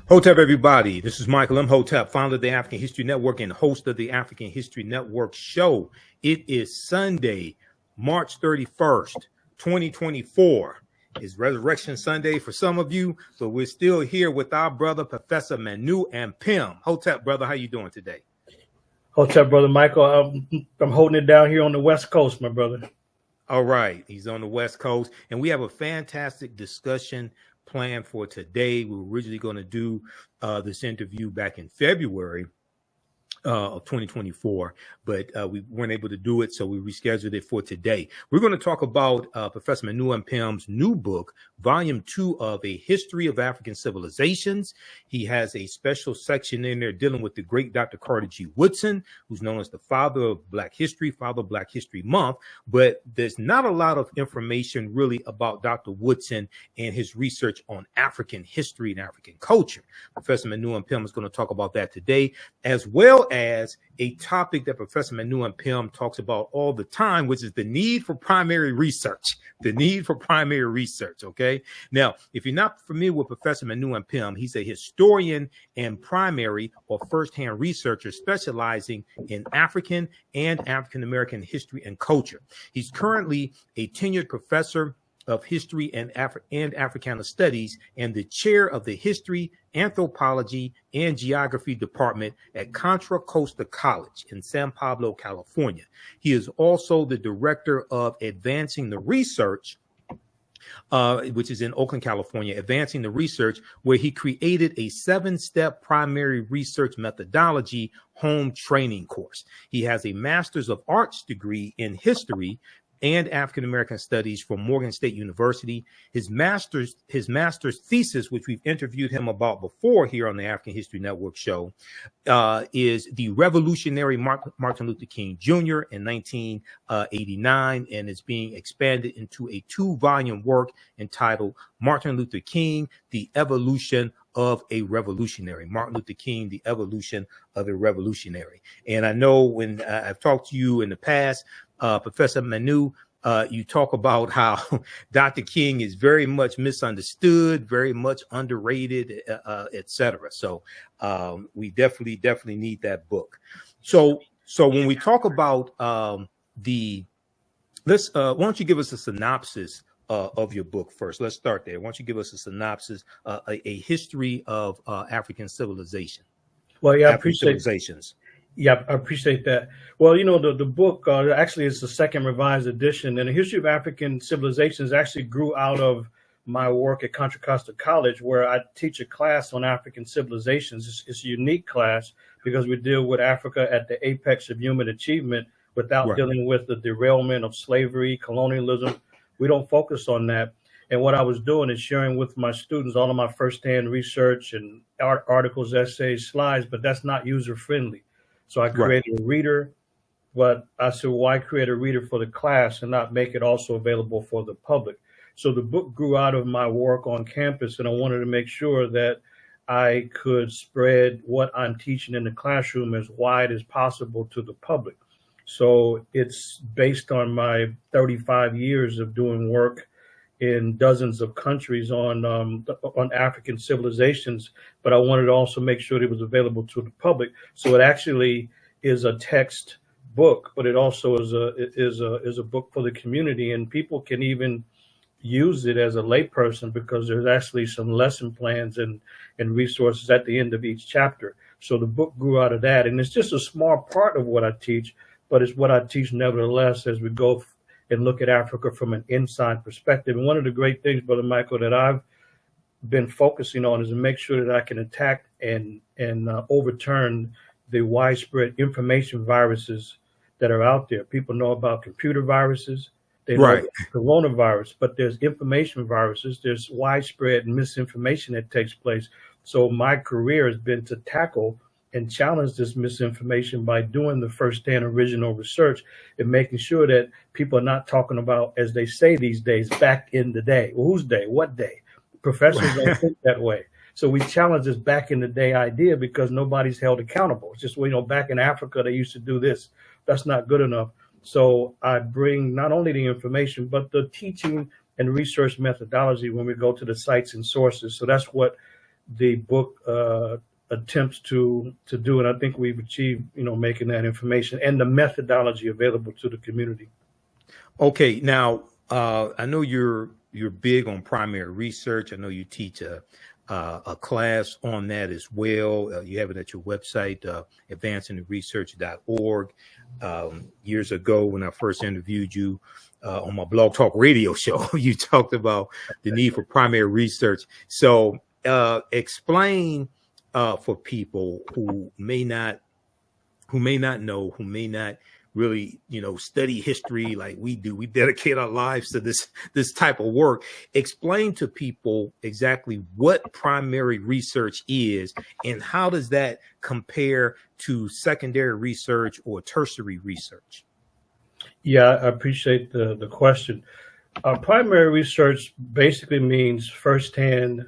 Hotep, everybody. This is Michael Imhotep, founder of the African History Network and host of the African History Network show. It is Sunday, March 31st, 2024. It's Resurrection Sunday for some of you, but we're still here with our brother, Professor Manu Ampim. Hotep, brother, how you doing today? Hotep, brother Michael. I'm holding it down here on the West Coast, my brother. All right. He's on the West Coast, and we have a fantastic discussion plan for today. We were originally going to do this interview back in February of 2024, but we weren't able to do it, so we rescheduled it for today. We're going to talk about Professor Manu Ampim's new book, Volume 2 of A History of African Civilizations. He has a special section in there dealing with the great Dr. Carter G. Woodson, who's known as the father of Black History, father of Black History Month, but there's not a lot of information really about Dr. Woodson and his research on African history and African culture. Professor Manu Ampim is going to talk about that today, as well as a topic that Professor Manu Ampim talks about all the time, which is the need for primary research. The need for primary research, okay? Now, if you're not familiar with Professor Manu Ampim, he's a historian and primary or firsthand researcher specializing in African and African-American history and culture. He's currently a tenured professor of History and Africana Studies and the chair of the History, Anthropology, and Geography Department at Contra Costa College in San Pablo, California. He is also the director of Advancing the Research, which is in Oakland, California, Advancing the Research, where he created a 7-step primary research methodology home training course. He has a Master's of Arts degree in history and African-American Studies from Morgan State University. His master's thesis, which we've interviewed him about before here on the African History Network show, is The Revolutionary Martin Luther King Jr. in 1989, and it's being expanded into a 2-volume work entitled Martin Luther King, The Evolution of a Revolutionary. Martin Luther King, The Evolution of a Revolutionary. And I know when I've talked to you in the past, Professor Manu, you talk about how Dr. King is very much misunderstood, very much underrated, etc. So we definitely need that book. So when we talk about why don't you give us a synopsis of your book first? Let's start there. Why don't you give us a synopsis, a history of African civilization? Well, yeah, African civilizations. Yeah, I appreciate that. Well, you know, the book actually is the second revised edition, and the History of African Civilizations actually grew out of my work at Contra Costa College, where I teach a class on African civilizations. It's a unique class because we deal with Africa at the apex of human achievement without dealing with the derailment of slavery, colonialism. We don't focus on that. And what I was doing is sharing with my students all of my firsthand research and articles, essays, slides, but that's not user-friendly. So I created a reader, but I said, why create a reader for the class and not make it also available for the public? So the book grew out of my work on campus, and I wanted to make sure that I could spread what I'm teaching in the classroom as wide as possible to the public. So it's based on my 35 years of doing work in dozens of countries on African civilizations, but I wanted to also make sure it was available to the public. So it actually is a text book, but it also is a book for the community, and people can even use it as a layperson because there's actually some lesson plans and resources at the end of each chapter. So the book grew out of that, and it's just a small part of what I teach, but it's what I teach nevertheless as we go and look at Africa from an inside perspective. And one of the great things, Brother Michael, that I've been focusing on is to make sure that I can attack and overturn the widespread information viruses that are out there. People know about computer viruses, they know about coronavirus, but there's information viruses, there's widespread misinformation that takes place. So my career has been to tackle and challenge this misinformation by doing the first-hand original research and making sure that people are not talking about, as they say these days, back in the day. Well, whose day? What day? Professors don't think that way. So we challenge this back in the day idea because nobody's held accountable. It's just, you know, back in Africa, they used to do this. That's not good enough. So I bring not only the information, but the teaching and research methodology when we go to the sites and sources. So that's what the book attempts to do, and I think we've achieved, making that information and the methodology available to the community. Okay, now I know you're big on primary research. I know you teach a class on that as well. You have it at your website, advancingtheresearch.org. Years ago, when I first interviewed you on my Blog Talk Radio show, you talked about the need for primary research. So explain for people who may not know, who may not really, study history like we do. We dedicate our lives to this type of work. Explain to people exactly what primary research is and how does that compare to secondary research or tertiary research? Yeah, I appreciate the question. Primary research basically means firsthand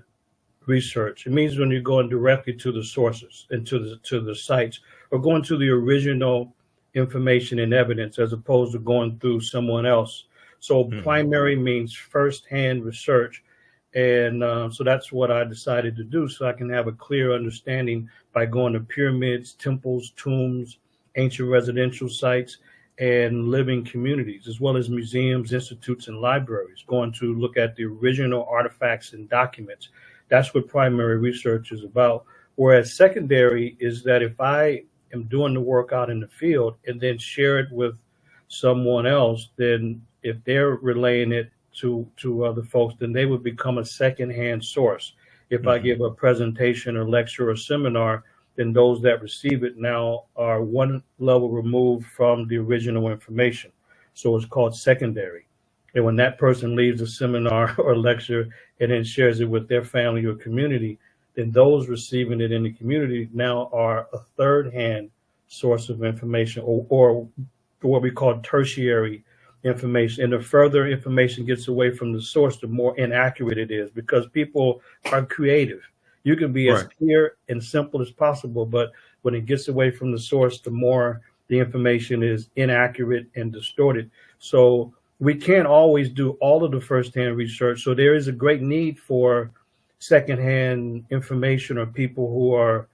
research. It means when you're going directly to the sources and to the sites, or going to the original information and evidence as opposed to going through someone else. So primary means firsthand research. And so that's what I decided to do, so I can have a clear understanding by going to pyramids, temples, tombs, ancient residential sites, and living communities, as well as museums, institutes, and libraries, going to look at the original artifacts and documents. That's what primary research is about. Whereas secondary is that if I am doing the work out in the field and then share it with someone else, then if they're relaying it to other folks, then they would become a secondhand source. If I give a presentation or lecture or seminar, then those that receive it now are one level removed from the original information. So it's called secondary. And when that person leaves a seminar or lecture and then shares it with their family or community, then those receiving it in the community now are a third-hand source of information, or what we call tertiary information. And the further information gets away from the source, the more inaccurate it is, because people are creative. You can be as clear and simple as possible, but when it gets away from the source, the more the information is inaccurate and distorted. So we can't always do all of the first-hand research. So there is a great need for secondhand information, or people who are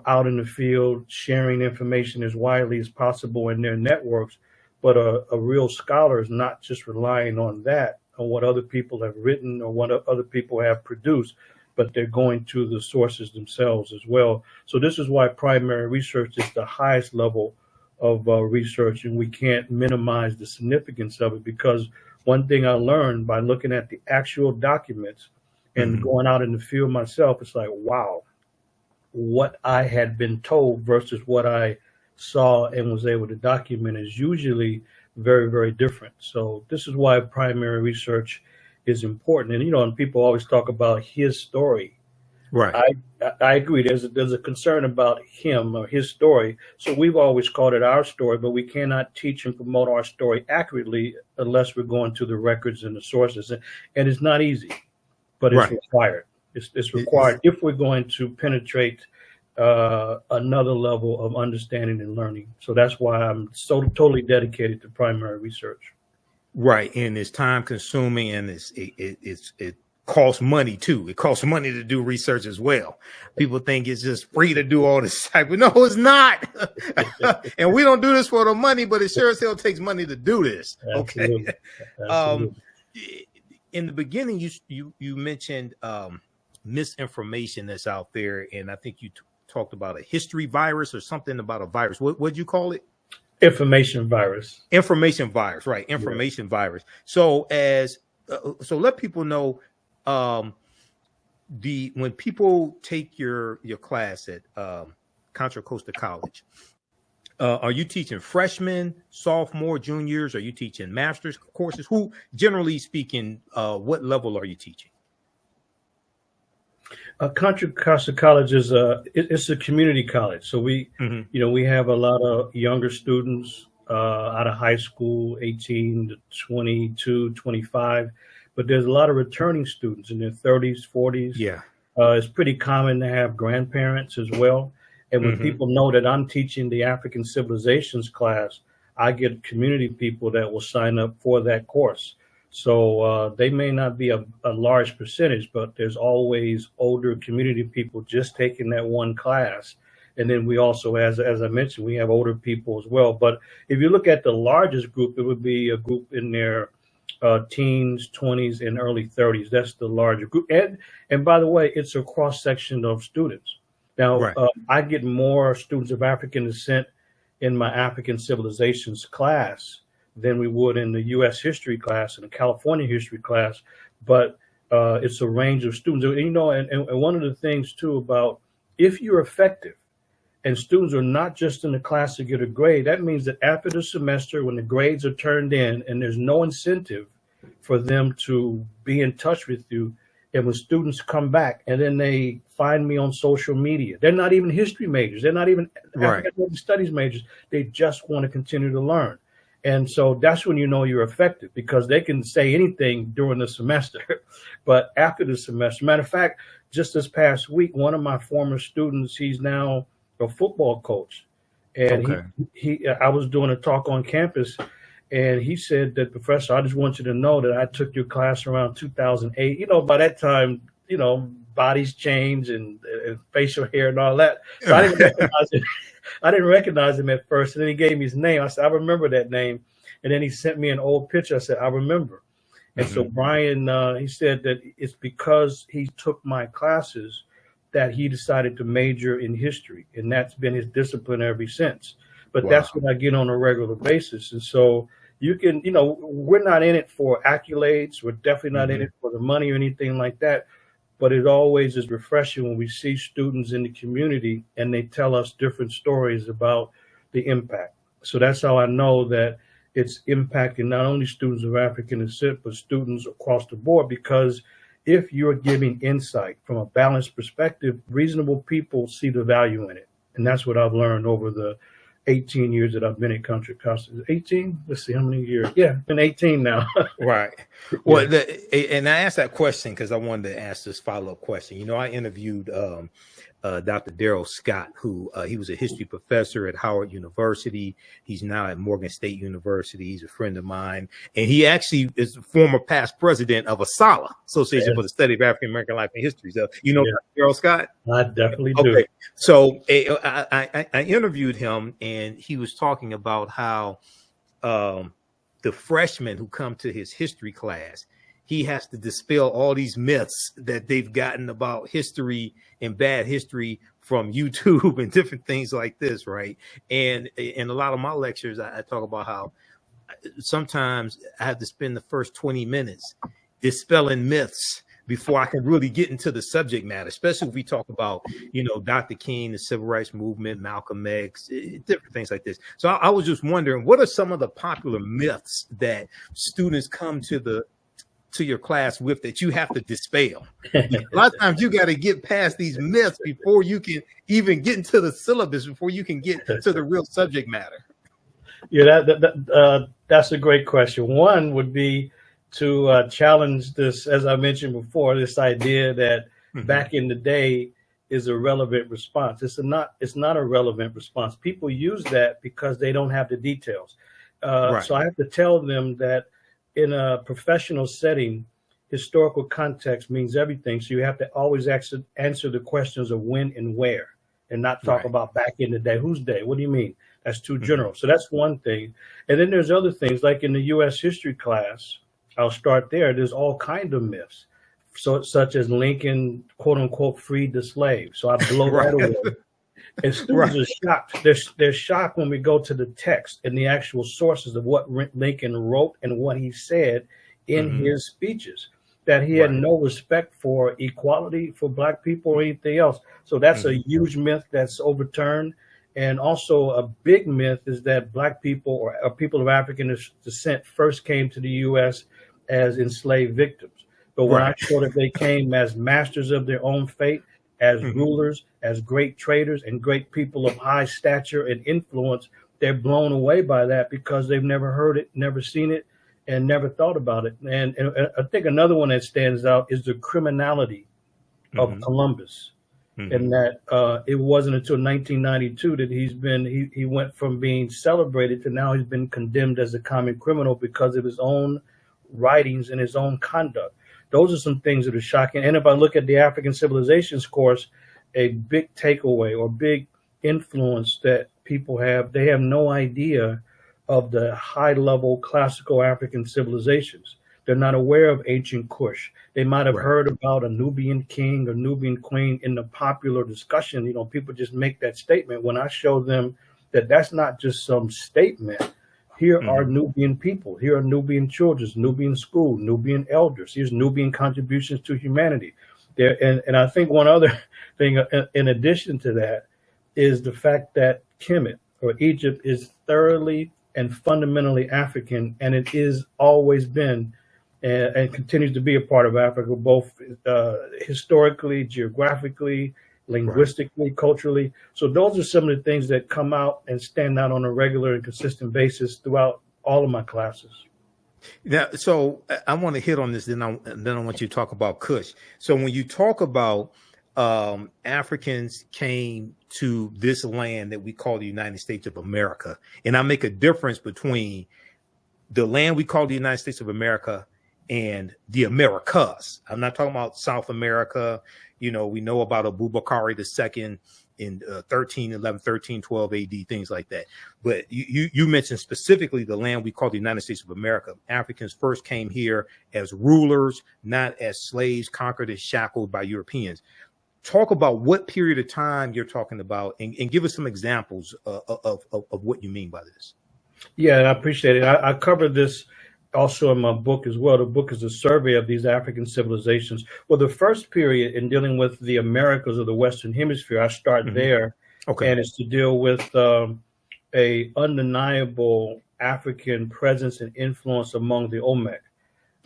out in the field sharing information as widely as possible in their networks. But a real scholar is not just relying on that, on what other people have written or what other people have produced, but they're going to the sources themselves as well. So this is why primary research is the highest level of research, and we can't minimize the significance of it, because one thing I learned by looking at the actual documents and going out in the field myself, it's like, wow, what I had been told versus what I saw and was able to document is usually very, very different. So this is why primary research is important. And, and people always talk about his story. Right. I agree. There's a concern about him or his story. So we've always called it our story, but we cannot teach and promote our story accurately unless we're going to the records and the sources. And it's not easy, but it's required. It's required if we're going to penetrate another level of understanding and learning. So that's why I'm so totally dedicated to primary research. Right, and it's time consuming, and it costs money too. It costs money to do research as well. People think it's just free to do all this type, but no, it's not. And we don't do this for the money, but it sure as hell takes money to do this. Absolutely. Okay. Absolutely. In the beginning, you mentioned misinformation that's out there, and I think you talked about a history virus or something about a virus. What'd you call it? Information virus. Information virus, right? Information virus. So so let people know, when people take your class at Contra Costa College, are you teaching freshmen, sophomore, juniors? Are you teaching master's courses? Who, generally speaking, what level are you teaching? Contra Costa College is it's a community college. So we have a lot of younger students out of high school, 18 to 22, 25, but there's a lot of returning students in their 30s, 40s. Yeah. It's pretty common to have grandparents as well. And when people know that I'm teaching the African civilizations class, I get community people that will sign up for that course. So they may not be a large percentage, but there's always older community people just taking that one class. And then we also, as I mentioned, we have older people as well. But if you look at the largest group, it would be a group in their teens, 20s, and early 30s. That's the larger group. And by the way, it's a cross section of students. Now, Right. I get more students of African descent in my African civilizations class than we would in the U.S. history class and the California history class. But it's a range of students. And, you know, and one of the things, too, about if you're effective, and students are not just in the class to get a grade, that means that after the semester, when the grades are turned in and there's no incentive for them to be in touch with you, and when students come back and then they find me on social media, they're not even history majors, they're not even African American studies majors, they just want to continue to learn. And so that's when you know you're effective, because they can say anything during the semester, but after the semester, matter of fact, just this past week, one of my former students, he's now a football coach, and I was doing a talk on campus, and he said that, Professor, I just want you to know that I took your class around 2008. You know, by that time, you know, bodies change and facial hair and all that. So I didn't recognize it. I didn't recognize him at first, and then he gave me his name. I said, I remember that name, and then he sent me an old picture. I said, I remember. And so Brian, he said that it's because he took my classes that he decided to major in history, and that's been his discipline ever since. But that's what I get on a regular basis. And so you can, you know, we're not in it for accolades. We're definitely not in it for the money or anything like that. But it always is refreshing when we see students in the community and they tell us different stories about the impact. So that's how I know that it's impacting not only students of African descent, but students across the board, because if you're giving insight from a balanced perspective, reasonable people see the value in it. And that's what I've learned over the 18 years that I've been at Contra Costa. 18? Let's see how many years. Yeah, been 18 now. Right. Well, and I asked that question because I wanted to ask this follow-up question. You know, I interviewed Dr. Daryl Scott, who he was a history professor at Howard University. He's now at Morgan State University. He's a friend of mine. And he actually is the former past president of ASALH, Association for the Study of African American Life and History. So, you know Dr. Daryl Scott? I definitely do. Okay. So I interviewed him, and he was talking about how the freshmen who come to his history class, he has to dispel all these myths that they've gotten about history and bad history from YouTube and different things like this, right? And in a lot of my lectures, I talk about how sometimes I have to spend the first 20 minutes dispelling myths before I can really get into the subject matter, especially if we talk about, you know, Dr. King, the Civil Rights Movement, Malcolm X, different things like this. So I was just wondering, what are some of the popular myths that students come to your class with that you have to dispel? A lot of times you got to get past these myths before you can even get into the syllabus, before you can get to the real subject matter. Yeah, that's a great question. One would be to challenge this, as I mentioned before, this idea that back in the day is a relevant response. It's not a relevant response. People use that because they don't have the details. So I have to tell them that in a professional setting, historical context means everything. So you have to always answer the questions of when and where, and not talk about back in the day. Whose day? What do you mean? That's too general. So that's one thing. And then there's other things, like in the U.S. history class, I'll start there. There's all kinds of myths, so such as Lincoln, quote unquote, freed the slaves. So I blow that away. And students are shocked. They're shocked when we go to the text and the actual sources of what Lincoln wrote and what he said in his speeches, that he had no respect for equality for Black people or anything else. So that's a huge myth that's overturned. And also a big myth is that Black people or people of African descent first came to the U.S. as enslaved victims. But when I show that they came as masters of their own fate, as rulers, as great traders, and great people of high stature and influence, they're blown away by that because they've never heard it, never seen it, and never thought about it. And I think another one that stands out is the criminality of Columbus. And that it wasn't until 1992 that he went from being celebrated to now he's been condemned as a common criminal because of his own writings and his own conduct. Those are some things that are shocking. And if I look at the African Civilizations course, a big takeaway or big influence that people have, they have no idea of the high level classical African civilizations. They're not aware of ancient Kush. They might have heard about a Nubian king or Nubian queen in the popular discussion. You know, people just make that statement. When I show them that that's not just some statement, here are Nubian people, here are Nubian children, Nubian school, Nubian elders, here's Nubian contributions to humanity. There, and I think one other thing in addition to that is the fact that Kemet or Egypt is thoroughly and fundamentally African, and it is always been and continues to be a part of Africa, both historically, geographically, linguistically, culturally. So those are some of the things that come out and stand out on a regular and consistent basis throughout all of my classes. Now, so I want to hit on this, then I want you to talk about Kush. So when you talk about Africans came to this land that we call the United States of America, and I make a difference between the land we call the United States of America and the Americas. I'm not talking about South America. You know, we know about Abubakar II in 1312 AD, things like that. But you mentioned specifically the land we call the United States of America. Africans first came here as rulers, not as slaves, conquered and shackled by Europeans. Talk about what period of time you're talking about, and give us some examples of what you mean by this. Yeah, I appreciate it. I covered this also in my book as well. The book is a survey of these African civilizations. Well, the first period in dealing with the Americas of the Western Hemisphere, I start there. Okay. And it's to deal with a undeniable African presence and influence among the Olmec.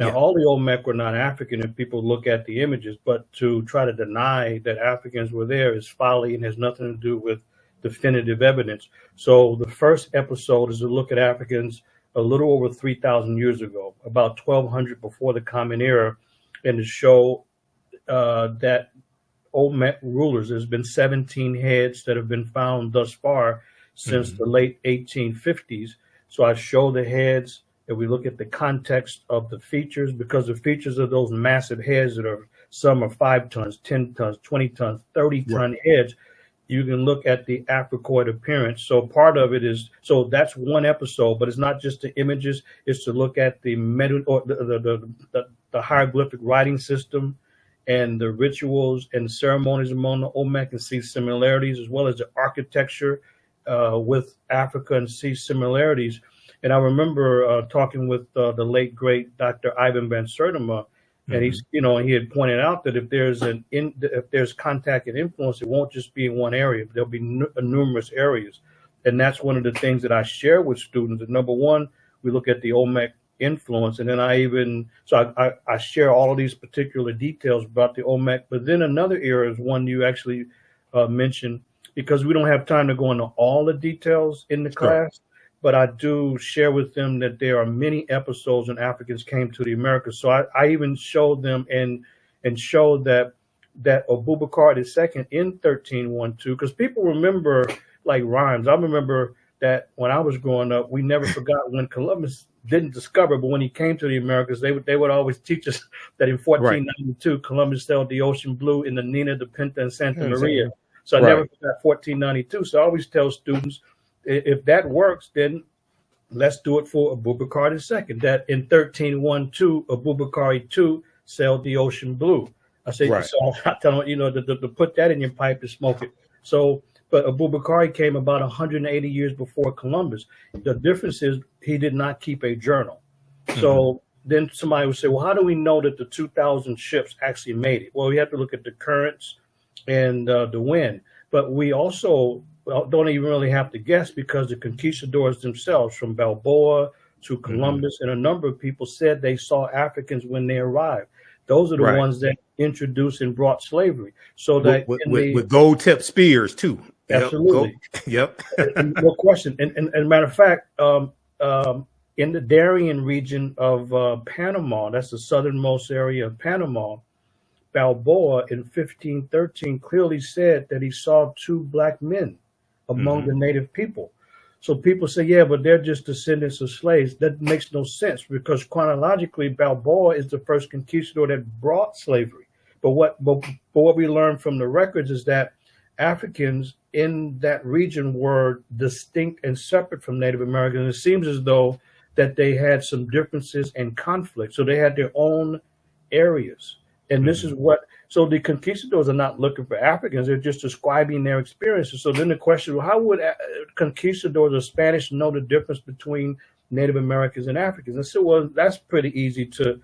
Now, all the Olmec were not African if people look at the images, but to try to deny that Africans were there is folly and has nothing to do with definitive evidence. So the first episode is to look at Africans a little over 3,000 years ago, about 1200 before the Common Era, and to show that Olmec rulers, there's been 17 heads that have been found thus far since the late 1850s. So I show the heads, and we look at the context of the features, because the features of those massive heads that are, some are 5 tons, 10 tons, 20 tons, 30-ton heads. You can look at the Africoid appearance. So part of it is, so that's one episode, but it's not just the images. It's to look at the hieroglyphic writing system and the rituals and ceremonies among the Olmec and see similarities, as well as the architecture with Africa and see similarities. And I remember talking with the late great Dr. Ivan Van Sertima, and he's, you know, he had pointed out that if there's contact and influence, it won't just be in one area. There'll be numerous areas, and that's one of the things that I share with students. That number one, we look at the Olmec influence, and then I share all of these particular details about the Olmec. But then another era is one you actually mentioned, because we don't have time to go into all the details in the class. But I do share with them that there are many episodes when Africans came to the Americas. So I even showed them and showed that Abubakar II in 1312, because people remember like rhymes. I remember that when I was growing up, we never forgot when Columbus didn't discover, but when he came to the Americas, they would always teach us that in 1492, Columbus sailed the ocean blue in the Nina, the Pinta, and Santa Maria. So I never forgot 1492. So I always tell students, if that works, then let's do it for Abubakar II. That in 1312, Abubakar II sailed the ocean blue. I say, so I tell them, you know, to put that in your pipe to smoke it. So, but Abubakar came about 180 years before Columbus. The difference is he did not keep a journal. So then somebody would say, well, how do we know that the 2,000 ships actually made it? Well, we have to look at the currents and the wind. But we also don't even really have to guess, because the conquistadors themselves, from Balboa to Columbus and a number of people, said they saw Africans when they arrived. Those are the ones that introduced and brought slavery. So that with gold-tipped spears too. Absolutely. No question. And matter of fact, in the Darien region of Panama, that's the southernmost area of Panama, Balboa in 1513 clearly said that he saw 2 black men among the native people. So people say, yeah, but they're just descendants of slaves. That makes no sense, because chronologically, Balboa is the first conquistador that brought slavery. But what we learned from the records is that Africans in that region were distinct and separate from Native Americans. It seems as though that they had some differences and conflict. So they had their own areas. And this is what, so the conquistadors are not looking for Africans, they're just describing their experiences. So then the question, well, how would conquistadors or Spanish know the difference between Native Americans and Africans? And so, well, that's pretty easy to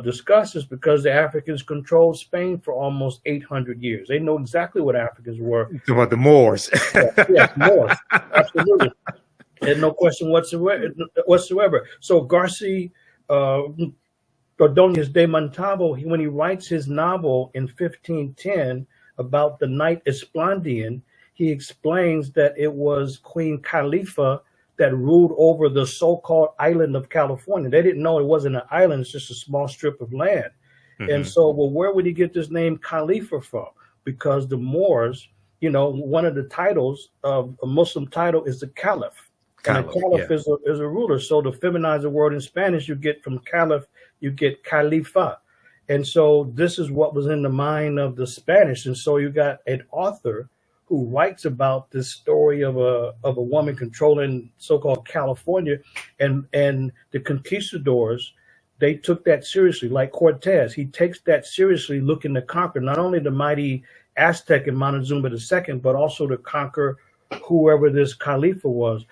discuss, is because the Africans controlled Spain for almost 800 years. They know exactly what Africans were. About the Moors. Yes, Moors, absolutely. And no question whatsoever. So Garcia Ordonez de Montalvo, when he writes his novel in 1510 about the Night Esplandian, he explains that it was Queen Khalifa that ruled over the so-called island of California. They didn't know it wasn't an island, it's just a small strip of land. And so, well, where would he get this name Khalifa from? Because the Moors, you know, one of the titles of a Muslim title is the Caliph. And a caliph is a ruler. So to feminize the word in Spanish, you get from caliph, you get califa. And so this is what was in the mind of the Spanish. And so you got an author who writes about this story of a woman controlling so-called California, and the conquistadors, they took that seriously. Like Cortez, he takes that seriously, looking to conquer not only the mighty Aztec and Montezuma II, but also to conquer whoever this Khalifa was.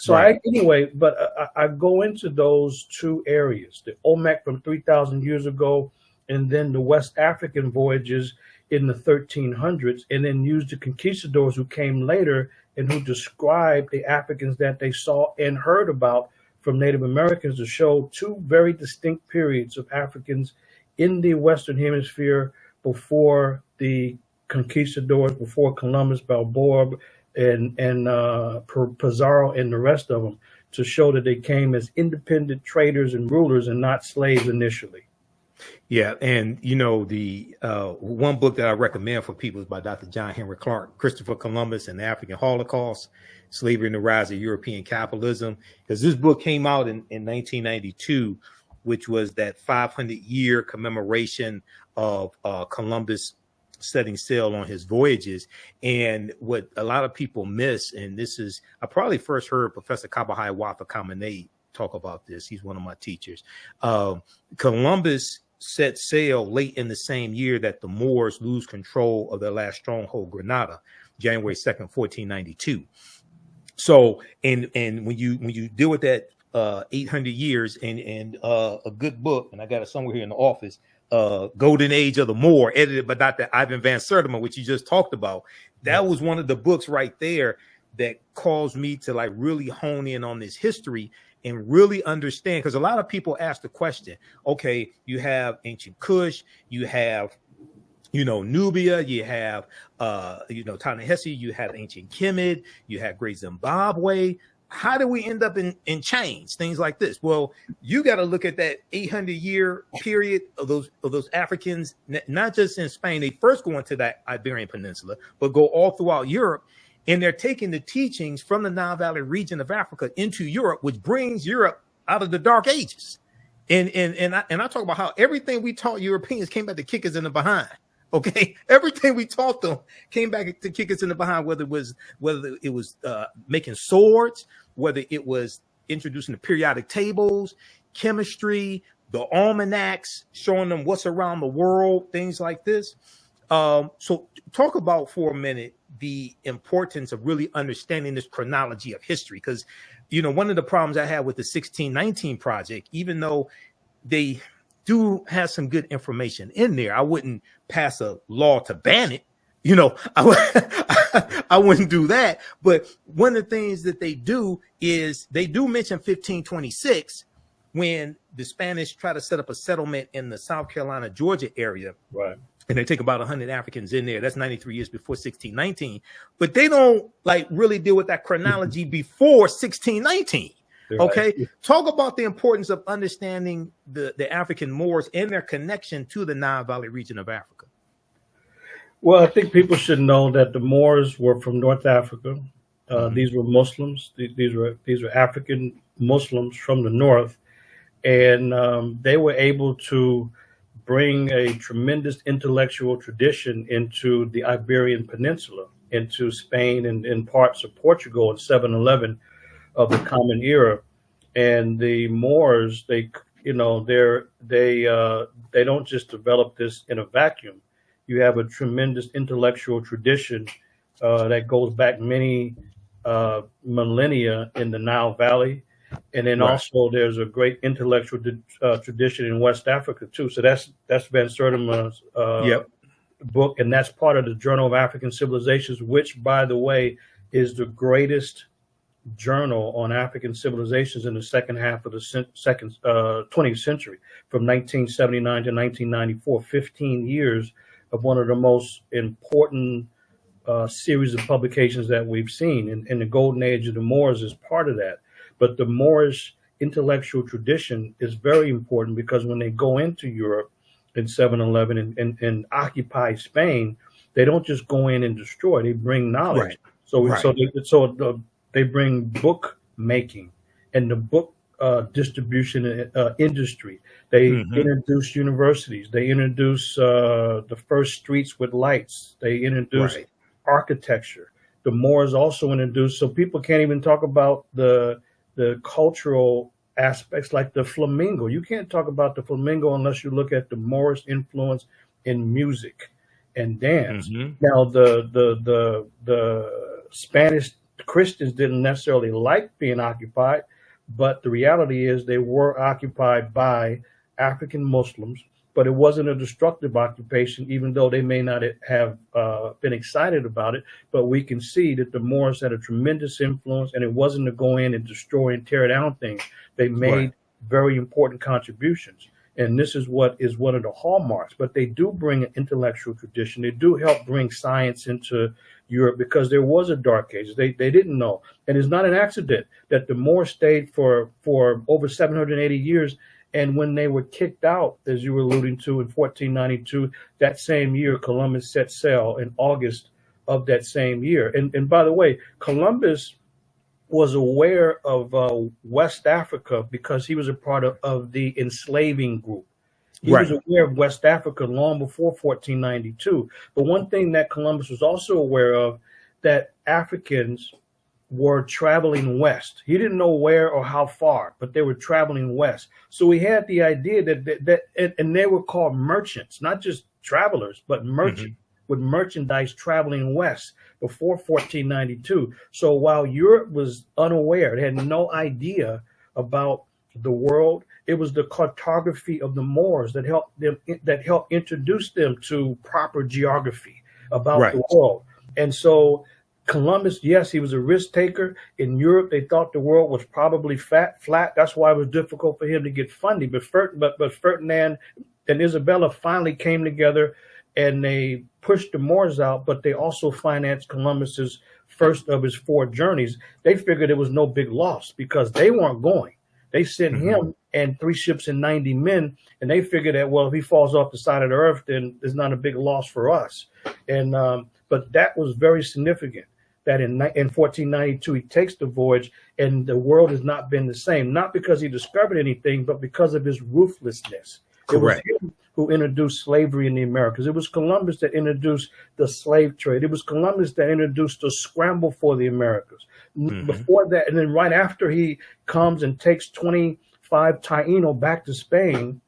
I go into those two areas, the Olmec from 3,000 years ago, and then the West African voyages in the 1300s, and then use the conquistadors who came later and who described the Africans that they saw and heard about from Native Americans, to show two very distinct periods of Africans in the Western Hemisphere before the conquistadors, before Columbus, Balboa, and Pizarro and the rest of them, to show that they came as independent traders and rulers and not slaves initially. Yeah, and you know, the one book that I recommend for people is by Dr. John Henry Clark, Christopher Columbus and the African Holocaust, Slavery and the Rise of European Capitalism, because this book came out in 1992, which was that 500-year commemoration of Columbus setting sail on his voyages. And what a lot of people miss, and this is, I probably first heard Professor Kabahai Watha Kamene talk about this. He's one of my teachers. Columbus set sail late in the same year that the Moors lose control of their last stronghold, Granada, January 2nd, 1492. So, and when you deal with that 800 years and a good book, and I got it somewhere here in the office, Golden Age of the Moor, edited by Dr. Ivan Van Sertima, which you just talked about. That was one of the books right there that caused me to like really hone in on this history and really understand, because a lot of people ask the question, okay, you have ancient Kush, you have, you know, Nubia, you have, Ta-Nehisi, you have ancient Kemet, you have Great Zimbabwe. How do we end up in chains, things like this? Well, you got to look at that 800-year period of those Africans, not just in Spain. They first go into that Iberian Peninsula, but go all throughout Europe. And they're taking the teachings from the Nile Valley region of Africa into Europe, which brings Europe out of the Dark Ages. And I talk about how everything we taught Europeans came back to kick us in the behind. Okay, everything we taught them came back to kick us in the behind, whether it was making swords, whether it was introducing the periodic tables, chemistry, the almanacs, showing them what's around the world, things like this. So talk about for a minute the importance of really understanding this chronology of history, because, you know, one of the problems I had with the 1619 project, even though they do have some good information in there, I wouldn't pass a law to ban it. You know, I wouldn't do that. But one of the things that they do is they do mention 1526 when the Spanish try to set up a settlement in the South Carolina, Georgia area. Right. And they take about 100 Africans in there. That's 93 years before 1619. But they don't like really deal with that chronology before 1619. Okay. Right. Talk about the importance of understanding the African Moors and their connection to the Nile Valley region of Africa. Well, I think people should know that the Moors were from North Africa. These were Muslims. These were African Muslims from the north, and they were able to bring a tremendous intellectual tradition into the Iberian Peninsula, into Spain and parts of Portugal in 711 of the Common Era. And the Moors, they don't just develop this in a vacuum. You have a tremendous intellectual tradition that goes back many millennia in the Nile Valley. And then also there's a great intellectual tradition in West Africa too. So that's Van Sertima's book, and that's part of the Journal of African Civilizations, which, by the way, is the greatest journal on African civilizations in the second half of the 20th century, from 1979 to 1994, 15 years of one of the most important series of publications that we've seen. And the golden age of the Moors is part of that. But the Moorish intellectual tradition is very important, because when they go into Europe in 711 and occupy Spain, they don't just go in and destroy, they bring knowledge. They bring book making and the book distribution industry. They introduce universities. They introduce the first streets with lights. They introduce architecture. The Moors also introduced, so people can't even talk about the cultural aspects like the flamingo. You can't talk about the flamingo unless you look at the Moorish influence in music and dance. Now, the Spanish Christians didn't necessarily like being occupied, but the reality is they were occupied by African Muslims, but it wasn't a destructive occupation, even though they may not have been excited about it. But we can see that the Moors had a tremendous influence, and it wasn't to go in and destroy and tear down things. They made very important contributions. And this is what is one of the hallmarks. But they do bring an intellectual tradition. They do help bring science into Europe, because there was a dark age. They didn't know. And it's not an accident that the Moors stayed for over 780 years. And when they were kicked out, as you were alluding to, in 1492, that same year, Columbus set sail in August of that same year. And by the way, Columbus was aware of West Africa because he was a part of the enslaving group. He was aware of West Africa long before 1492. But one thing that Columbus was also aware of, that Africans were traveling west. He didn't know where or how far, but they were traveling west. So he had the idea and they were called merchants, not just travelers, but merchants, with merchandise traveling west before 1492. So while Europe was unaware, they had no idea about the world, it was the cartography of the Moors that helped introduce them to proper geography about the world. And so Columbus, yes, he was a risk taker. In Europe, they thought the world was probably flat. That's why it was difficult for him to get funding. But Ferdinand and Isabella finally came together, and they pushed the Moors out, but they also financed Columbus's first of his 4 journeys. They figured it was no big loss because they weren't going. They sent him and 3 ships and 90 men, and they figured that, well, if he falls off the side of the earth, then there's not a big loss for us. And but that was very significant, that in 1492 he takes the voyage, and the world has not been the same, not because he discovered anything, but because of his ruthlessness. Correct. It was him who introduced slavery in the Americas. It was Columbus that introduced the slave trade. It was Columbus that introduced the scramble for the Americas. Before that, and then right after he comes and takes 25 Taino back to Spain,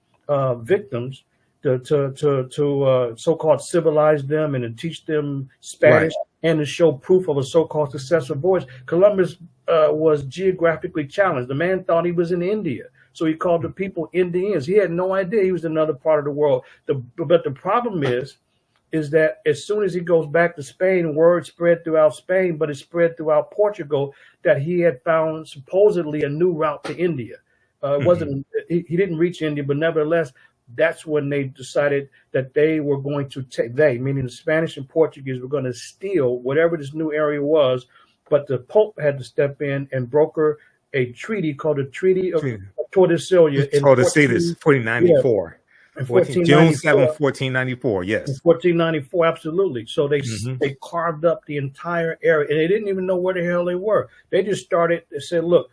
victims, to so-called civilize them and to teach them Spanish and to show proof of a so-called successful voyage. Columbus was geographically challenged. The man thought he was in India, so he called the people Indians. He had no idea he was in another part of the world. But the problem is that as soon as he goes back to Spain, word spread throughout Spain, but it spread throughout Portugal that he had found supposedly a new route to India. It wasn't, he didn't reach India, but nevertheless, that's when they decided that they were going to take, meaning the Spanish and Portuguese, were going to steal whatever this new area was. But the Pope had to step in and broker a treaty called the Treaty of Tordesillas in 1494. In June 7, 1494. 1494. In Yes. 1494, absolutely. So Mm-hmm. they carved up the entire area, and they didn't even know where the hell they were. They just started. They said, "Look,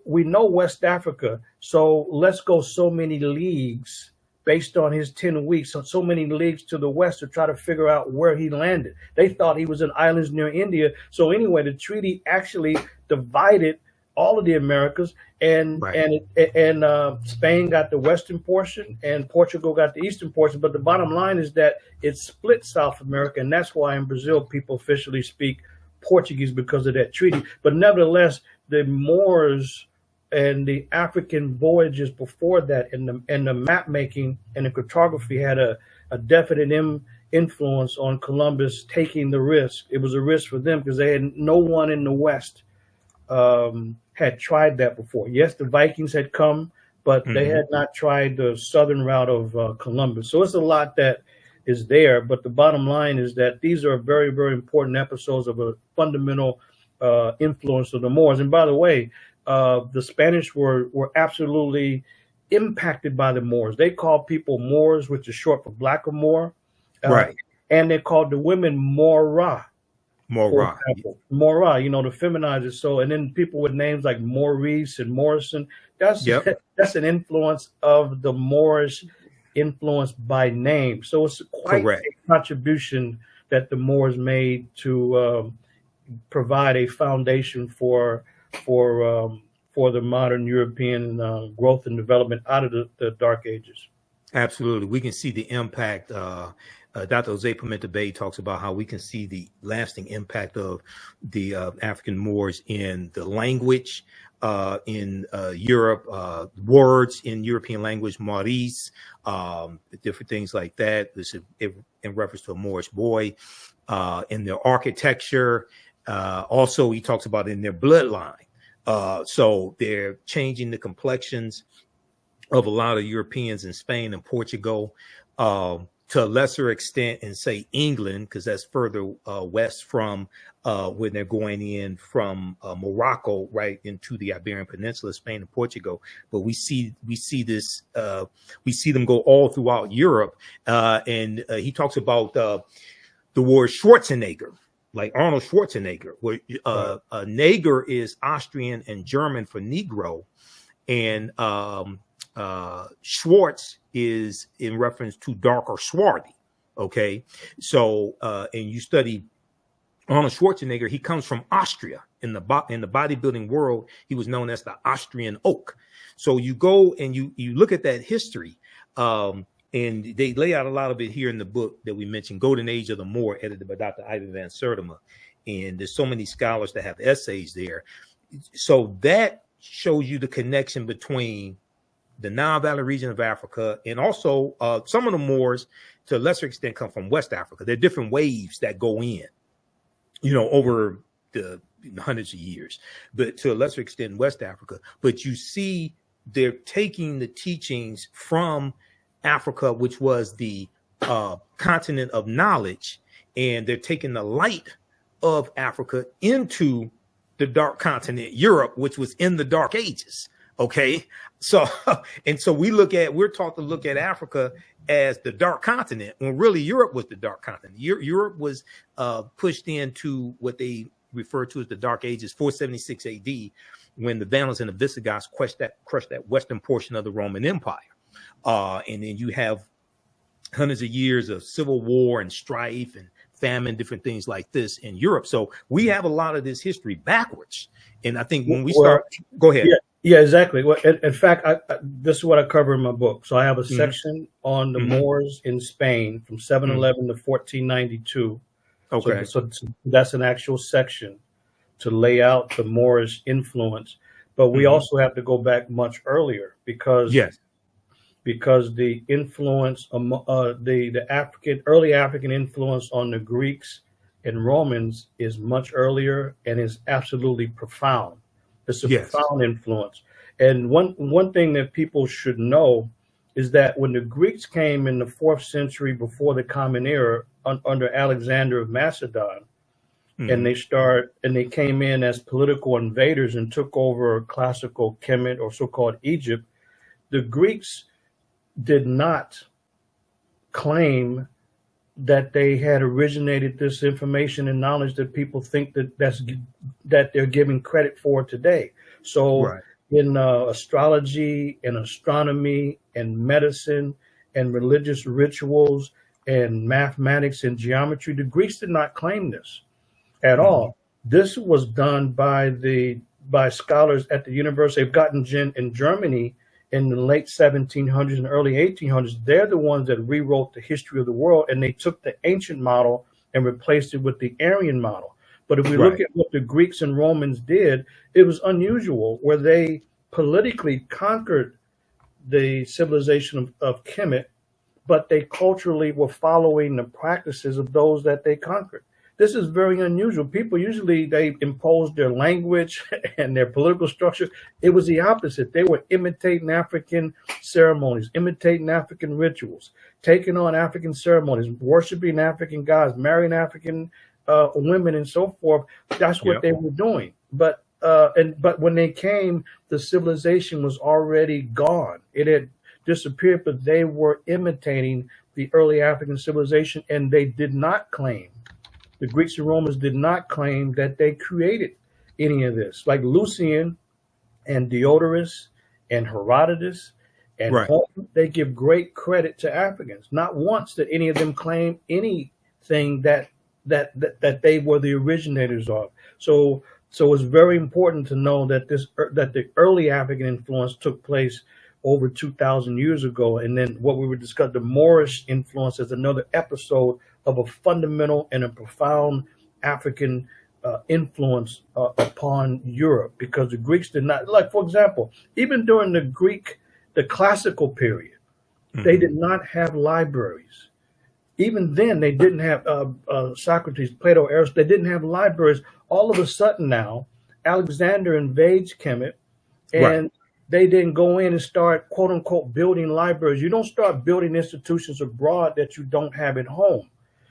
we know West Africa, so let's go so many leagues based on his 10 weeks, so many leagues to the west to try to figure out where he landed." They thought he was in islands near India. So anyway, the treaty actually divided all of the Americas, and Right. Spain got the western portion, and Portugal got the eastern portion. But the bottom line is that it split South America, and that's why in Brazil people officially speak Portuguese because of that treaty. But nevertheless, the Moors and the African voyages before that, and the map making and the cartography had a definite influence on Columbus taking the risk. It was a risk for them because they had no one in the West had tried that before. Yes, the Vikings had come, but they had not tried the southern route of Columbus. So it's a lot that is there. But the bottom line is that these are very, very important episodes of a fundamental influence of the Moors. And by the way, the Spanish were absolutely impacted by the Moors. They called people Moors, which is short for Black or Moor. Right. And they called the women Mora. Mora. Mora, you know, to feminize it. So, and then people with names like Maurice and Morrison, that's an influence of the Moorish influence by name. So it's quite a contribution that the Moors made to provide a foundation for the modern European growth and development out of the Dark Ages. Absolutely. We can see the impact. Dr. Jose Pimenta Bay talks about how we can see the lasting impact of the African Moors in the language in Europe, words in European language, Maurice, different things like that. This is in reference to a Moorish boy, in their architecture. Also, he talks about in their bloodline. So they're changing the complexions of a lot of Europeans in Spain and Portugal, to a lesser extent in, say, England, because that's further west from when they're going in from Morocco right into the Iberian Peninsula, Spain and Portugal. But we see this, we see them go all throughout Europe. And he talks about the word Schwarzenegger, like Arnold Schwarzenegger, where Neger is Austrian and German for Negro, and Schwartz is in reference to dark or swarthy. Okay, so and you study Arnold Schwarzenegger, he comes from Austria. In the bodybuilding world, he was known as the Austrian Oak. So you go and you look at that history, and they lay out a lot of it here in the book that we mentioned, Golden Age of the Moor, edited by Dr. Ivan van Sertima. And there's so many scholars that have essays there. So that shows you the connection between the Nile Valley region of Africa, and also some of the Moors, to a lesser extent, come from West Africa. There are different waves that go in, over the hundreds of years, but to a lesser extent, West Africa. But you see, they're taking the teachings from Africa, which was the continent of knowledge, and they're taking the light of Africa into the dark continent, Europe, which was in the Dark Ages. Okay, so we're taught to look at Africa as the dark continent, when really Europe was the dark continent. Europe was pushed into what they refer to as the Dark Ages, 476 AD, when the Vandals and the Visigoths crushed that western portion of the Roman Empire. And then you have hundreds of years of civil war and strife and famine, different things like this in Europe. So we have a lot of this history backwards. And I think when we start, go ahead. Yeah, exactly. Well, in fact, this is what I cover in my book. So I have a section on the Moors in Spain from 711 to 1492. Okay. So that's an actual section to lay out the Moorish influence. But we also have to go back much earlier because the influence, the early African influence on the Greeks and Romans is much earlier and is absolutely profound. It's a profound influence. And one thing that people should know is that when the Greeks came in the 4th century before the Common Era under Alexander of Macedon, and they came in as political invaders and took over classical Kemet, or so-called Egypt, the Greeks did not claim that they had originated this information and knowledge that people think that they're giving credit for today. So Right. in astrology and astronomy and medicine and religious rituals and mathematics and geometry, the Greeks did not claim this at all. This was done by scholars at the University of Göttingen in Germany in the late 1700s and early 1800s. They're the ones that rewrote the history of the world, and they took the ancient model and replaced it with the Aryan model. But if we look at what the Greeks and Romans did, it was unusual, where they politically conquered the civilization of Kemet, but they culturally were following the practices of those that they conquered. This is very unusual. People usually, they imposed their language and their political structure. It was the opposite. They were imitating African ceremonies, imitating African rituals, taking on African ceremonies, worshiping African gods, marrying African women, and so forth. That's what they were doing. But when they came, the civilization was already gone. It had disappeared, but they were imitating the early African civilization, and they did not claim. The Greeks and Romans did not claim that they created any of this. Like Lucian and Diodorus and Herodotus and Homer, they give great credit to Africans. Not once did any of them claim anything that they were the originators of. So it's very important to know that the early African influence took place over 2,000 years ago. And then what we would discuss, the Moorish influence, is another episode of a fundamental and a profound African influence upon Europe, because the Greeks did not, like, for example, even during the classical period, they did not have libraries. Even then, they didn't have Socrates, Plato, Aristotle. They didn't have libraries. All of a sudden now, Alexander invades Kemet, and they didn't go in and start, quote unquote, building libraries. You don't start building institutions abroad that you don't have at home.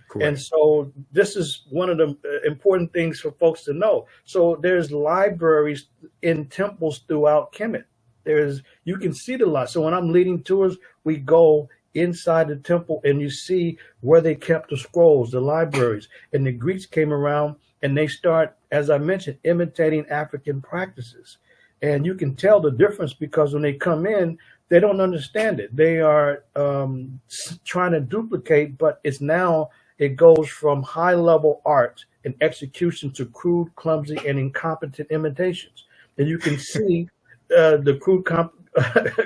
Correct. And so this is one of the important things for folks to know. So there's libraries in temples throughout Kemet. You can see the lot. So when I'm leading tours, we go inside the temple and you see where they kept the scrolls, the libraries. And the Greeks came around and they start, as I mentioned, imitating African practices. And you can tell the difference, because when they come in, they don't understand it. They are trying to duplicate, but it goes from high level art and execution to crude, clumsy, and incompetent imitations. And you can see the crude,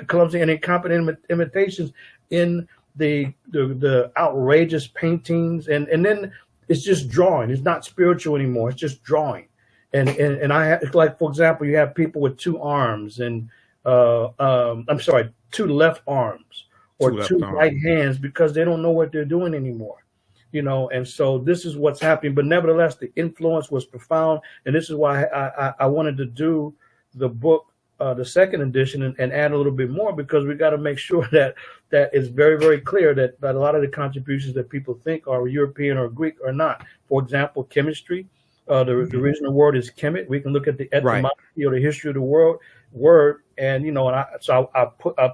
clumsy, and incompetent imitations in the outrageous paintings. And then it's just drawing. It's not spiritual anymore. It's just drawing. And I have, like, for example, you have people with two arms and two left arms or two right hands, because they don't know what they're doing anymore. And so this is what's happening. But nevertheless, the influence was profound. And this is why I wanted to do the book, the second edition, and add a little bit more, because we got to make sure that it's very, very clear that a lot of the contributions that people think are European or Greek are not. For example, chemistry. The original word is Kemet. We can look at the etymology or the history of the word, and I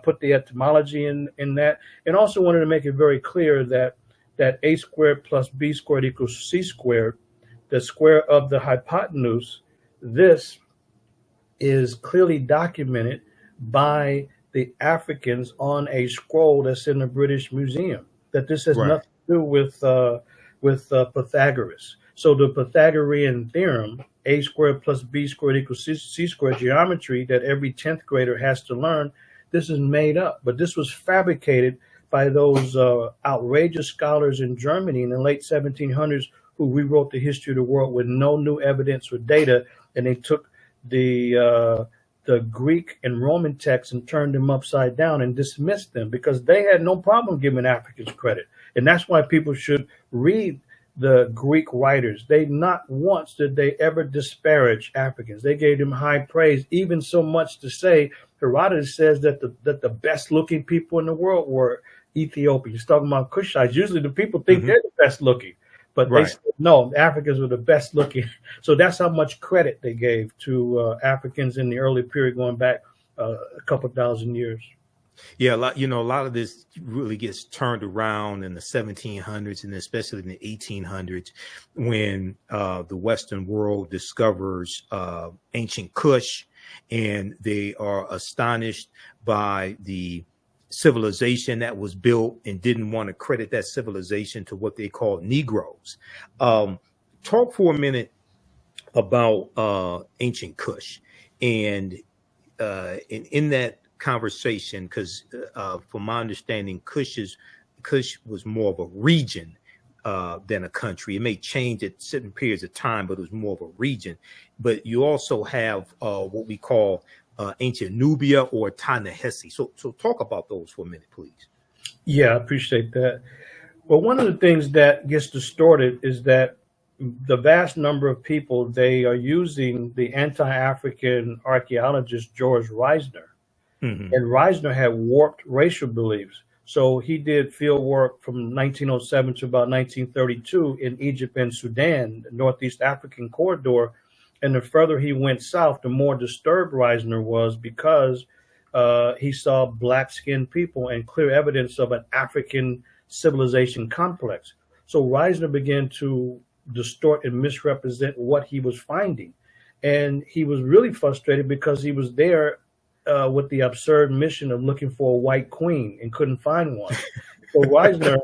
put the etymology in that, and also wanted to make it very clear that a squared plus b squared equals c squared, the square of the hypotenuse. This is clearly documented by the Africans on a scroll that's in the British Museum. That this has nothing to do with Pythagoras. So the Pythagorean theorem, a squared plus b squared equals c squared, geometry that every 10th grader has to learn, this is made up. But this was fabricated by those outrageous scholars in Germany in the late 1700s who rewrote the history of the world with no new evidence or data. And they took the Greek and Roman texts and turned them upside down and dismissed them, because they had no problem giving Africans credit. And that's why people should read the Greek writers. They not once did they ever disparage Africans. They gave them high praise, even so much to say Herodotus says that the best looking people in the world were Ethiopians. He's talking about Kushites. Usually the people think they're the best looking, but they said, no, the Africans were the best looking. So that's how much credit they gave to Africans in the early period, going back a couple thousand years. Yeah, a lot of this really gets turned around in the 1700s and especially in the 1800s when the Western world discovers ancient Kush, and they are astonished by the civilization that was built and didn't want to credit that civilization to what they call Negroes. Talk for a minute about ancient Kush, and in that conversation, because from my understanding, Kush was more of a region than a country. It may change at certain periods of time, but it was more of a region. But you also have what we call ancient Nubia or Ta-Nehisi. So talk about those for a minute, please. Yeah, I appreciate that. Well, one of the things that gets distorted is that the vast number of people, they are using the anti-African archaeologist George Reisner. Mm-hmm. And Reisner had warped racial beliefs. So he did field work from 1907 to about 1932 in Egypt and Sudan, the Northeast African corridor. And the further he went south, the more disturbed Reisner was, because he saw black-skinned people and clear evidence of an African civilization complex. So Reisner began to distort and misrepresent what he was finding. And he was really frustrated because he was there with the absurd mission of looking for a white queen and couldn't find one. So Reisner,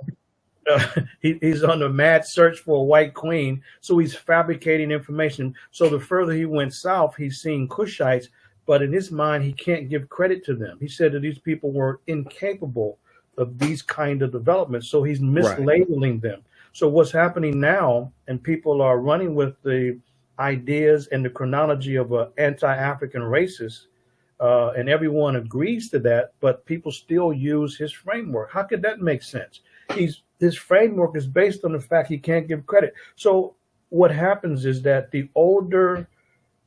he's on a mad search for a white queen. So he's fabricating information. So the further he went south, he's seeing Kushites, but in his mind, he can't give credit to them. He said that these people were incapable of these kind of developments. So he's mislabeling them. So what's happening now, and people are running with the ideas and the chronology of an anti-African racist, and everyone agrees to that, but people still use his framework. How could that make sense? His framework is based on the fact he can't give credit. So what happens is that the older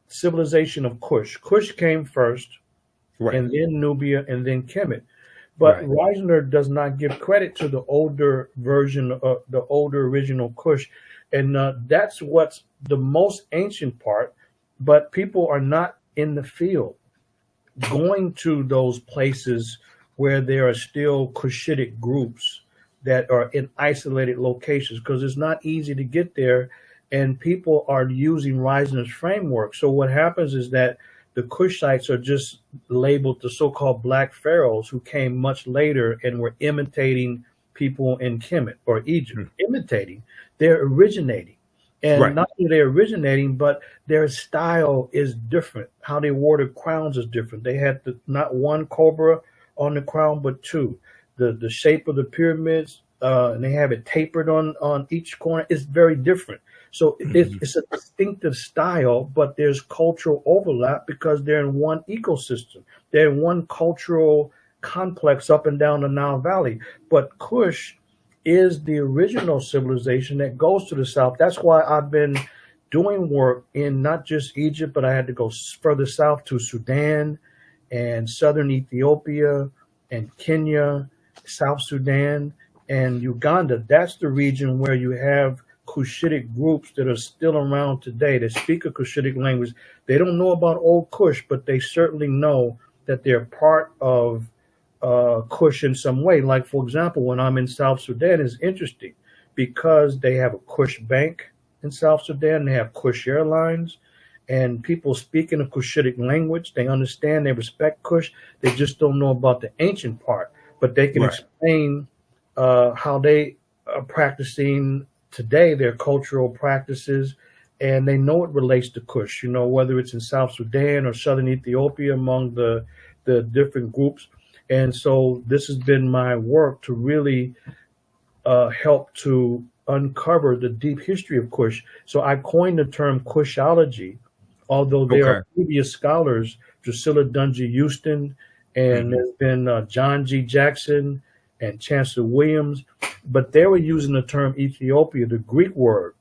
civilization of Kush came first, and then Nubia, and then Kemet. But Reisner does not give credit to the older version of the older original Kush. And that's what's the most ancient part, but people are not in the field going to those places where there are still Kushitic groups that are in isolated locations, because it's not easy to get there, and people are using Reisner's framework. So what happens is that the Kushites are just labeled the so-called black pharaohs who came much later and were imitating people in Kemet or Egypt. Imitating, they're originating. And not only they're originating, but their style is different. How they wore the crowns is different. They had not one cobra on the crown, but two. The shape of the pyramids, and they have it tapered on each corner. It's very different. So it's a distinctive style, but there's cultural overlap because they're in one ecosystem. They're in one cultural complex up and down the Nile Valley. But Kush is the original civilization that goes to the south. That's why I've been doing work in not just Egypt, but I had to go further south to Sudan and southern Ethiopia and Kenya, South Sudan and Uganda. That's the region where you have Kushitic groups that are still around today that speak a Kushitic language. They don't know about old Kush, but they certainly know that they're part of Kush in some way. Like, for example, when I'm in South Sudan, it's interesting because they have a Kush bank in South Sudan. They have Kush Airlines, and people speak in a Kushitic language. They understand, they respect Kush. They just don't know about the ancient part, but they can explain how they are practicing today, their cultural practices, and they know it relates to Kush, you know, whether it's in South Sudan or southern Ethiopia among the different groups. And so this has been my work to really help to uncover the deep history of Kush. So I coined the term Kushology, although there are previous scholars, Drusilla Dungy Houston, and there's been John G. Jackson and Chancellor Williams, but they were using the term Ethiopia, the Greek word,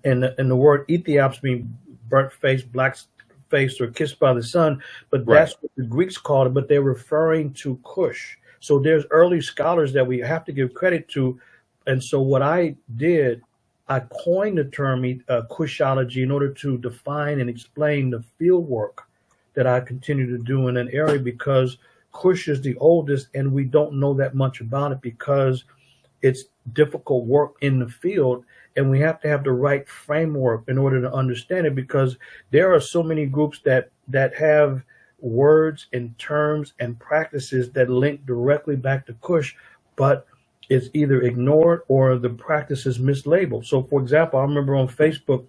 and the word Ethiops means burnt face, black face, or kissed by the sun, but that's what the Greeks called it, but they're referring to Kush. So there's early scholars that we have to give credit to. And so what I did, I coined the term Kushology in order to define and explain the field work that I continue to do in an area, because Kush is the oldest, and we don't know that much about it because it's difficult work in the field, and we have to have the right framework in order to understand it, because there are so many groups that have words and terms and practices that link directly back to Kush, but it's either ignored or the practice is mislabeled. So, for example, I remember on Facebook,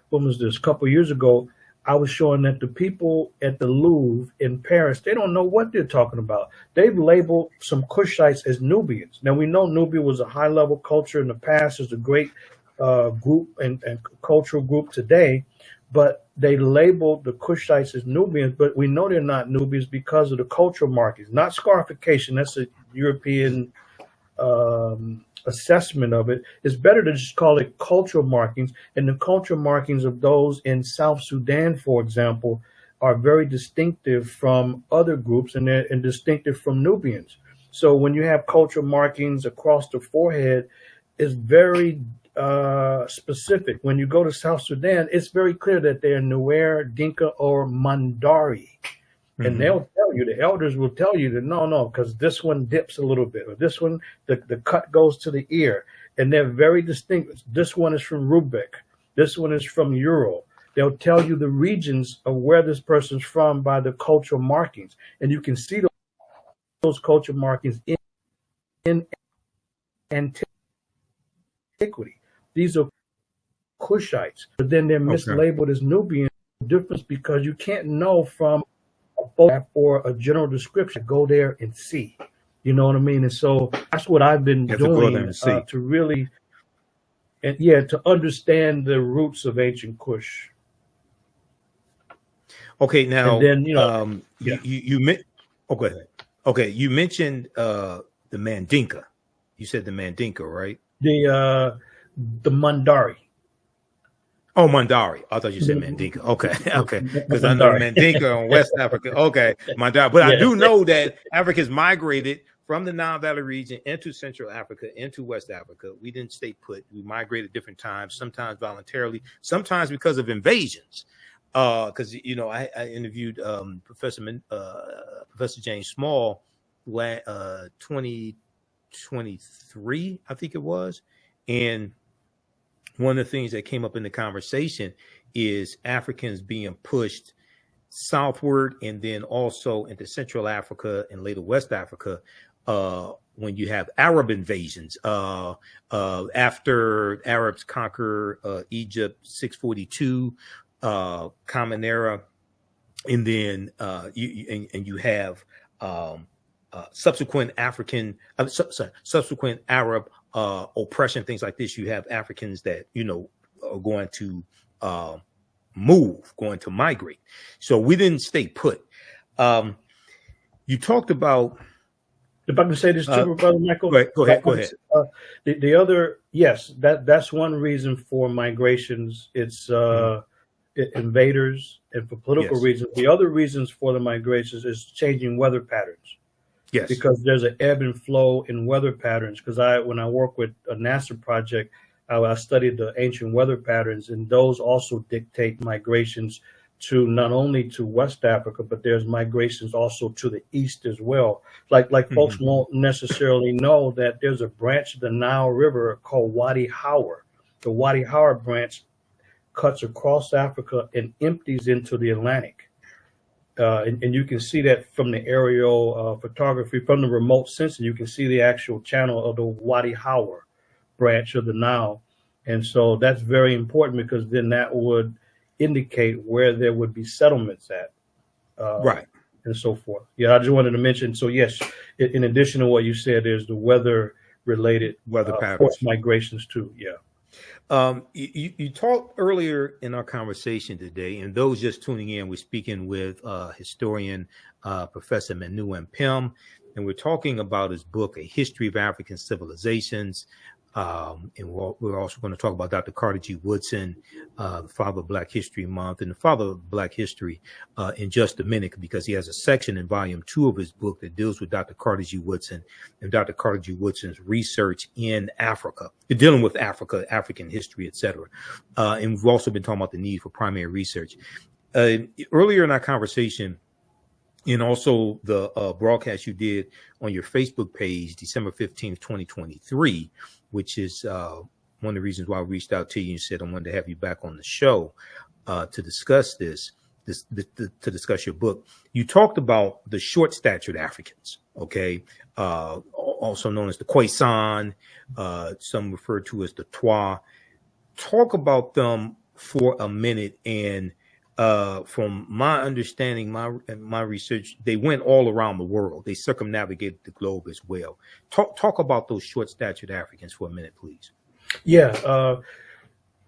when was this, a couple of years ago, I was showing that the people at the Louvre in Paris, they don't know what they're talking about. They've labeled some Kushites as Nubians. Now, we know Nubia was a high-level culture in the past. It's a great group and cultural group today, but they labeled the Kushites as Nubians, but we know they're not Nubians because of the cultural markings, not scarification. That's a European assessment of it. It's better to just call it cultural markings, and the cultural markings of those in South Sudan, for example, are very distinctive from other groups, and they're distinctive from Nubians. So when you have cultural markings across the forehead, it's very specific. When you go to South Sudan, it's very clear that they're Nuer, Dinka, or Mandari. And they'll tell you, the elders will tell you that no, because this one dips a little bit, or this one, the cut goes to the ear, and they're very distinct. This one is from Rubik, this one is from Ural. They'll tell you the regions of where this person's from by the cultural markings, and you can see those cultural markings in antiquity. These are Kushites, but then they're mislabeled as Nubian. Difference because you can't know from a photograph or a general description. Go there and see. You know what I mean? And so that's what I've been doing to really, and to understand the roots of ancient Kush. Okay, now, and then go ahead. Okay, you mentioned the Mandinka. You said the Mandinka, right? The Mandari. Oh, Mandari. I thought you said Mandinka. Okay, okay. Because I know Mandinka in West Africa. Okay, Mandari. But I do know that Africans migrated from the Nile Valley region into Central Africa, into West Africa. We didn't stay put. We migrated different times, sometimes voluntarily, sometimes because of invasions. Because, I interviewed Professor James Small 2023, I think it was. And one of the things that came up in the conversation is Africans being pushed southward and then also into Central Africa and later West Africa when you have Arab invasions. After Arabs conquer Egypt, 642, Common Era, and then you have subsequent subsequent Arab oppression, things like this. You have Africans that are going to going to migrate. So we didn't stay put. You talked about. If I can say this too, Brother Michael. Go ahead. The other, yes, that's one reason for migrations. It's invaders, and for political reasons. The other reasons for the migrations is changing weather patterns. Yes, because there's an ebb and flow in weather patterns. Because when I work with a NASA project, I studied the ancient weather patterns, and those also dictate migrations to not only to West Africa, but there's migrations also to the east as well. Like folks won't necessarily know that there's a branch of the Nile River called Wadi Howard. The Wadi Howard branch cuts across Africa and empties into the Atlantic. And you can see that from the aerial photography, from the remote sensing, you can see the actual channel of the Wadi Howard branch of the Nile. And so that's very important, because then that would indicate where there would be settlements at. Right. And so forth. Yeah, I just wanted to mention. So, yes, in addition to what you said, there's the weather-related patterns, forced migrations too. Yeah. You talked earlier in our conversation today, and those just tuning in, we're speaking with historian Professor Manu Ampim, and we're talking about his book, A History of African Civilizations. And we're also going to talk about Dr. Carter G. Woodson, the father of Black History Month, and the father of Black History in just a minute, because he has a section in volume 2 of his book that deals with Dr. Carter G. Woodson and Dr. Carter G. Woodson's research in Africa, dealing with Africa, African history, etc. And we've also been talking about the need for primary research. Earlier in our conversation, and also the broadcast you did on your Facebook page, December 15th, 2023, which is one of the reasons why I reached out to you and said I wanted to have you back on the show to discuss to discuss your book. You talked about the short-statured Africans, okay, also known as the Khoisan, some refer to as the Twa. Talk about them for a minute. And from my understanding, my research, they went all around the world. They circumnavigated the globe as well. Talk about those short-statured Africans for a minute, please. Yeah.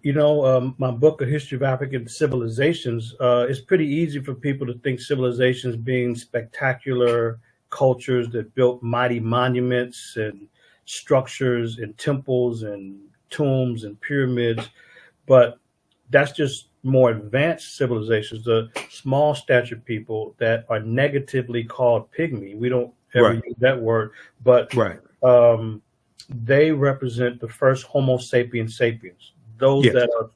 My book, A History of African Civilizations, it's pretty easy for people to think civilizations being spectacular cultures that built mighty monuments and structures and temples and tombs and pyramids. But that's just more advanced civilizations, the small stature people that are negatively called pygmy. We don't ever use that word, but they represent the first Homo sapiens sapiens. Those that are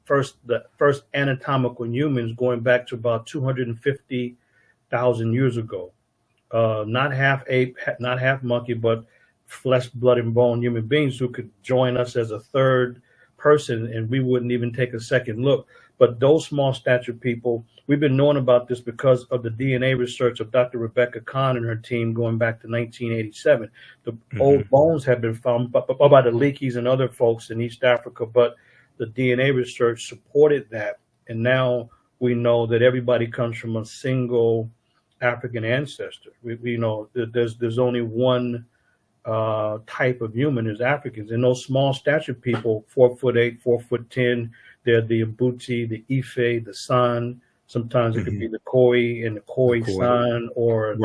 the first anatomical humans going back to about 250,000 years ago. Not half ape, not half monkey, but flesh, blood, and bone human beings who could join us as a third person, and we wouldn't even take a second look. But those small stature people, we've been knowing about this because of the DNA research of Dr. Rebecca Kahn and her team going back to 1987. The old bones have been found by the Leakeys and other folks in East Africa, but the DNA research supported that. And now we know that everybody comes from a single African ancestor. We know that there's only one type of human is Africans, and those small stature people, 4'8", 4'10", they're the Mbuti, the Ife, the San. Sometimes it could be the Khoi and the Khoisan, or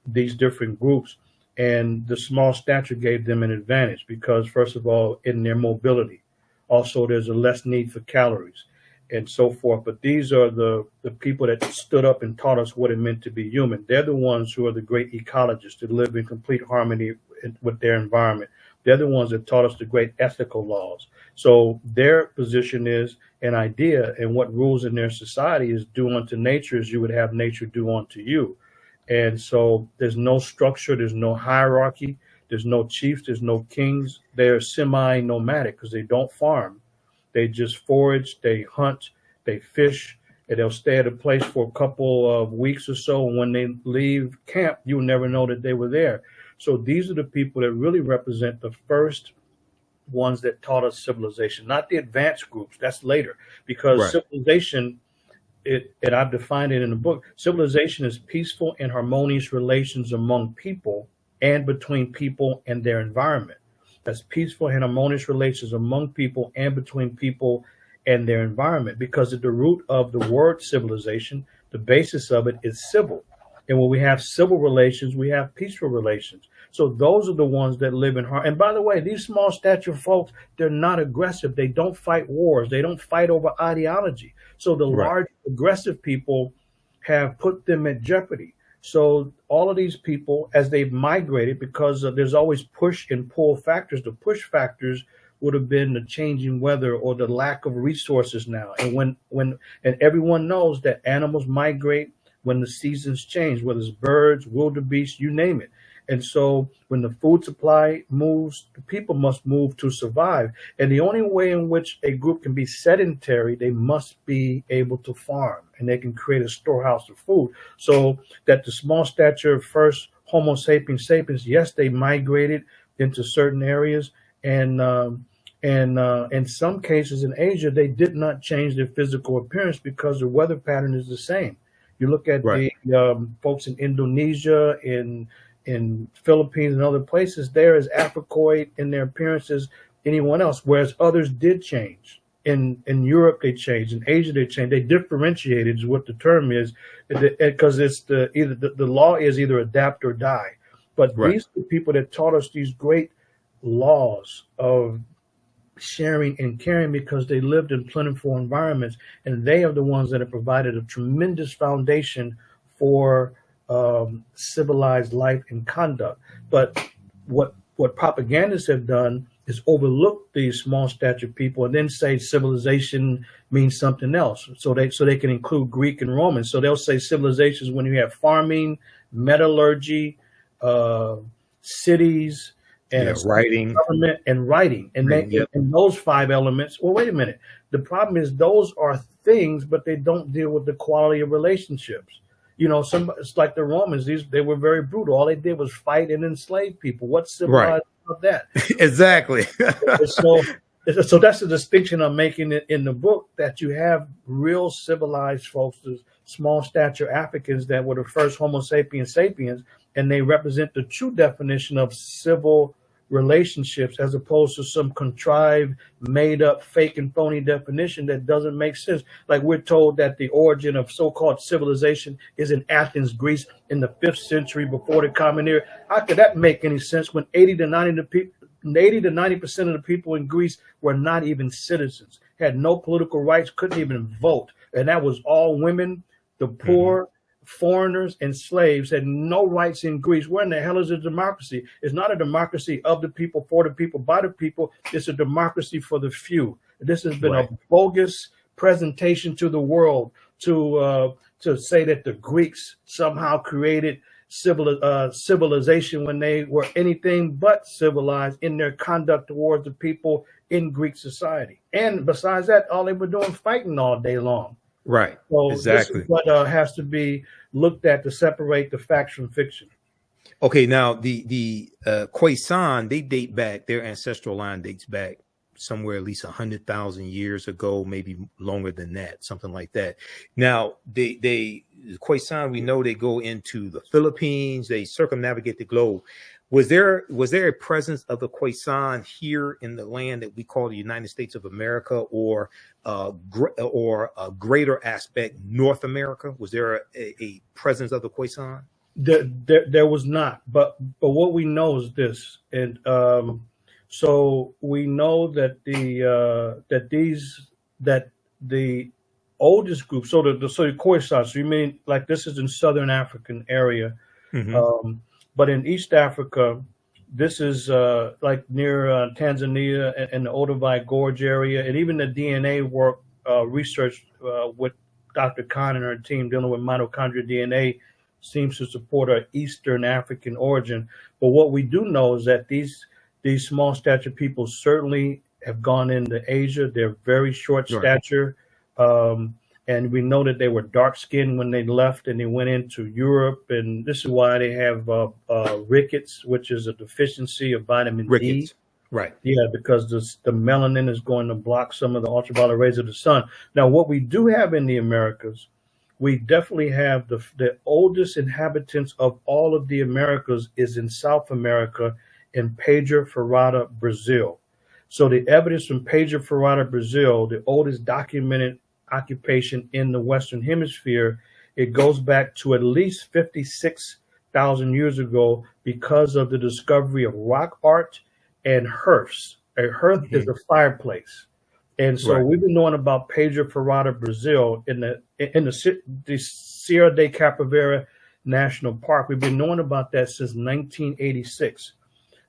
these different groups. And the small stature gave them an advantage because, first of all, in their mobility, also there's a less need for calories and so forth. But these are the people that stood up and taught us what it meant to be human. They're the ones who are the great ecologists that live in complete harmony with their environment. They're the ones that taught us the great ethical laws. So their position is an idea, and what rules in their society is do unto nature as you would have nature do unto you. And so there's no structure, there's no hierarchy, there's no chiefs, there's no kings. They're semi-nomadic because they don't farm. They just forage, they hunt, they fish, and they'll stay at a place for a couple of weeks or so. And when they leave camp, you'll never know that they were there. So these are the people that really represent the first ones that taught us civilization, not the advanced groups. That's later, because civilization, and I've defined it in the book, civilization is peaceful and harmonious relations among people and between people and their environment. That's peaceful and harmonious relations among people and between people and their environment, because at the root of the word civilization, the basis of it is civil. And when we have civil relations, we have peaceful relations. So those are the ones that live in harmony. And by the way, these small stature folks, they're not aggressive. They don't fight wars. They don't fight over ideology. So the large aggressive people have put them at jeopardy. So all of these people, as they've migrated, because there's always push and pull factors, the push factors would have been the changing weather or the lack of resources now. And and everyone knows that animals migrate when the seasons change, whether it's birds, wildebeest, you name it. And so when the food supply moves, the people must move to survive. And the only way in which a group can be sedentary, they must be able to farm, and they can create a storehouse of food. So that the small stature first Homo sapiens sapiens, yes, they migrated into certain areas, and in some cases in Asia, they did not change their physical appearance because the weather pattern is the same. You look at the folks in Indonesia, in Philippines and other places, they're as Africoid in their appearance as anyone else, whereas others did change. In Europe, they changed. In Asia, they changed. They differentiated is what the term is, because it's the law is either adapt or die. But these are the people that taught us these great laws of sharing and caring, because they lived in plentiful environments, and they are the ones that have provided a tremendous foundation for civilized life and conduct. But what propagandists have done is overlook these small stature people and then say civilization means something else. So they can include Greek and Roman. So they'll say civilizations when you have farming, metallurgy, cities, and writing, government, and writing, and and those 5 elements. Well, wait a minute. The problem is those are things, but they don't deal with the quality of relationships. You know, it's like the Romans. They were very brutal. All they did was fight and enslave people. What's civilized about that? Exactly. So that's the distinction I'm making in the book, that you have real civilized folks, the small stature Africans that were the first Homo sapiens sapiens, and they represent the true definition of civil relationships, as opposed to some contrived, made up, fake and phony definition that doesn't make sense. Like we're told that the origin of so-called civilization is in Athens, Greece, in the 5th century before the Common Era. How could that make any sense when 80 to 90% of the people in Greece were not even citizens, had no political rights, couldn't even vote, and that was all women, the poor, foreigners, and slaves had no rights in Greece. Where in the hell is a democracy? It's not a democracy of the people, for the people, by the people. It's a democracy for the few. This has been a bogus presentation to the world to say that the Greeks somehow created civilization when they were anything but civilized in their conduct towards the people in Greek society. And besides that, all they were doing fighting all day long. Right. So exactly. This is what has to be looked at to separate the facts from fiction. Okay, now the Khoisan, they date back, their ancestral line dates back somewhere at least 100,000 years ago, maybe longer than that, something like that. Now, the Khoisan, we know they go into the Philippines, they circumnavigate the globe. Was there a presence of the Khoisan here in the land that we call the United States of America, or a greater aspect, North America? Was there a presence of the Khoisan? There was not, but what we know is this, and so we know that the oldest group, so the Khoisan, so you mean like this is in Southern African area. But in East Africa, this is like near Tanzania and the Olduvai Gorge area, and even the DNA work research with Dr. Khan and her team dealing with mitochondrial DNA seems to support an Eastern African origin. But what we do know is that these small stature people certainly have gone into Asia. They're very short stature. And we know that they were dark skinned when they left and they went into Europe. And this is why they have rickets, which is a deficiency of vitamin D. Right. Yeah, because the melanin is going to block some of the ultraviolet rays of the sun. Now, what we do have in the Americas, we definitely have the oldest inhabitants of all of the Americas is in South America, in Pedra Ferrada, Brazil. So the evidence from Pedra Ferrada, Brazil, the oldest documented occupation in the Western Hemisphere, it goes back to at least 56,000 years ago because of the discovery of rock art and hearths. A hearth is a fireplace. And so we've been knowing about Pedra Ferrada, Brazil, in the Sierra de Capoeira National Park. We've been knowing about that since 1986.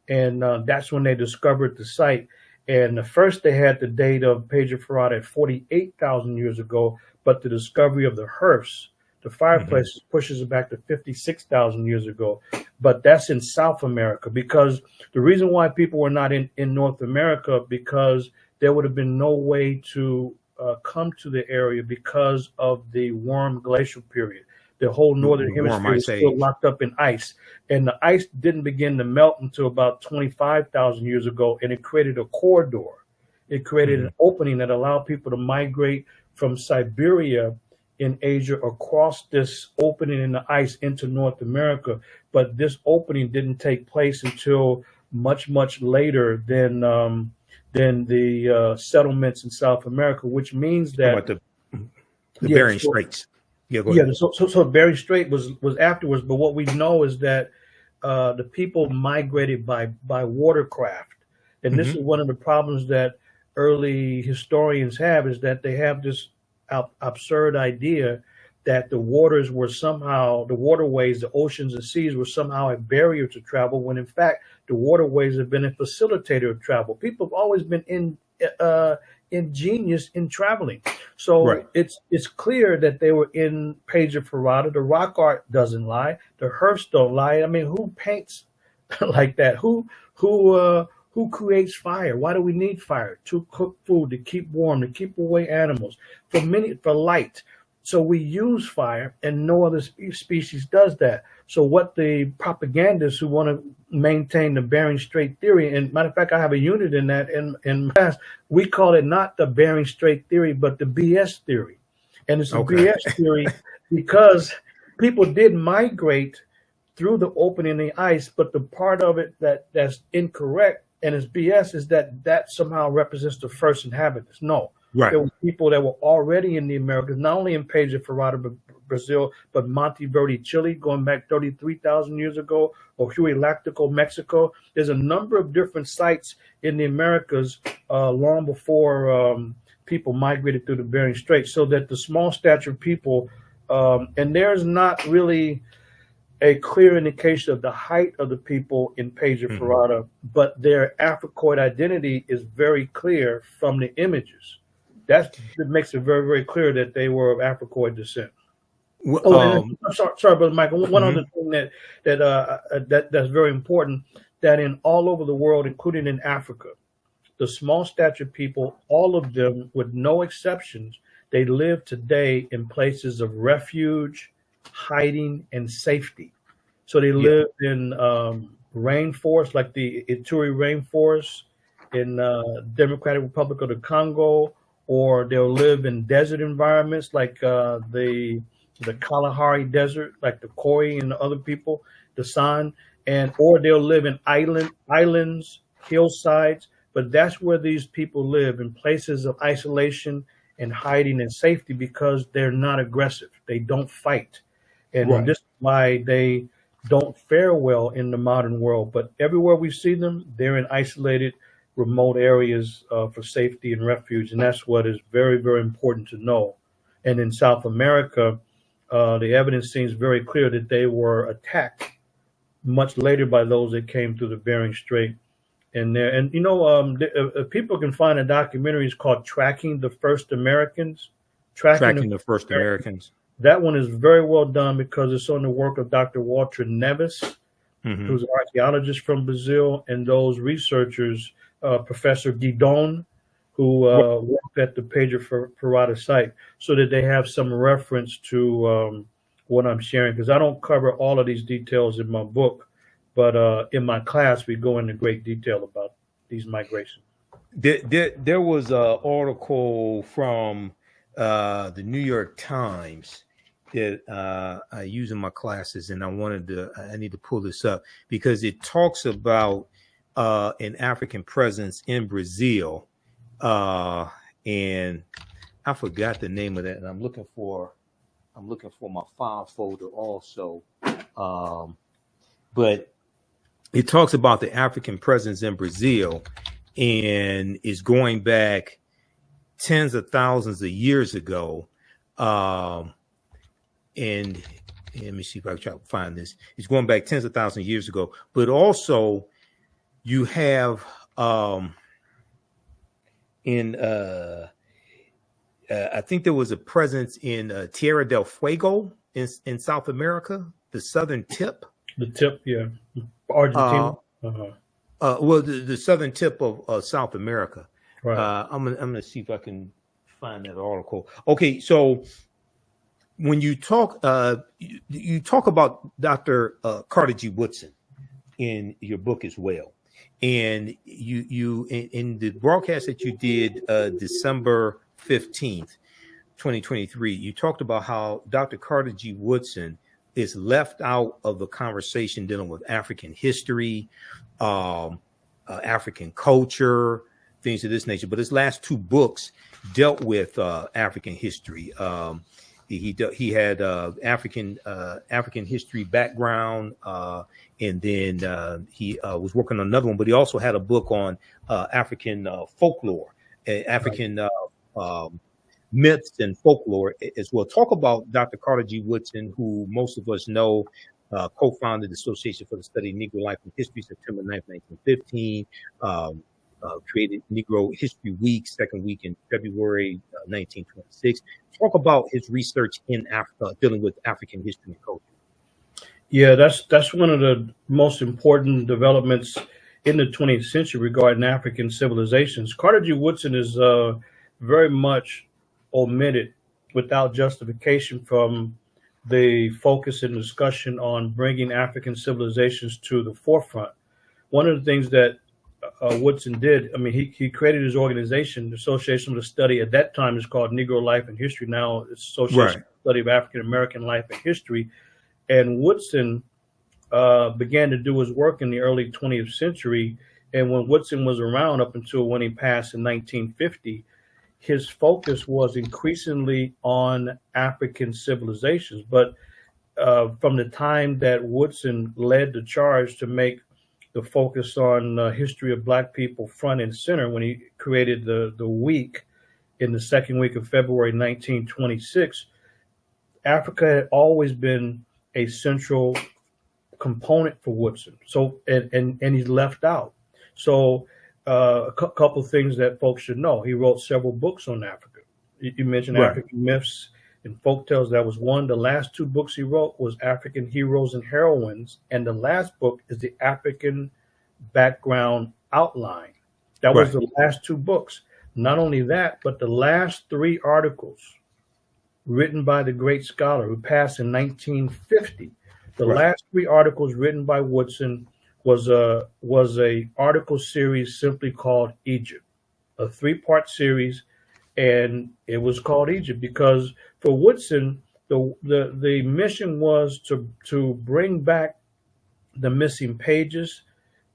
And that's when they discovered the site. And first they had the date of Pedra Ferrada at 48,000 years ago, but the discovery of the hearths, the fireplaces, pushes it back to 56,000 years ago. But that's in South America, because the reason why people were not in North America, because there would have been no way to come to the area because of the warm glacial period. The whole northern hemisphere is still locked up in ice. And the ice didn't begin to melt until about 25,000 years ago, and it created a corridor. It created an opening that allowed people to migrate from Siberia in Asia across this opening in the ice into North America. But this opening didn't take place until much, much later than the settlements in South America, which means that the Bering Straits. So Bering Strait was afterwards, but what we know is that the people migrated by watercraft, and this is one of the problems that early historians have, is that they have this absurd idea that the waters were somehow, the waterways, the oceans and seas were somehow a barrier to travel, when in fact the waterways have been a facilitator of travel. People have always been ingenious in traveling. So Right. it's clear that they were in Page of Ferrata. The rock art doesn't lie. The hearths don't lie. I mean, who paints like that? Who creates fire? Why do we need fire? To cook food, to keep warm, to keep away animals, for light. So we use fire, and no other species does that. So what the propagandists who want to maintain the Bering Strait theory, and matter of fact, I have a unit in that in class, we call it not the Bering Strait theory, but the BS theory. And it's a BS theory because people did migrate through the opening in the ice, but the part of it that's incorrect and it's BS is that somehow represents the first inhabitants. No. Right. There were people that were already in the Americas, not only in Page of Ferrata, Brazil, but Monteverde, Chile, going back 33,000 years ago, or Huilactico, Mexico. There's a number of different sites in the Americas long before people migrated through the Bering Strait, so that the small stature people, and there's not really a clear indication of the height of the people in Page of Ferrata, but their Africoid identity is very clear from the images. That makes it very, very clear that they were of Africoid descent. I'm sorry, Brother Michael. One other thing that's very important, that in all over the world, including in Africa, the small stature people, all of them, with no exceptions, they live today in places of refuge, hiding, and safety. So they live in rainforest, like the Ituri rainforest in Democratic Republic of the Congo, or they'll live in desert environments like the Kalahari Desert, like the Khoi and the other people, the San, or they'll live in islands, hillsides. But that's where these people live, in places of isolation and hiding and safety, because they're not aggressive. They don't fight. And this is why they don't fare well in the modern world. But everywhere we see them, they're in isolated, remote areas for safety and refuge. And that's what is very, very important to know. And in South America, the evidence seems very clear that they were attacked much later by those that came through the Bering Strait. And people can find a documentary. It's called Tracking the First Americans. Tracking the First Americans. That one is very well done because it's on the work of Dr. Walter Neves, who's an archaeologist from Brazil, and those researchers, Professor Guidon, who worked at the Page of Ferrata site, so that they have some reference to what I'm sharing, because I don't cover all of these details in my book, but in my class, we go into great detail about these migrations. There was an article from the New York Times that I use in my classes, and I need to pull this up because it talks about an African presence in Brazil, and I forgot the name of that, and I'm looking for my file folder also, but it talks about the African presence in Brazil, and is going back tens of thousands of years ago. And let me see if I can try to find this. It's going back tens of thousands of years ago, but also you have I think there was a presence in Tierra del Fuego in South America, the southern tip. The tip, yeah. Argentina. Well, the southern tip of South America. Right. I'm gonna see if I can find that article. Okay, so when you talk about Dr. Carter G. Woodson in your book as well, and you in the broadcast that you did December 15th, 2023, you talked about how Dr. Carter G. Woodson is left out of the conversation dealing with African history, African culture, things of this nature. But his last two books dealt with African history. He had African history background, and then he was working on another one. But he also had a book on African folklore, African myths and folklore as well. Talk about Dr. Carter G. Woodson, who most of us know, co-founded the Association for the Study of Negro Life and History, September 9th, 1915, created Negro History Week, second week in February 1926. Talk about his research in Africa, dealing with African history and culture. Yeah, that's one of the most important developments in the 20th century regarding African civilizations. Carter G. Woodson is very much omitted without justification from the focus and discussion on bringing African civilizations to the forefront. One of the things that Woodson did, I mean, he created his organization, the Association for the Study, at that time is called Negro Life and History. Now it's Association for the Study of African American Life and History. And Woodson began to do his work in the early 20th century. And when Woodson was around up until when he passed in 1950, his focus was increasingly on African civilizations. But from the time that Woodson led the charge to make the focus on history of Black people front and center, when he created the week in the second week of February 1926, Africa had always been a central component for Woodson. So, and he's left out. So a couple things that folks should know. He wrote several books on Africa. You mentioned African myths and folktales. That was one. The last two books he wrote was African Heroes and Heroines. And the last book is the African Background Outline. That was the last two books. Not only that, but the last three articles written by the great scholar who passed in 1950. The last three articles written by Woodson was a article series simply called Egypt, a 3-part series, and it was called Egypt because for Woodson the mission was to bring back the missing pages,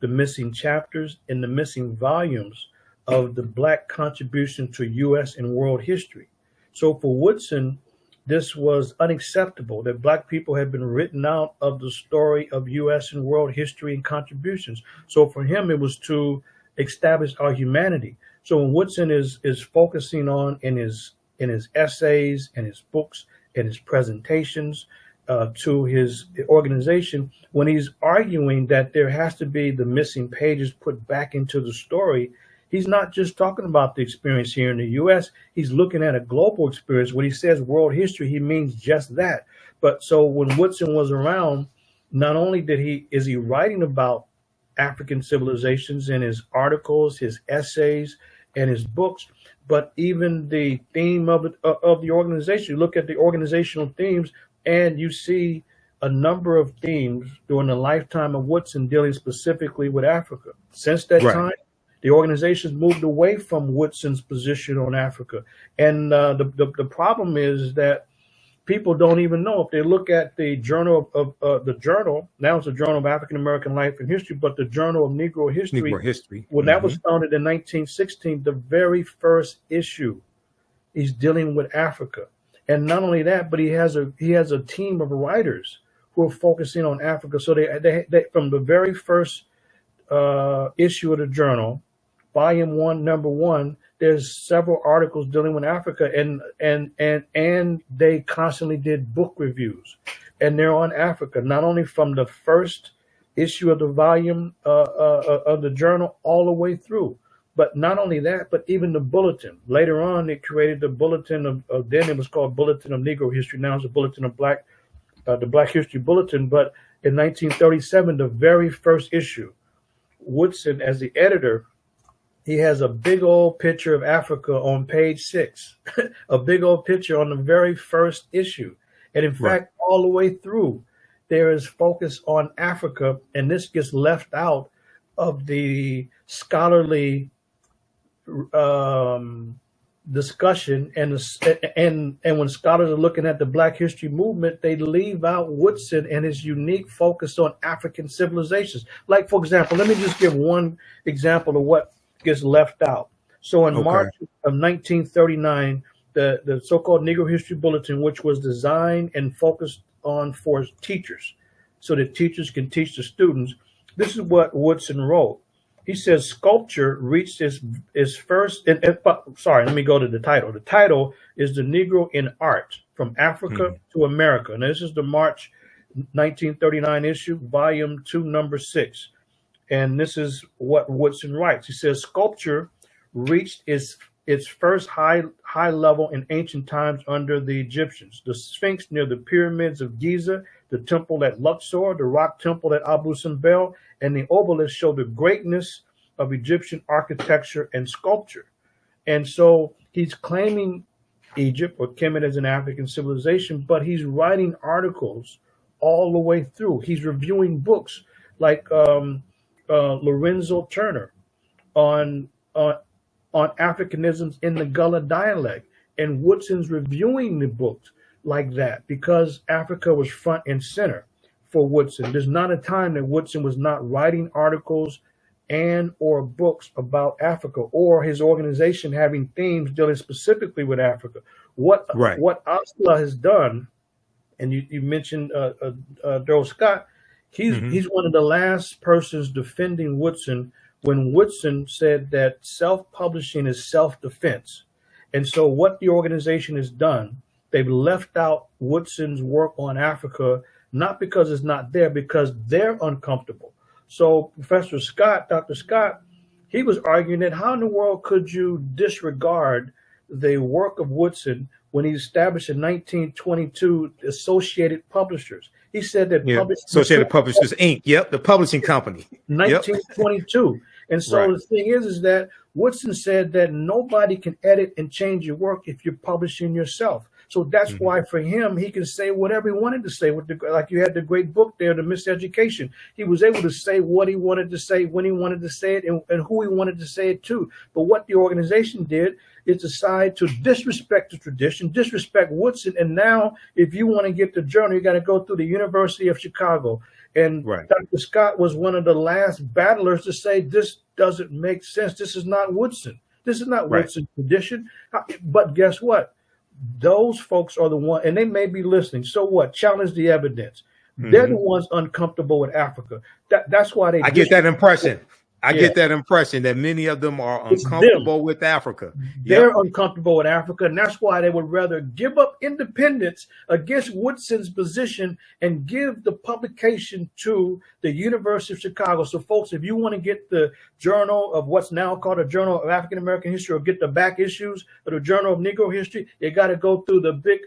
the missing chapters, and the missing volumes of the Black contribution to U.S. and world history. So for Woodson, this was unacceptable that Black people had been written out of the story of U.S. and world history and contributions. So for him, it was to establish our humanity. So when Woodson is focusing on in his essays and his books and his presentations to his organization, when he's arguing that there has to be the missing pages put back into the story, he's not just talking about the experience here in the U.S. He's looking at a global experience. When he says world history, he means just that. But so when Woodson was around, not only is he writing about African civilizations in his articles, his essays, and his books, but even the theme of the organization. You look at the organizational themes, and you see a number of themes during the lifetime of Woodson dealing specifically with Africa. Since that time, the organization's moved away from Woodson's position on Africa. And the problem is that people don't even know. If they look at the journal of the journal, now it's a Journal of African American Life and History, but the Journal of Negro History, when that was founded in 1916, the very first issue is dealing with Africa. And not only that, but he has a team of writers who are focusing on Africa. So they from the very first issue of the journal, Volume 1, Number 1, there's several articles dealing with Africa, and they constantly did book reviews, and they're on Africa, not only from the first issue of the volume of the journal all the way through. But not only that, but even the bulletin. Later on, they created the bulletin of then it was called Bulletin of Negro History. Now it's a Bulletin of the Black History Bulletin. But in 1937, the very first issue, Woodson, as the editor, he has a big old picture of Africa on page 6, a big old picture on the very first issue. And in fact, all the way through, there is focus on Africa, and this gets left out of the scholarly discussion. And when scholars are looking at the Black history movement, they leave out Woodson and his unique focus on African civilizations. Like, for example, let me just give one example of what gets left out. So in March of 1939, the so-called Negro History Bulletin, which was designed and focused on for teachers, so that teachers can teach the students, this is what Woodson wrote. He says sculpture reached its first. Sorry, let me go to the title. The title is "The Negro in Art: From Africa to America," and this is the March 1939 issue, Volume 2, Number 6. And this is what Woodson writes. He says sculpture reached its first high level in ancient times under the Egyptians. The Sphinx near the pyramids of Giza, the temple at Luxor, the rock temple at Abu Simbel, and the obelisk show the greatness of Egyptian architecture and sculpture. And so he's claiming Egypt or Kemet as an African civilization, but he's writing articles all the way through. He's reviewing books like Lorenzo Turner on Africanisms in the Gullah dialect, and Woodson's reviewing the books like that because Africa was front and center for Woodson. There's not a time that Woodson was not writing articles and or books about Africa, or his organization having themes dealing specifically with Africa. What Osla has done, and you mentioned Daryl Scott, he's one of the last persons defending Woodson when Woodson said that self-publishing is self-defense. And so what the organization has done, they've left out Woodson's work on Africa, not because it's not there, because they're uncomfortable. So Professor Scott, Dr. Scott, he was arguing that how in the world could you disregard the work of Woodson when he established in 1922 Associated Publishers? He said that Associated Publishers Inc. Yep, the publishing company. 1922. And so the thing is that Woodson said that nobody can edit and change your work if you're publishing yourself. So that's why for him, he can say whatever he wanted to say. Like you had the great book there, The Miseducation. He was able to say what he wanted to say, when he wanted to say it, and who he wanted to say it to. But what the organization did is decide to disrespect the tradition, disrespect Woodson. And now if you want to get the journal, you got to go through the University of Chicago. And Dr. Scott was one of the last battlers to say, this doesn't make sense. This is not Woodson. This is not Woodson's tradition. But guess what? Those folks are the one, and they may be listening. So what? Challenge the evidence. They're the ones uncomfortable with Africa. That's why they. I get that impression. I get that impression that many of them are uncomfortable with Africa. They're uncomfortable with Africa, and that's why they would rather give up independence against Woodson's position and give the publication to the University of Chicago. So, folks, if you want to get the journal of what's now called a Journal of African American History, or get the back issues of the Journal of Negro History, you got to go through the big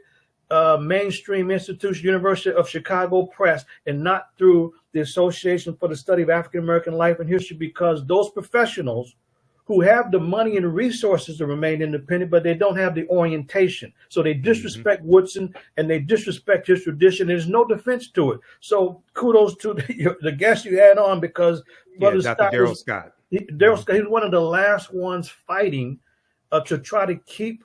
mainstream institution, University of Chicago Press, and not through the Association for the Study of African American Life and History, because those professionals who have the money and resources to remain independent, but they don't have the orientation. So they disrespect Woodson and they disrespect his tradition. There's no defense to it. So kudos to the guest you had on, because Brother Daryl Scott. Daryl Scott, he's one of the last ones fighting to try to keep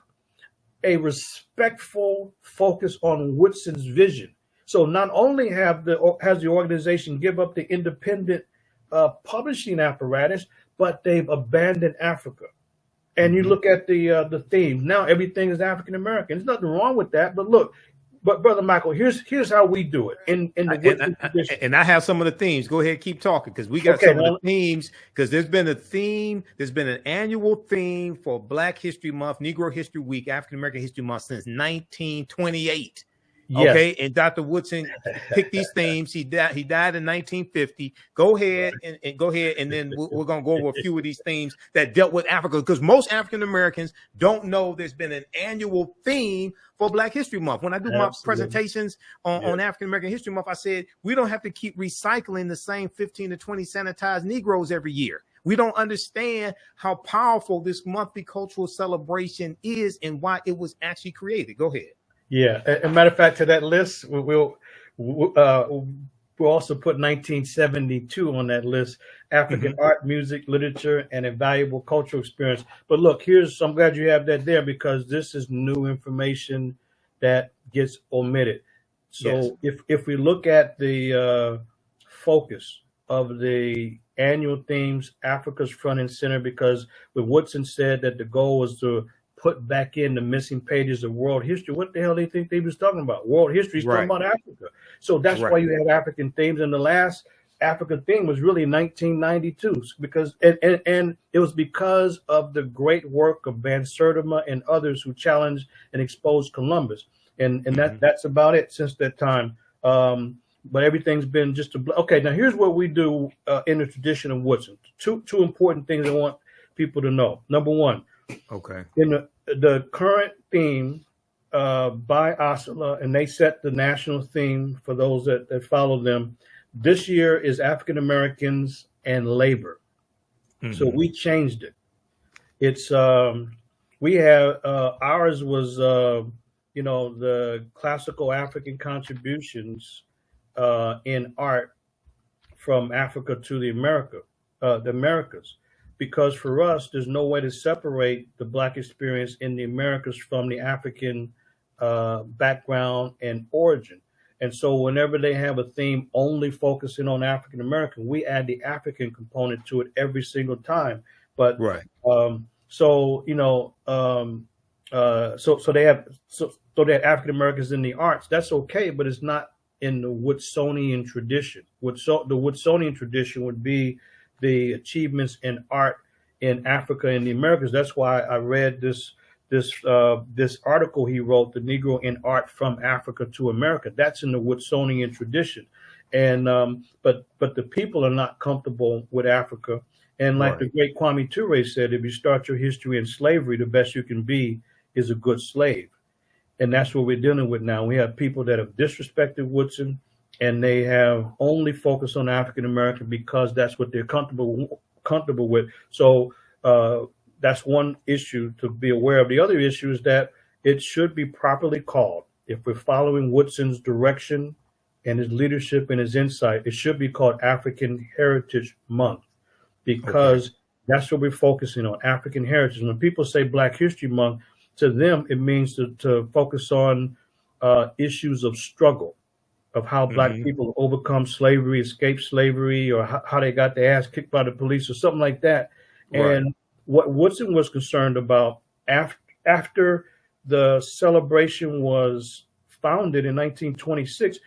a respectful focus on Woodson's vision. So not only has the organization give up the independent publishing apparatus, but they've abandoned Africa. And you look at the theme now, everything is African American. There's nothing wrong with that. But look, Brother Michael, here's how we do it in the Woodson tradition. And I have some of the themes. Go ahead, keep talking, because we got some of the themes. Because there's been a theme. There's been an annual theme for Black History Month, Negro History Week, African American History Month since 1928. Yes. Okay, and Dr. Woodson picked these themes. He died in 1950. Go ahead, and then we're going to go over a few of these themes that dealt with Africa, because most African Americans don't know there's been an annual theme for Black History Month. When I do my presentations on African American History Month, I said we don't have to keep recycling the same 15 to 20 sanitized Negroes every year. We don't understand how powerful this monthly cultural celebration is and why it was actually created. Go ahead. Yeah, as a matter of fact, to that list, we'll also put 1972 on that list: African art, music, literature, and a valuable cultural experience. But look, I'm glad you have that there, because this is new information that gets omitted. So if we look at the focus of the annual themes, Africa's front and center, because when Woodson said that the goal was to put back in the missing pages of world history, what the hell they think they was talking about? World history is talking about Africa. So that's why you have African themes. And the last Africa theme was really 1992, because and it was because of the great work of Van Sertima and others who challenged and exposed Columbus, and that's about it since that time. But everything's been just okay. Now here's what we do in the tradition of Woodson. Two important things I want people to know. Number one, okay, in the current theme by Asala, and they set the national theme for those that follow them. This year is African Americans and labor. So we changed it. It's we have ours was the classical African contributions in art from Africa to the Americas, because for us there's no way to separate the Black experience in the Americas from the African background and origin. And so whenever they have a theme only focusing on African American, we add the African component to it every single time. But right. So they have African Americans in the arts. That's okay, but it's not in the Woodsonian tradition. The Woodsonian tradition would be the achievements in art in Africa and the Americas. That's why I read this article he wrote, "The Negro in Art from Africa to America." That's in the Woodsonian tradition, and but the people are not comfortable with Africa. And like the great Kwame Ture said, if you start your history in slavery, the best you can be is a good slave, and that's what we're dealing with now. We have people that have disrespected Woodson, and they have only focused on African American because that's what they're comfortable with. So that's one issue to be aware of. The other issue is that it should be properly called. If we're following Woodson's direction and his leadership and his insight, it should be called African Heritage Month, because that's what we're focusing on, African heritage. When people say Black History Month, to them, it means to focus on issues of struggle, of how Black people overcome slavery, escape slavery, or how they got their ass kicked by the police or something like that. And what Woodson was concerned about after the celebration was founded in 1926,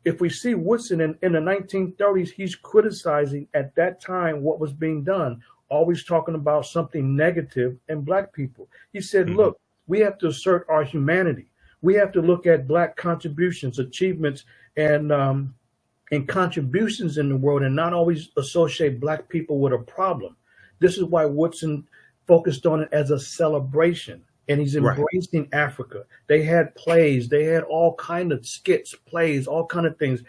if we see Woodson in the 1930s, he's criticizing at that time what was being done, always talking about something negative in Black people. He said, look, we have to assert our humanity. We have to look at Black contributions, achievements, and contributions in the world, and not always associate Black people with a problem. This is why Woodson focused on it as a celebration, and he's embracing Africa. They had plays, they had all kind of skits, plays, all kind of things,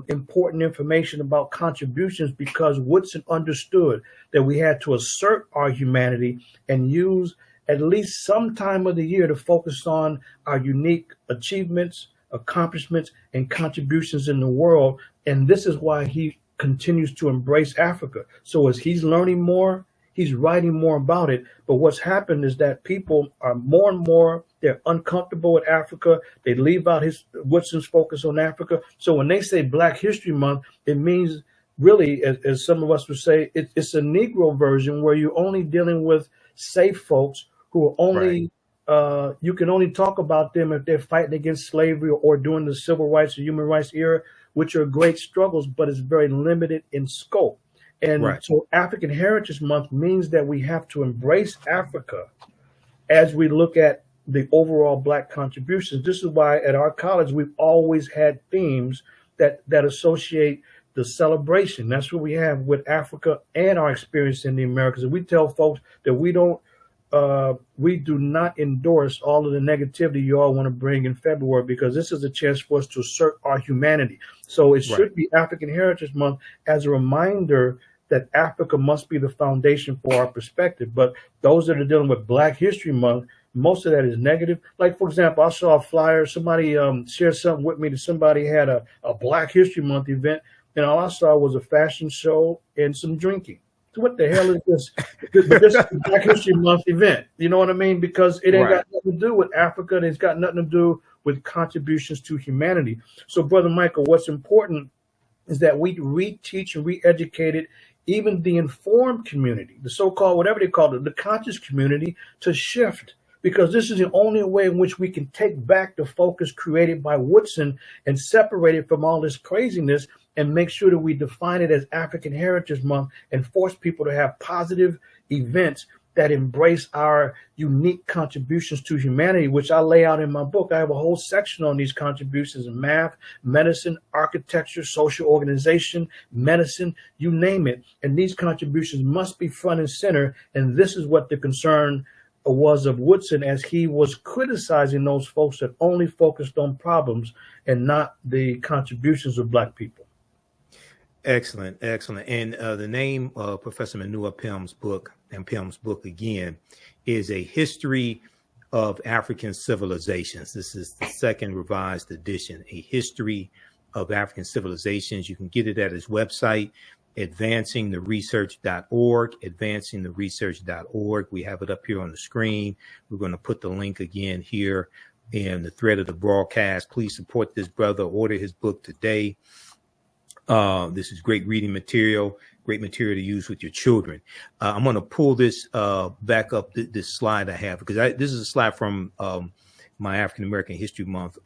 important information about contributions, because Woodson understood that we had to assert our humanity and use at least some time of the year to focus on our unique achievements, accomplishments, and contributions in the world. And this is why he continues to embrace Africa. So as he's learning more, he's writing more about it. But what's happened is that people are more and more, they're uncomfortable with Africa. They leave out Woodson's focus on Africa. So when they say Black History Month, it means really, as some of us would say, it's a Negro version where you're only dealing with safe folks who are only, you can only talk about them if they're fighting against slavery or during the civil rights or human rights era, which are great struggles, but it's very limited in scope. And so African Heritage Month means that we have to embrace Africa as we look at the overall Black contributions. This is why at our college, we've always had themes that associate the celebration. That's what we have with Africa and our experience in the Americas. And we tell folks that we do not endorse all of the negativity you all want to bring in February, because this is a chance for us to assert our humanity. So it should be African Heritage Month as a reminder that Africa must be the foundation for our perspective. But those that are dealing with Black History Month, most of that is negative. Like, for example, I saw a flyer, somebody shared something with me that somebody had a Black History Month event, and all I saw was a fashion show and some drinking. So what the hell is this? This is a Black History Month event. You know what I mean? Because it ain't got nothing to do with Africa, and it's got nothing to do with contributions to humanity. So, Brother Michael, what's important is that we reteach and re-educate it, even the informed community, the so-called, whatever they call it, the conscious community, to shift. Because this is the only way in which we can take back the focus created by Woodson and separate it from all this craziness and make sure that we define it as African Heritage Month and force people to have positive events that embrace our unique contributions to humanity, which I lay out in my book. I have a whole section on these contributions in math, medicine, architecture, social organization, medicine, you name it. And these contributions must be front and center. And this is what the concern was of Woodson, as he was criticizing those folks that only focused on problems and not the contributions of Black people. Excellent, excellent. And the name of Professor Manu Ampim's book again is A History of African Civilizations. This is the second revised edition, A History of African Civilizations. You can get it at his website, advancingtheresearch.org, advancingtheresearch.org. We have it up here on the screen. We're going to put the link again here in the thread of the broadcast. Please support this brother. Order his book today. This is great reading material, great material to use with your children. I'm going to pull this back up, this slide I have, because this is a slide from my African American History Month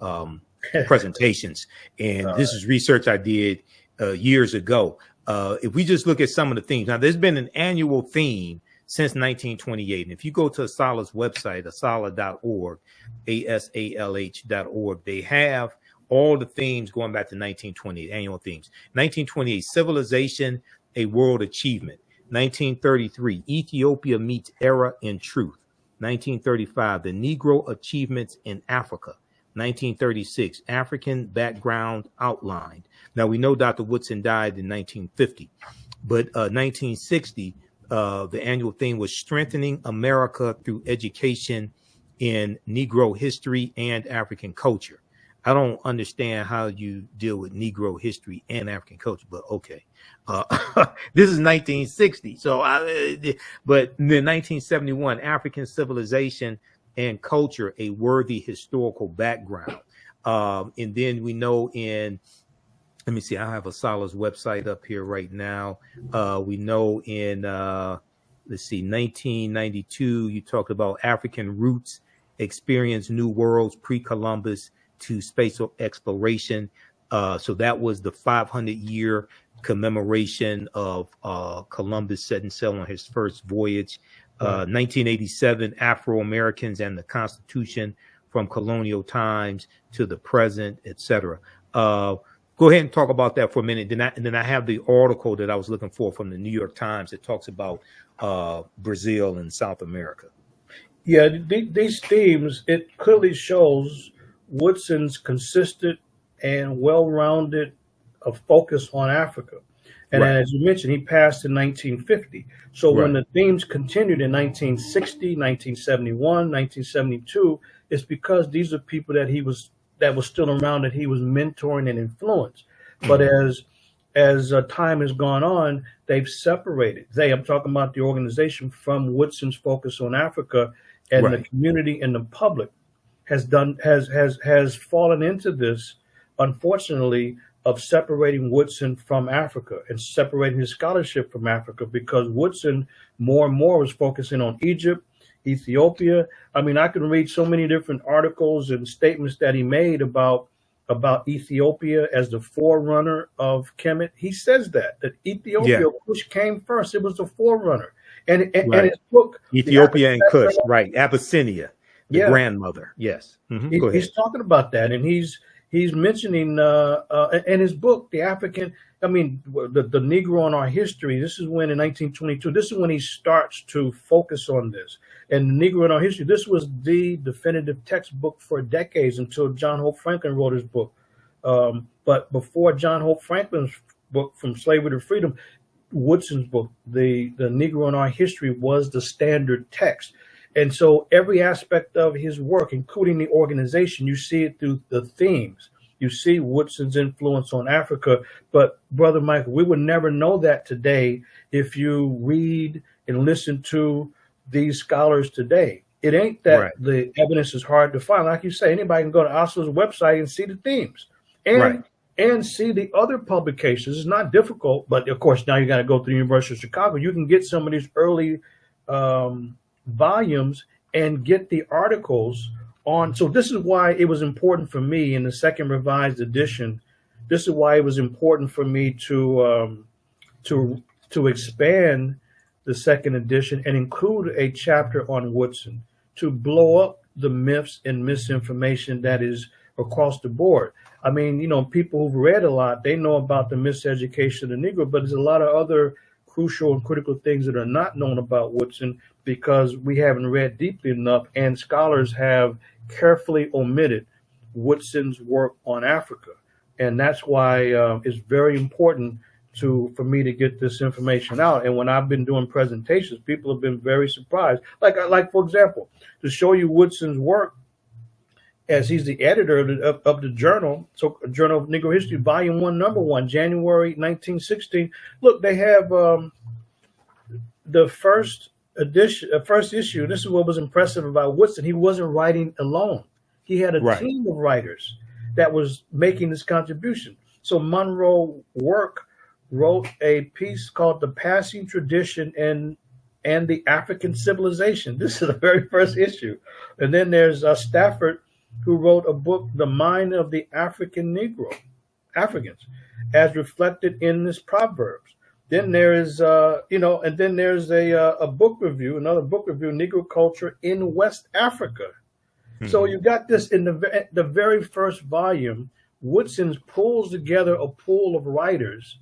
presentations. And this is research I did years ago. If we just look at some of the themes, now there's been an annual theme since 1928. And if you go to Asala's website, asala.org, asalh.org, they have all the themes going back to 1928, annual themes. 1928, Civilization, a World Achievement. 1933, Ethiopia Meets Era in Truth. 1935, The Negro Achievements in Africa. 1936, African Background Outlined. Now, we know Dr. Woodson died in 1950, but 1960, the annual theme was Strengthening America Through Education in Negro History and African Culture. I don't understand how you deal with Negro history and African culture, but okay. This is 1960. So, but in 1971, African Civilization and Culture, a Worthy Historical Background. And then we know let me see, I have Asala's website up here right now. We know in, let's see, 1992, you talked about African Roots, Experience New Worlds, Pre-Columbus to Spatial Exploration. So that was the 500-year commemoration of Columbus setting sail on his first voyage. 1987, Afro-Americans and the Constitution from colonial times to the present, etc. Go ahead and talk about that for a minute. And then I have the article that I was looking for from the New York Times that talks about Brazil and South America. Yeah, these themes, it clearly shows Woodson's consistent and well-rounded focus on Africa. And right. As you mentioned, he passed in 1950. So right. When the themes continued in 1960, 1971, 1972, it's because these are people that was still around, that he was mentoring and influenced. But as time has gone on, they've separated. I'm talking about the organization from Woodson's focus on Africa, and right. The community and the public has fallen into this, unfortunately, of separating Woodson from Africa and separating his scholarship from Africa, because Woodson more and more was focusing on Egypt, Ethiopia. I mean, I can read so many different articles and statements that he made about Ethiopia as the forerunner of Kemet. He says that Ethiopia, Kush came first. It was the forerunner. And right. his book, Ethiopia and Kush, right? Abyssinia, the grandmother. Yes. Mm-hmm. He's talking about that, and he's mentioning in his book, the African, the Negro in Our History. This is when in 1922, this is when he starts to focus on this. And the Negro in Our History, this was the definitive textbook for decades until John Hope Franklin wrote his book. But before John Hope Franklin's book, From Slavery to Freedom, Woodson's book, the Negro in Our History, was the standard text. And so every aspect of his work, including the organization, you see it through the themes. You see Woodson's influence on Africa. But Brother Michael, we would never know that today if you read and listen to these scholars today. It ain't that right. The evidence is hard to find. Like you say, anybody can go to Oslo's website and see the themes and see the other publications. It's not difficult, but of course, now you got to go to the University of Chicago. You can get some of these early volumes and get the articles on. So this is why it was important for me in the second revised edition This is why it was important for me to expand the second edition and include a chapter on Woodson to blow up the myths and misinformation that is across the board. I mean, you know, people who've read a lot, they know about the miseducation of the Negro, but there's a lot of other crucial and critical things that are not known about Woodson because we haven't read deeply enough, and scholars have carefully omitted Woodson's work on Africa. And that's why it's very important for me to get this information out. And when I've been doing presentations, people have been very surprised. Like for example, to show you Woodson's work, as he's the editor of the journal, so Journal of Negro History, Volume 1, Number 1, January 1916. Look, they have the first edition, first issue. This is what was impressive about Woodson. He wasn't writing alone. He had a team of writers that was making this contribution. So Monroe wrote a piece called "The Passing Tradition and the African Civilization." This is the very first issue. And then there's Stafford, who wrote a book, "The Mind of the African Negro," Africans, as reflected in this Proverbs. Then there is, and then there's a book review, another book review, Negro Culture in West Africa. Mm-hmm. So you got this in the very first volume. Woodson pulls together a pool of writers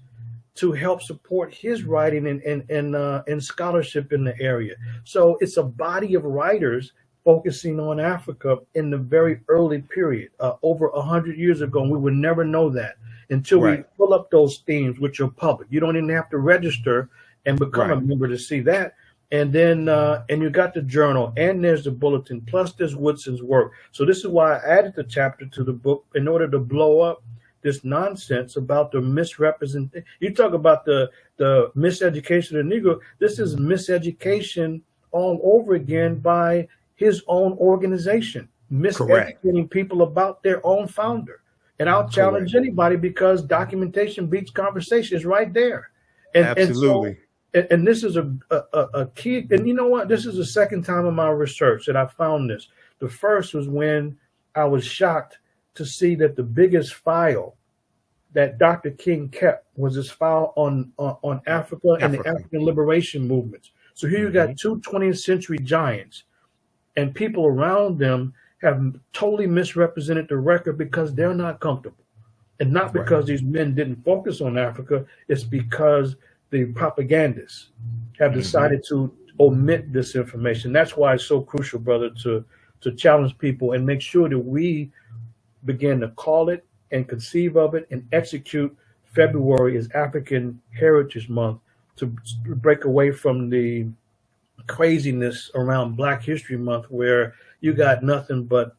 to help support his writing and scholarship in the area. So it's a body of writers focusing on Africa in the very early period, over 100 years ago. And we would never know that until we pull up those themes, which are public. You don't even have to register and become a member to see that. And then, and you got the journal, and there's the bulletin, plus there's Woodson's work. So this is why I added the chapter to the book, in order to blow up this nonsense about the misrepresentation. You talk about the miseducation of the Negro. This is miseducation all over again by his own organization, miseducating people about their own founder. And I'll challenge anybody, because documentation beats conversation. Is right there. And, absolutely. And this is a key. And you know what? This is the second time in my research that I found this. The first was when I was shocked to see that the biggest file that Dr. King kept was his file on Africa and the African liberation movements. So here you got two 20th century giants, and people around them have totally misrepresented the record because they're not comfortable. And not because these men didn't focus on Africa, it's because the propagandists have decided to omit this information. That's why it's so crucial, brother, to challenge people and make sure that we begin to call it and conceive of it and execute February as African Heritage Month, to break away from the craziness around Black History Month, where you got nothing but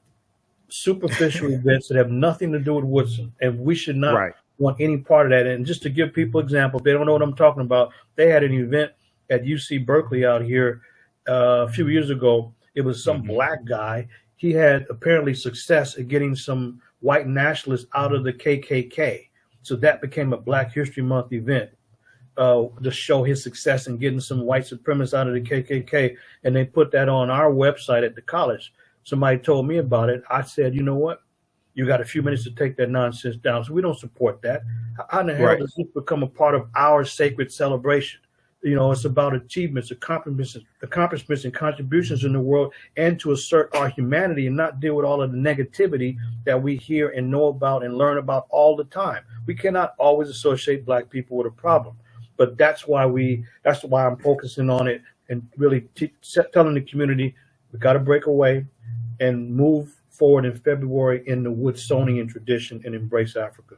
superficial events that have nothing to do with Woodson, and we should not want any part of that. And just to give people examples, they don't know what I'm talking about. They had an event at UC Berkeley out here a few years ago. It was some black guy. He had apparently success at getting some white nationalists out of the KKK. So that became a Black History Month event to show his success in getting some white supremacists out of the KKK. And they put that on our website at the college. Somebody told me about it. I said, you know what? You got a few minutes to take that nonsense down. So we don't support that. How in the hell does this become a part of our sacred celebration? You know, it's about achievements, accomplishments and contributions in the world, and to assert our humanity and not deal with all of the negativity that we hear and know about and learn about all the time. We cannot always associate Black people with a problem, but that's why I'm focusing on it and really telling the community we got to break away and move forward in February in the Woodsonian tradition and embrace Africa.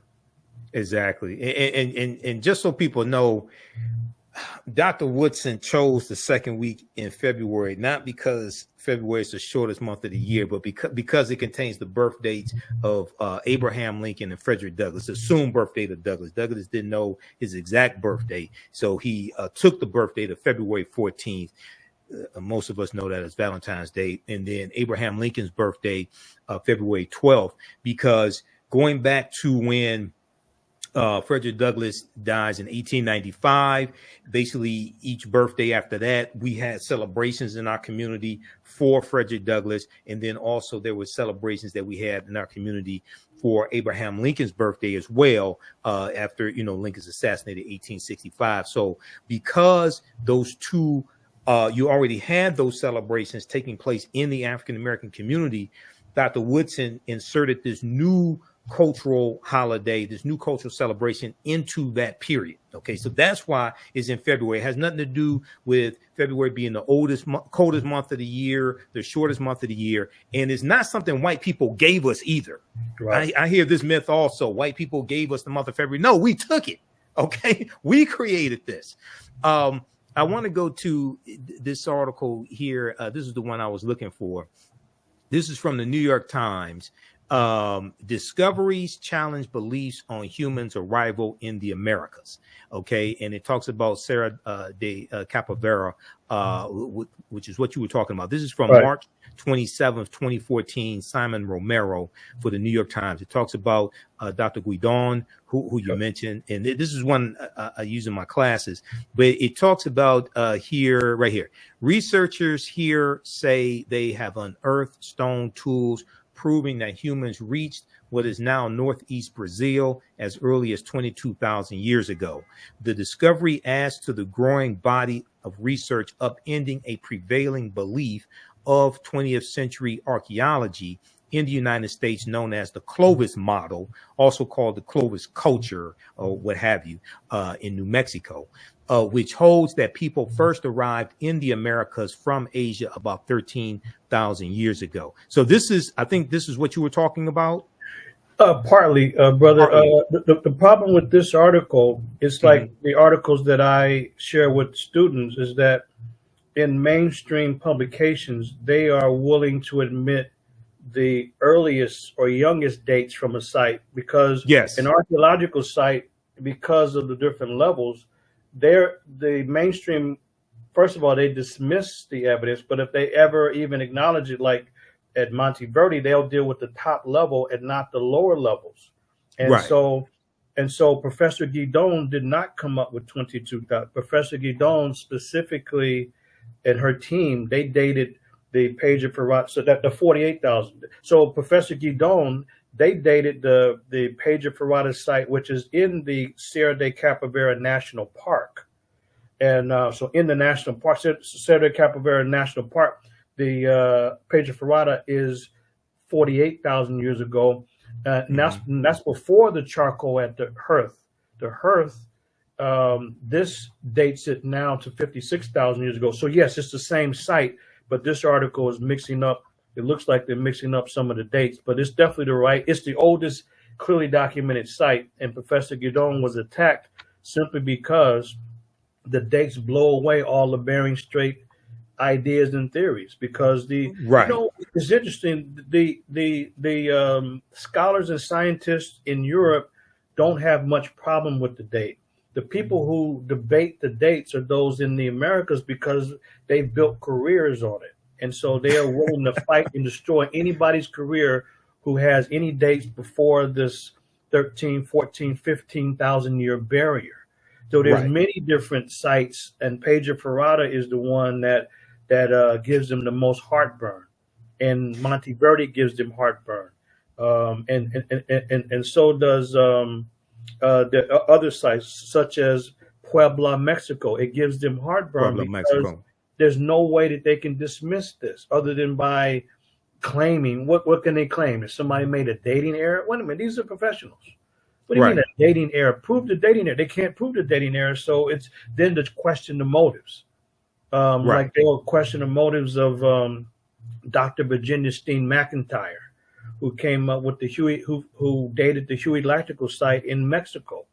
Exactly. And just so people know, Dr. Woodson chose the second week in February, not because February is the shortest month of the year, but because it contains the birth dates of Abraham Lincoln and Frederick Douglass, the assumed birth date of Douglass. Douglass didn't know his exact birth date, so he took the birth date of February 14th. Most of us know that as Valentine's Day. And then Abraham Lincoln's birthday, February 12th, because going back to when Frederick Douglass dies in 1895. Basically, each birthday after that, we had celebrations in our community for Frederick Douglass. And then also there were celebrations that we had in our community for Abraham Lincoln's birthday as well, after, Lincoln's assassinated in 1865. So because those two, you already had those celebrations taking place in the African-American community, Dr. Woodson inserted this new cultural holiday, this new cultural celebration into that period. Okay, so that's why it's in February. It has nothing to do with February being the coldest month of the year, the shortest month of the year, and it's not something white people gave us either. Right. I hear this myth also: white people gave us the month of February. No, we took it. Okay, we created this. I want to go to this article here. This is the one I was looking for. This is from the New York Times. Discoveries challenge beliefs on humans' arrival in the Americas. Okay, and it talks about Sarah de Capavera, which is what you were talking about. This is from March 27th, 2014, Simon Romero for the New York Times. It talks about Dr. Guidon, who you mentioned, and this is one I use in my classes, but it talks about right here. Researchers here say they have unearthed stone tools proving that humans reached what is now northeast Brazil as early as 22,000 years ago. The discovery adds to the growing body of research upending a prevailing belief of 20th century archaeology in the United States known as the Clovis model, also called the Clovis culture or what have you, in New Mexico, which holds that people first arrived in the Americas from Asia about 13,000 years ago. So I think this is what you were talking about? Partly, brother. Partly. The problem with this article is like the articles that I share with students is that in mainstream publications, they are willing to admit the earliest or youngest dates from a site because an archaeological site, because of the different levels, the mainstream, first of all, they dismiss the evidence, but if they ever even acknowledge it, like at Monteverde, they'll deal with the top level and not the lower levels. And so Professor Guidon did not come up with 22,000. Professor Guidon specifically and her team, they dated the page of Ferrata, so that the 48,000. So Professor Guidon, they dated the page of Ferrata site, which is in the Serra de Capivara National Park. And so in the national park, Serra de Capivara National Park, the page of Ferrata is 48,000 years ago. And that's before the charcoal at the hearth. The hearth, this dates it now to 56,000 years ago. So yes, it's the same site, but this article is mixing up. It looks like they're mixing up some of the dates, but it's definitely it's the oldest clearly documented site. And Professor Guidon was attacked simply because the dates blow away all the Bering Strait ideas and theories. Because it's interesting. The scholars and scientists in Europe don't have much problem with the date. The people who debate the dates are those in the Americas because they've built careers on it. And so they are willing to fight and destroy anybody's career who has any dates before this 13, 14, 15,000 year barrier. So there's many different sites, and Page of Ferrata is the one that gives them the most heartburn, and Monteverde gives them heartburn, and so does the other sites such as Puebla, Mexico. It gives them heartburn because there's no way that they can dismiss this other than by claiming what can they claim? If somebody made a dating error? Wait a minute, these are professionals. What do you mean a dating error? Prove the dating error. They can't prove the dating error, so it's then to question the motives. Like they'll question the motives of Dr. Virginia Steen McIntyre, who came up with the Huey, who dated the Huey Lactical site in Mexico,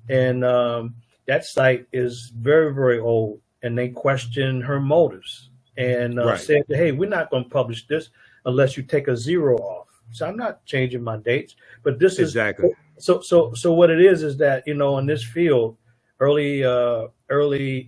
and that site is very, very old. And they question her motives and said, "Hey, we're not going to publish this unless you take a zero off." So I'm not changing my dates, but this is so. What it is that in this field, early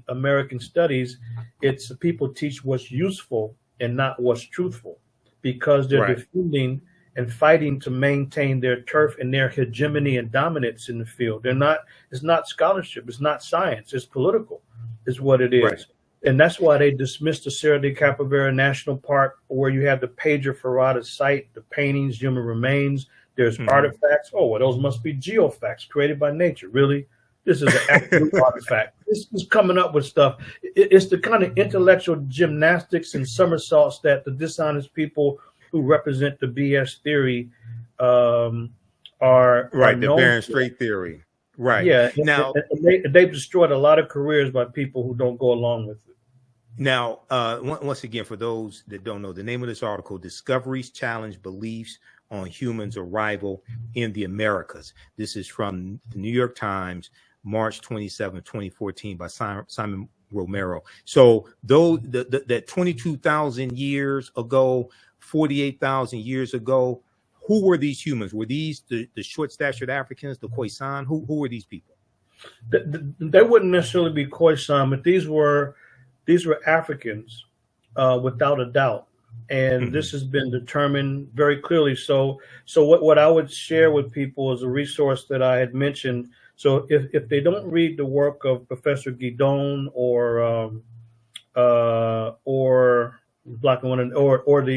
American studies, it's people teach what's useful and not what's truthful, because they're defending and fighting to maintain their turf and their hegemony and dominance in the field. It's not scholarship, it's not science, it's political, is what it is. Right. And that's why they dismissed the Serra de Capivara National Park, where you have the Pedro Ferrada site, the paintings, human remains, there's artifacts. Oh, well, those must be geofacts created by nature. Really? This is an absolute artifact. This is coming up with stuff. It's the kind of intellectual gymnastics and somersaults that the dishonest people who represent the BS theory are right. The known Barren for. Strait theory. Right. Yeah. Now, they've destroyed a lot of careers by people who don't go along with it. Now, once again, for those that don't know, the name of this article, Discoveries Challenge Beliefs on Humans' Arrival in the Americas. This is from the New York Times, March 27, 2014, by Simon Romero. So though that 22,000 years ago, 48,000 years ago, who were these humans? Were these the short-statured Africans, the Khoisan? Who were these people? They wouldn't necessarily be Khoisan, but these were Africans, without a doubt. And this has been determined very clearly. So what I would share with people is a resource that I had mentioned. So if they don't read the work of Professor Guidon or the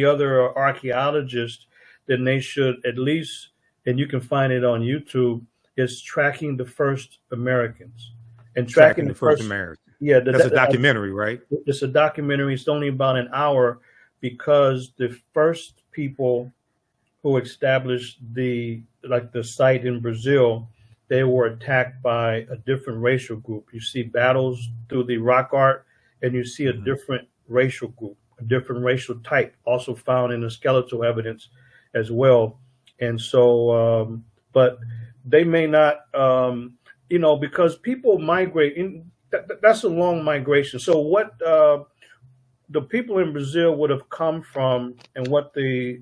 other archaeologists, then they should at least, and you can find it on YouTube, is Tracking the First Americans. And Tracking the First Americans. Yeah, that's a documentary, right? It's a documentary. It's only about an hour, because the first people who established the site in Brazil, they were attacked by a different racial group. You see battles through the rock art, and you see a different racial group, a different racial type, also found in the skeletal evidence as well. And so, but they may not, because people migrate. That's a long migration. So what the people in Brazil would have come from, and what the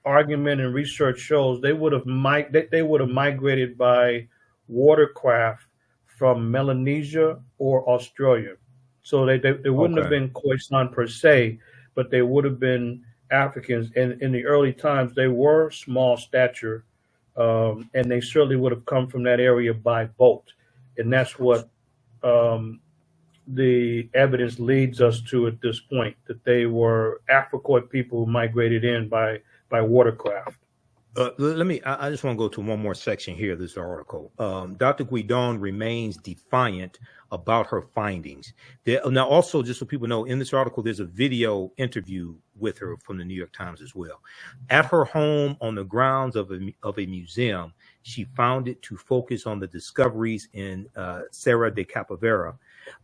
argument and research shows, they would have migrated by watercraft from Melanesia or Australia. So they wouldn't have been Khoisan per se, but they would have been Africans. And in the early times, they were small stature, and they certainly would have come from that area by boat. And that's what the evidence leads us to at this point, that they were Africoid people who migrated in by watercraft. I just want to go to one more section here of this article. Dr. Guidon remains defiant about her findings. Now, also, just so people know, in this article, there's a video interview with her from the New York Times as well. At her home on the grounds of a museum, she found it to focus on the discoveries in Serra de Capivara.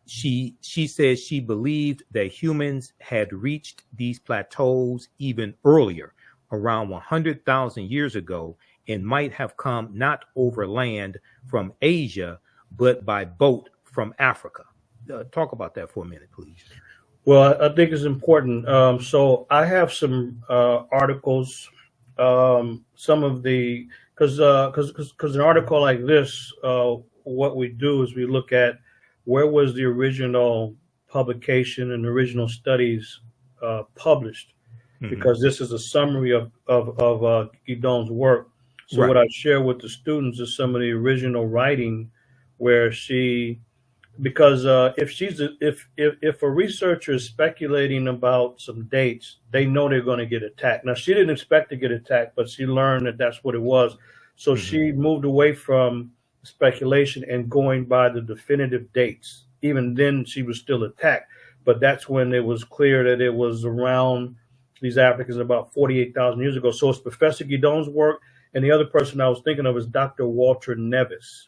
She says she believed that humans had reached these plateaus even earlier, around 100,000 years ago, and might have come not overland from Asia, but by boat from Africa. Talk about that for a minute, please. Well, I think it's important. So I have some articles, some of the, because an article like this, what we do is we look at where was the original publication and original studies published, because this is a summary of Guidon's work. So what I share with the students is some of the original writing, where she, because if a researcher is speculating about some dates, they know they're going to get attacked. Now, she didn't expect to get attacked, but she learned that that's what it was. So she moved away from speculation and going by the definitive dates. Even then, she was still attacked, but that's when it was clear that it was around these Africans about 48,000 years ago. So it's Professor Guidon's work, and the other person I was thinking of is Dr. Walter Neves.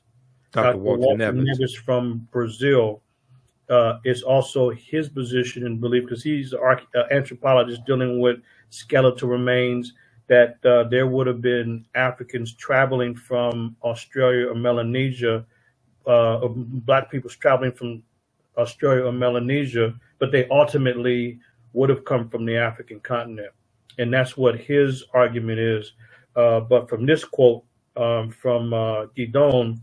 Dr. Walter Neves from Brazil. It's also his position and belief, because he's an anthropologist dealing with skeletal remains, that there would have been Africans traveling from Australia or Melanesia, Black peoples traveling from Australia or Melanesia, but they ultimately would have come from the African continent. And that's what his argument is. But from this quote from Guidon,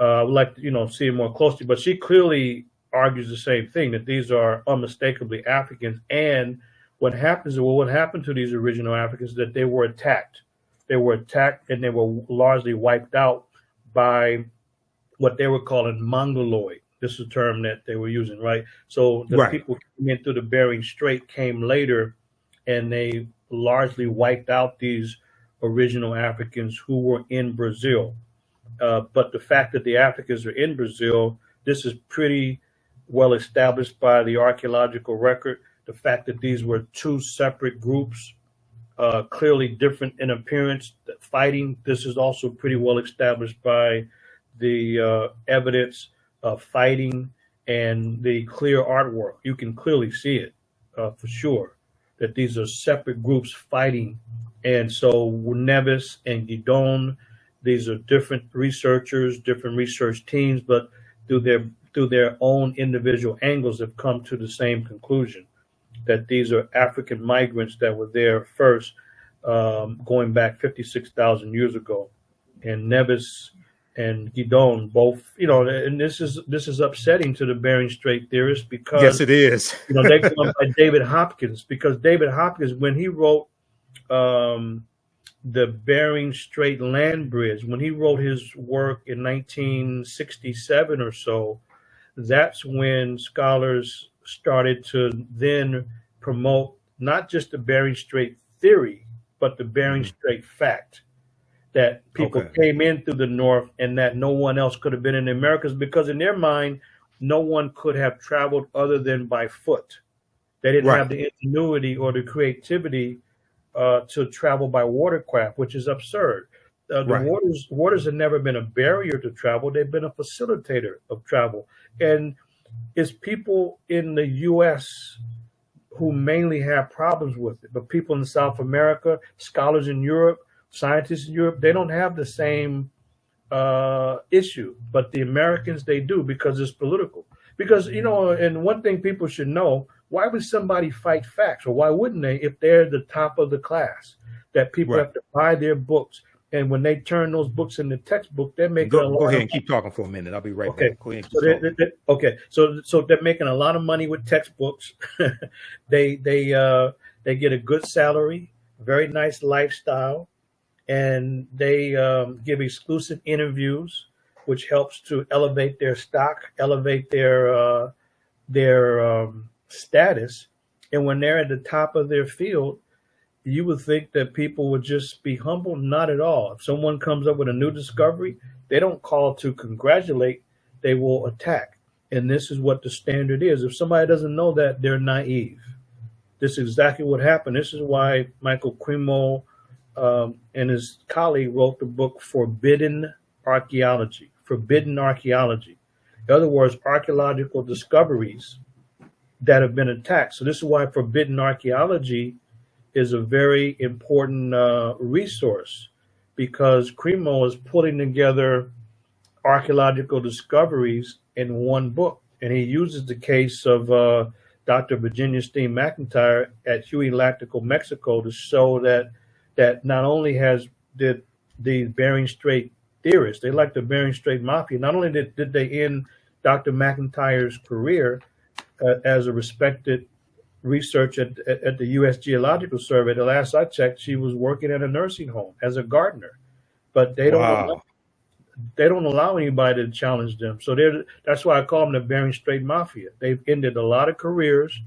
I would like to see it more closely, but she clearly argues the same thing, that these are unmistakably Africans. And what happens, or what happened to these original Africans, is that they were attacked. They were attacked and they were largely wiped out by what they were calling Mongoloid. This is a term that they were using, right? So the people coming in through the Bering Strait came later, and they largely wiped out these original Africans who were in Brazil. But the fact that the Africans are in Brazil, this is pretty well established by the archaeological record. The fact that these were two separate groups, clearly different in appearance, fighting, this is also pretty well established by the evidence of fighting and the clear artwork. You can clearly see it for sure, that these are separate groups fighting. And so Neves and Guidon, these are different researchers, different research teams, but through their own individual angles have come to the same conclusion, that these are African migrants that were there first, going back 56,000 years ago. And Neves and Guidon both, and this is upsetting to the Bering Strait theorists, because yes, it is. they go by David Hopkins, because David Hopkins, when he wrote the Bering Strait Land Bridge, when he wrote his work in 1967 or so, that's when scholars started to then promote not just the Bering Strait theory, but the Bering Strait fact, that people came in through the north and that no one else could have been in the Americas, because in their mind, no one could have traveled other than by foot. They didn't have the ingenuity or the creativity to travel by watercraft, which is absurd. The waters have never been a barrier to travel. They've been a facilitator of travel. And it's people in the U.S. who mainly have problems with it. But people in South America, scholars in Europe, scientists in Europe, they don't have the same issue. But the Americans, they do, because it's political. Because, and one thing people should know, why would somebody fight facts? Or why wouldn't they if they're the top of the class? That people have to buy their books. And when they turn those books into textbook, they're making go ahead and keep talking for a minute. I'll be right back. Go ahead and so they're making a lot of money with textbooks. They get a good salary, very nice lifestyle, and they give exclusive interviews, which helps to elevate their stock, elevate their status. And when they're at the top of their field, you would think that people would just be humble. Not at all. If someone comes up with a new discovery, they don't call to congratulate, they will attack. And this is what the standard is. If somebody doesn't know that, they're naive. This is exactly what happened. This is why Michael Cremo and his colleague wrote the book Forbidden Archaeology. Forbidden Archaeology. In other words, archaeological discoveries that have been attacked. So this is why Forbidden Archaeology is a very important resource, because Cremo is putting together archaeological discoveries in one book. And he uses the case of Dr. Virginia Steen McIntyre at Huey Lactical, Mexico, to show that not only did the Bering Strait theorists, they like the Bering Strait Mafia, not only did they end Dr. McIntyre's career as a respected researcher at the U.S. Geological Survey. The last I checked, she was working at a nursing home as a gardener, but they don't allow anybody to challenge them. So that's why I call them the Bering Strait Mafia. They've ended a lot of careers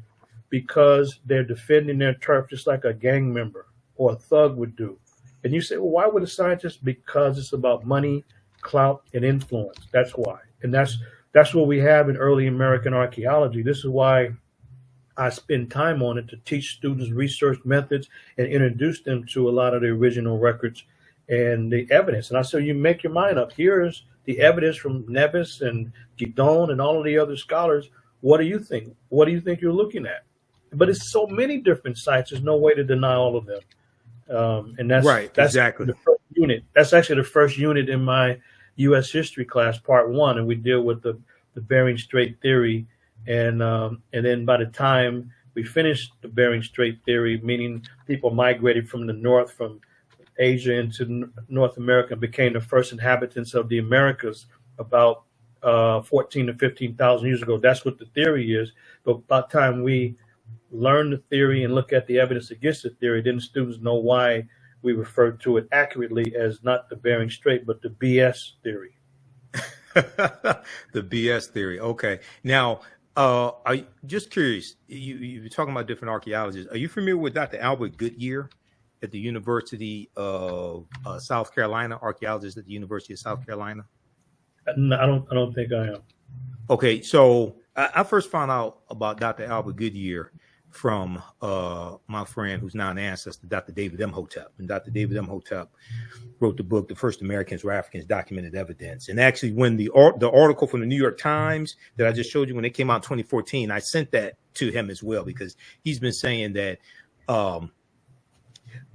because they're defending their turf just like a gang member or a thug would do. And you say, well, why would a scientist? Because it's about money, clout, and influence. That's why. And that's what we have in early American archaeology. This is why I spend time on it, to teach students research methods and introduce them to a lot of the original records and the evidence. And I say, you make your mind up. Here's the evidence from Neves and Guidon and all of the other scholars. What do you think? What do you think you're looking at? But it's so many different sites. There's no way to deny all of them. And that's exactly the first unit. That's actually the first unit in my U.S. history class, part 1, and we deal with the Bering Strait theory. And then by the time we finished the Bering Strait theory, meaning people migrated from the north, from Asia into North America, and became the first inhabitants of the Americas about 14 to 15,000 years ago. That's what the theory is. But by the time we learn the theory and look at the evidence against the theory, then students know why we refer to it accurately as not the Bering Strait, but the BS theory. The BS theory. Okay. Now, I'm just curious. You're talking about different archaeologists. Are you familiar with Dr. Albert Goodyear at the University of South Carolina? Archaeologist at the University of South Carolina? No, I don't think I am. Okay, so I first found out about Dr. Albert Goodyear from my friend who's now an ancestor, Dr. David Imhotep. And Dr. David Imhotep wrote the book, The First Americans Were Africans, Documented Evidence. And actually, when the article from the New York Times that I just showed you, when it came out in 2014, I sent that to him as well, because he's been saying that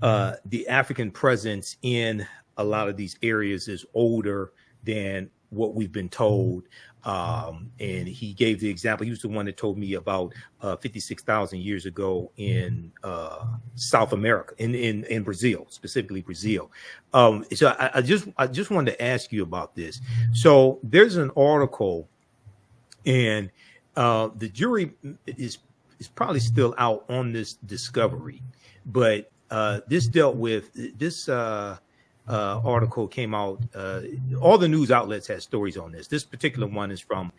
the African presence in a lot of these areas is older than what we've been told. And he gave the example. He was the one that told me about 56,000 years ago in South America, in Brazil, specifically Brazil. So I just wanted to ask you about this. So there's an article, and the jury is probably still out on this discovery, but this dealt with this. Article came out. All the news outlets had stories on this. This particular one is from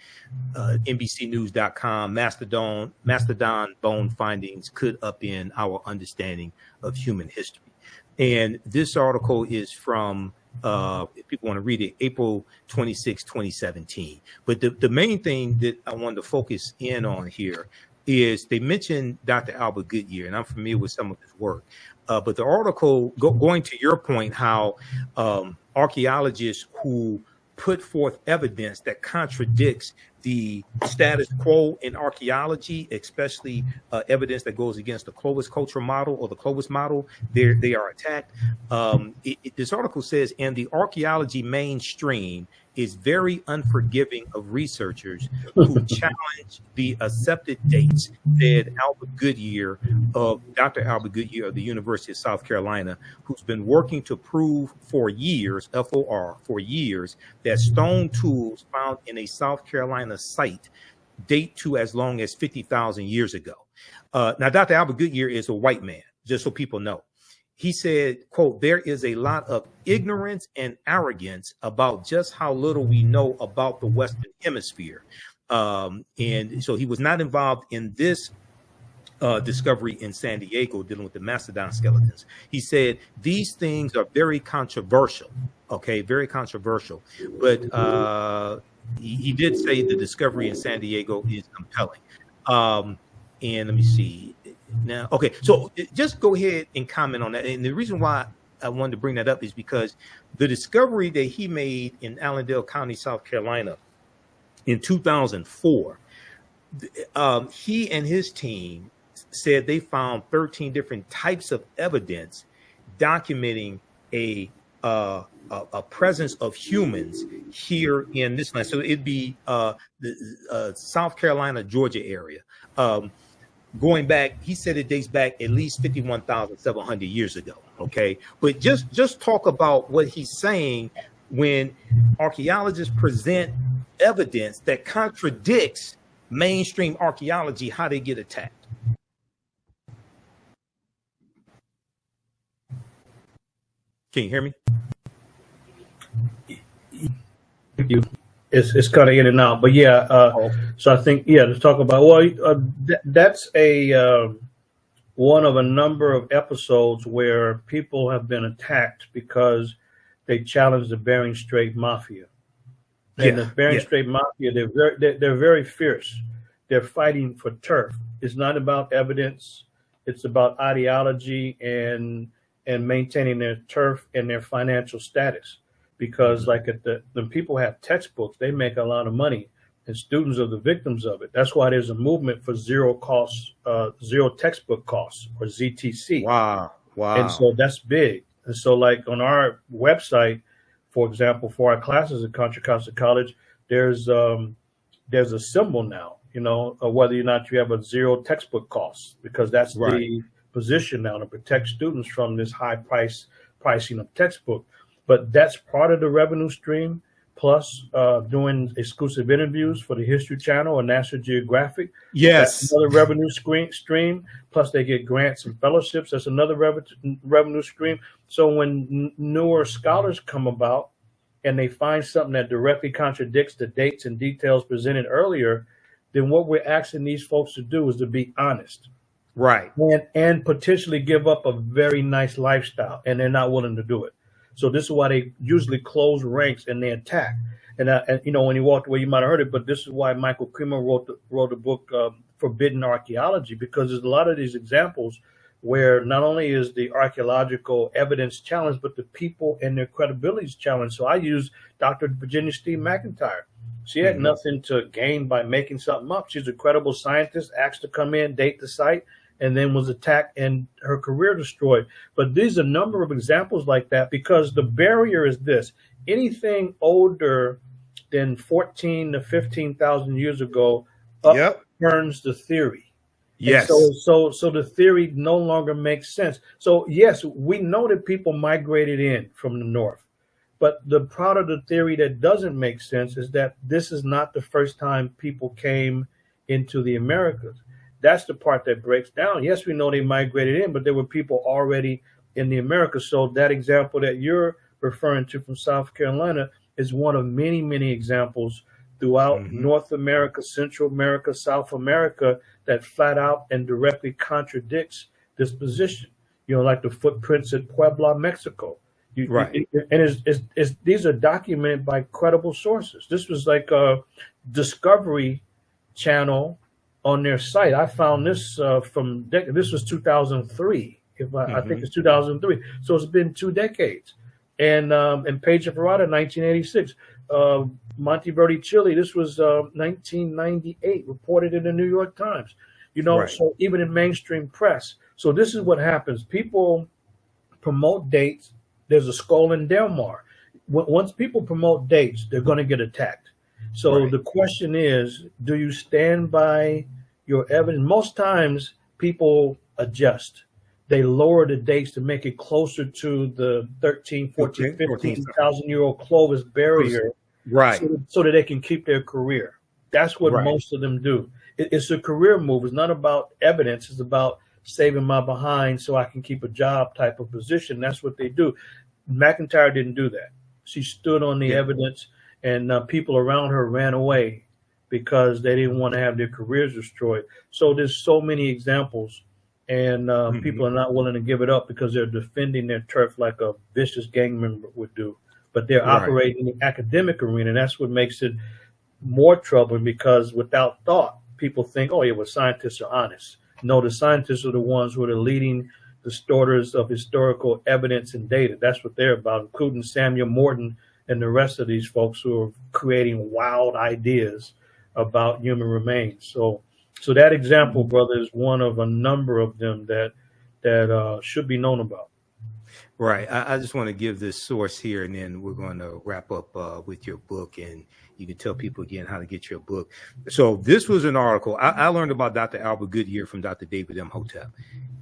NBCnews.com. Mastodon bone findings could upend our understanding of human history. And this article is from, if people want to read it, April 26, 2017. But the main thing that I wanted to focus in on here is they mentioned Dr. Albert Goodyear, and I'm familiar with some of his work. But the article, going to your point, how archaeologists who put forth evidence that contradicts the status quo in archaeology, especially evidence that goes against the Clovis cultural model or the Clovis model, they are attacked. This article says, and the archaeology mainstream is very unforgiving of researchers who challenge the accepted dates, said Albert Goodyear Dr. Albert Goodyear of the University of South Carolina, who's been working to prove for years, FOR, for years, that stone tools found in a South Carolina site date to as long as 50,000 years ago. Now, Dr. Albert Goodyear is a white man, just so people know. He said, quote, there is a lot of ignorance and arrogance about just how little we know about the Western Hemisphere. And so he was not involved in this discovery in San Diego dealing with the mastodon skeletons. He said, these things are very controversial. Okay, very controversial. But he did say the discovery in San Diego is compelling. And let me see. Now, okay, so just go ahead and comment on that. And the reason why I wanted to bring that up is because the discovery that he made in Allendale County, South Carolina in 2004, he and his team said they found 13 different types of evidence documenting a presence of humans here in this land. So it'd be the South Carolina, Georgia area. Going back, he said it dates back at least 51,700 years ago. Okay, but just talk about what he's saying when archaeologists present evidence that contradicts mainstream archaeology, how they get attacked. Can you hear me? Thank you. It's kind of in and out, but yeah. So I think, yeah, to talk about, well, that's a one of a number of episodes where people have been attacked because they challenged the Bering Strait Mafia. And the Bering Strait Mafia, they're very fierce. They're fighting for turf. It's not about evidence. It's about ideology and maintaining their turf and their financial status. Because like when people have textbooks, they make a lot of money, and students are the victims of it. That's why there's a movement for zero textbook costs, or ZTC. Wow. And so that's big. And so like on our website, for example, for our classes at Contra Costa College, there's a symbol now, whether or not you have a zero textbook costs, because that's the position now to protect students from this high pricing of textbook. But that's part of the revenue stream. plus doing exclusive interviews for the History Channel or National Geographic. Yes. That's another revenue stream. Plus, they get grants and fellowships. That's another revenue stream. So when newer scholars come about and they find something that directly contradicts the dates and details presented earlier, then what we're asking these folks to do is to be honest. Right. And potentially give up a very nice lifestyle, and they're not willing to do it. So this is why they usually close ranks and they attack. And when he walked away, you might have heard it, but this is why Michael Kremer wrote a book, Forbidden Archaeology, because there's a lot of these examples where not only is the archaeological evidence challenged, but the people and their credibility is challenged. So I use Dr. Virginia Steve McIntyre. She had nothing to gain by making something up. She's a credible scientist, asked to come in, date the site, and then was attacked and her career destroyed. But there's a number of examples like that, because the barrier is this: anything older than 14 to 15,000 years ago upturns the theory. Yes. So the theory no longer makes sense. So yes, we know that people migrated in from the north. But the part of the theory that doesn't make sense is that this is not the first time people came into the Americas. That's the part that breaks down. Yes, we know they migrated in, but there were people already in the Americas. So that example that you're referring to from South Carolina is one of many, many examples throughout North America, Central America, South America, that flat out and directly contradicts this position. Like the footprints at Puebla, Mexico. Right. These are documented by credible sources. This was like a Discovery Channel on their site. I found this this was 2003. I think it's 2003. So it's been 2 decades. And Page and Ferrata, 1986. Monteverde, Chile, this was 1998, reported in the New York Times. Right. So even in mainstream press. So this is what happens. People promote dates. There's a skull in Del Mar. Once people promote dates, they're going to get attacked. So the question is, do you stand by your evidence? Most times people adjust. They lower the dates to make it closer to the 13, 14, 15,000-year-old Clovis barrier, so that they can keep their career. That's what most of them do. It's a career move. It's not about evidence. It's about saving my behind so I can keep a job type of position. That's what they do. McIntyre didn't do that. She stood on the evidence, and people around her ran away because they didn't want to have their careers destroyed. So there's so many examples, and people are not willing to give it up because they're defending their turf like a vicious gang member would do. But they're operating in the academic arena, and that's what makes it more troubling, because without thought, people think, oh, yeah, well, scientists are honest. No, the scientists are the ones who are the leading distorters of historical evidence and data. That's what they're about, including Samuel Morton and the rest of these folks who are creating wild ideas about human remains. So that example, brother, is one of a number of them that should be known about. Right. I just want to give this source here, and then we're going to wrap up with your book, and you can tell people again how to get your book. So this was an article. I learned about Dr. Albert Goodyear from Dr. David Imhotep.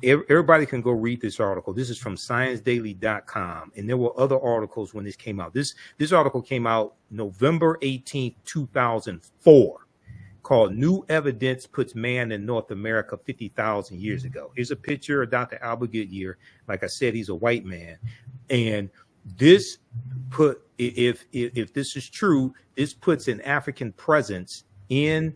Everybody can go read this article. This is from ScienceDaily.com, and there were other articles when this came out. This article came out November 18th, 2004. Called New Evidence Puts Man in North America 50,000 Years Ago. Here's a picture of Dr. Albert Goodyear. Like I said, he's a white man. And this if this is true, this puts an African presence in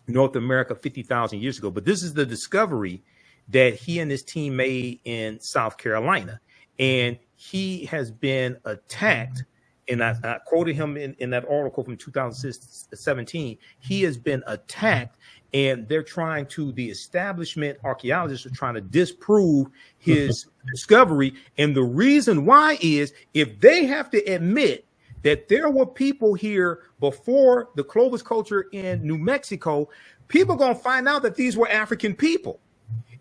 North America 50,000 years ago. But this is the discovery that he and his team made in South Carolina. And he has been attacked. And I quoted him in that article from 2017. He has been attacked, and the establishment archaeologists are trying to disprove his discovery. And the reason why is, if they have to admit that there were people here before the Clovis culture in New Mexico, people are going to find out that these were African people.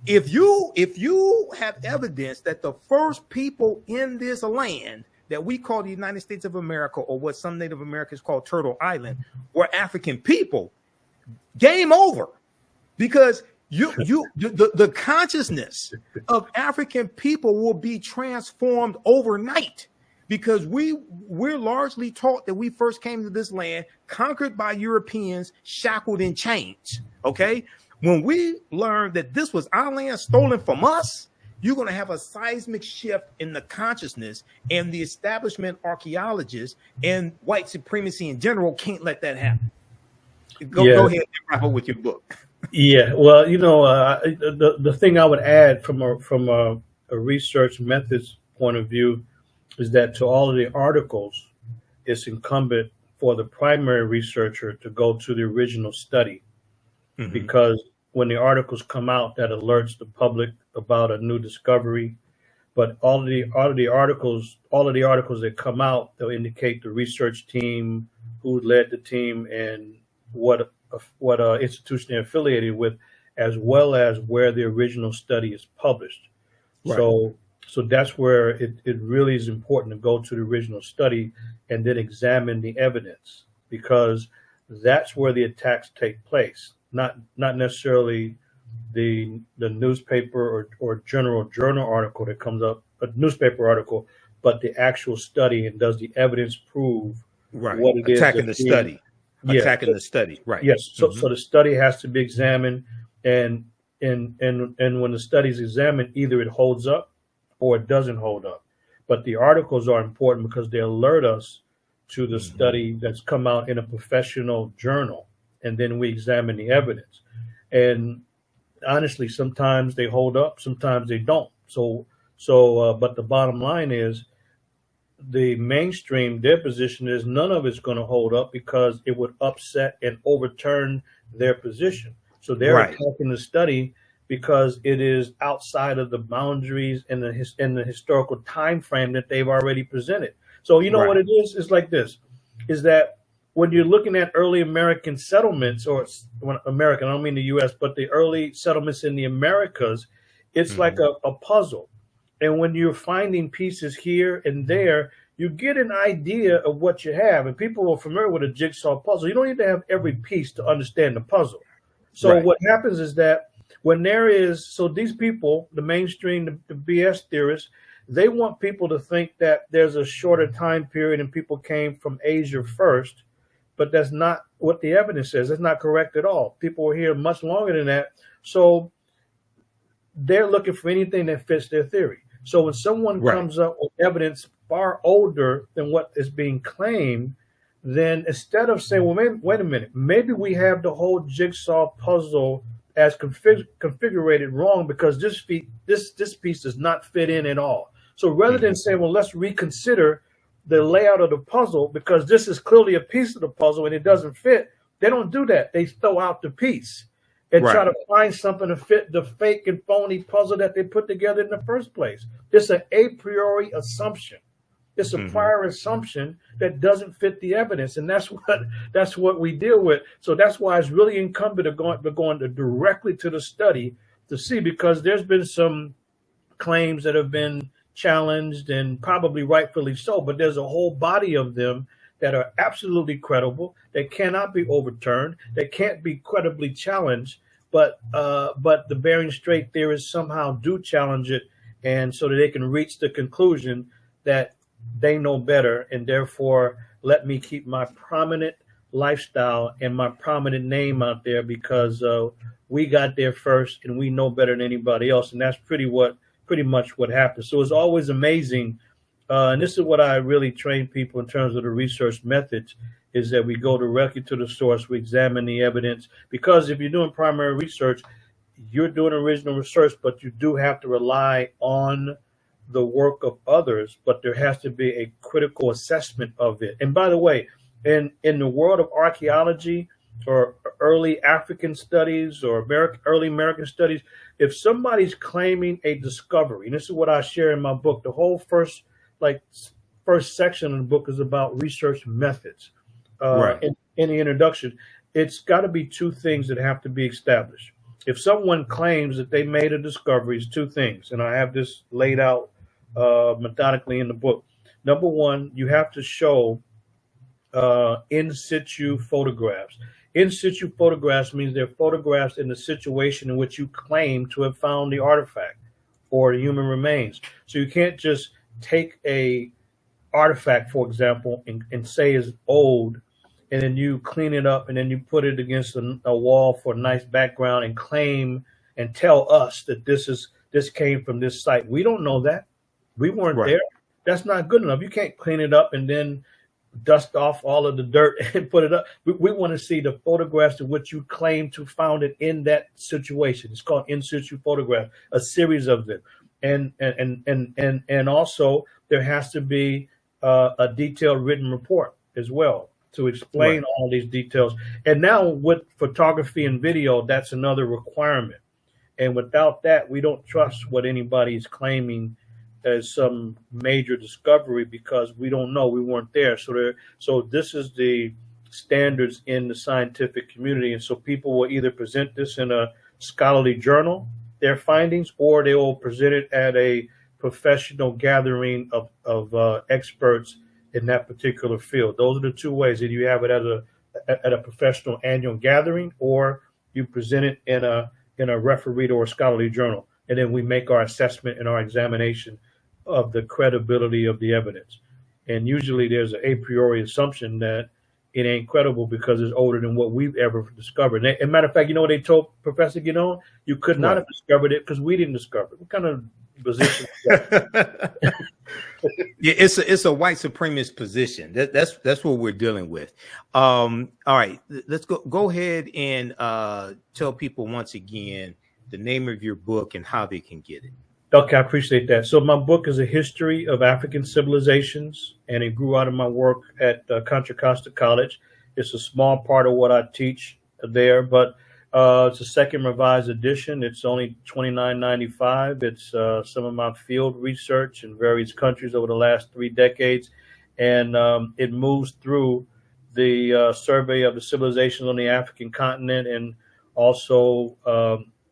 If you have evidence that the first people in this land that we call the United States of America, or what some Native Americans call Turtle Island, were African people, game over. Because the consciousness of African people will be transformed overnight. because we're largely taught that we first came to this land conquered by Europeans, shackled in chains. Okay, when we learn that this was our land stolen from us, you're going to have a seismic shift in the consciousness, and the establishment archaeologists and white supremacy in general can't let that happen. Go ahead and wrap up with your book. Yeah, well, the thing I would add from a research methods point of view is that to all of the articles, it's incumbent for the primary researcher to go to the original study, because when the articles come out, that alerts the public about a new discovery. But all of the articles that come out, they'll indicate the research team, who led the team, and what institution they're affiliated with, as well as where the original study is published. Right. So that's where it really is important to go to the original study and then examine the evidence, because that's where the attacks take place, not necessarily the newspaper or journal article that comes up, a newspaper article, but the actual study, and does the evidence prove what it attacking is the study. Attacking the study, right? Yes. So the study has to be examined, and when the study is examined, either it holds up or it doesn't hold up. But the articles are important because they alert us to the study that's come out in a professional journal, and then we examine the evidence. And honestly, sometimes they hold up, sometimes they don't. But the bottom line is, the mainstream, their position is none of it's going to hold up because it would upset and overturn their position. So they're attacking the study because it is outside of the boundaries and the historical time frame that they've already presented. So what it is? It's like this: is that when you're looking at early American settlements, or American, I don't mean the U.S., but the early settlements in the Americas, it's like a puzzle. And when you're finding pieces here and there, you get an idea of what you have. And people are familiar with a jigsaw puzzle. You don't need to have every piece to understand the puzzle. So what happens is that when these people, the mainstream, the BS theorists, they want people to think that there's a shorter time period and people came from Asia first, but that's not what the evidence says. That's not correct at all. People were here much longer than that. So they're looking for anything that fits their theory. So when someone comes up with evidence far older than what is being claimed, then instead of saying, well, wait a minute, maybe we have the whole jigsaw puzzle as configured wrong because this piece does not fit in at all. So rather than saying, well, let's reconsider the layout of the puzzle because this is clearly a piece of the puzzle and it doesn't fit, they don't do that. They throw out the piece and try to find something to fit the fake and phony puzzle that they put together in the first place. It's an a priori assumption. It's a prior assumption that doesn't fit the evidence, and that's what we deal with. So that's why it's really incumbent of going directly to the study to see, because there's been some claims that have been challenged, and probably rightfully so, but there's a whole body of them that are absolutely credible, that cannot be overturned, that can't be credibly challenged, but the Bering Strait theorists somehow do challenge it, and so that they can reach the conclusion that they know better, and therefore let me keep my prominent lifestyle and my prominent name out there because we got there first and we know better than anybody else, and that's pretty much what happens. So it's always amazing. And this is what I really train people in terms of the research methods, is that we go directly to the source, we examine the evidence, because if you're doing primary research, you're doing original research, but you do have to rely on the work of others, but there has to be a critical assessment of it. And by the way, in the world of archaeology or early African studies or early American studies, if somebody's claiming a discovery, and this is what I share in my book, the whole first section of the book is about research methods. In the introduction, it's got to be two things that have to be established. If someone claims that they made a discovery, it's two things, and I have this laid out methodically in the book. Number one, you have to show in situ photographs. In situ photographs means they're photographs in the situation in which you claim to have found the artifact or the human remains. So you can't just take a artifact, for example, and say is old, and then you clean it up and then you put it against a wall for a nice background and claim and tell us that this came from this site. We don't know that. We weren't Right. there. That's not good enough. You can't clean it up and then dust off all of the dirt and put it up. We want to see the photographs of what you claim to found it in that situation. It's called in situ photograph, a series of them. And also there has to be a detailed written report as well to explain Right. all these details. And now with photography and video, that's another requirement. And without that, we don't trust what anybody is claiming as some major discovery because we don't know, we weren't there. So this is the standards in the scientific community. And so people will either present this in a scholarly journal, their findings, or they will present it at a professional gathering of experts in that particular field. Those are the two ways. Either you have it at a professional annual gathering, or you present it in a refereed or a scholarly journal. And then we make our assessment and our examination of the credibility of the evidence. And usually there's an a priori assumption that it ain't credible because it's older than what we've ever discovered. And matter of fact, you know what they told Professor Guinon? You could not have discovered it because we didn't discover it. What kind of position is that? Yeah, it's a white supremacist position. That's what we're dealing with. All right, let's go ahead and tell people once again the name of your book and how they can get it. Okay, I appreciate that. So my book is a history of African civilizations, and it grew out of my work at Contra Costa College. It's a small part of what I teach there, but it's a second revised edition. It's only $29.95. It's some of my field research in various countries over the last 3 decades, and it moves through the survey of the civilizations on the African continent, and also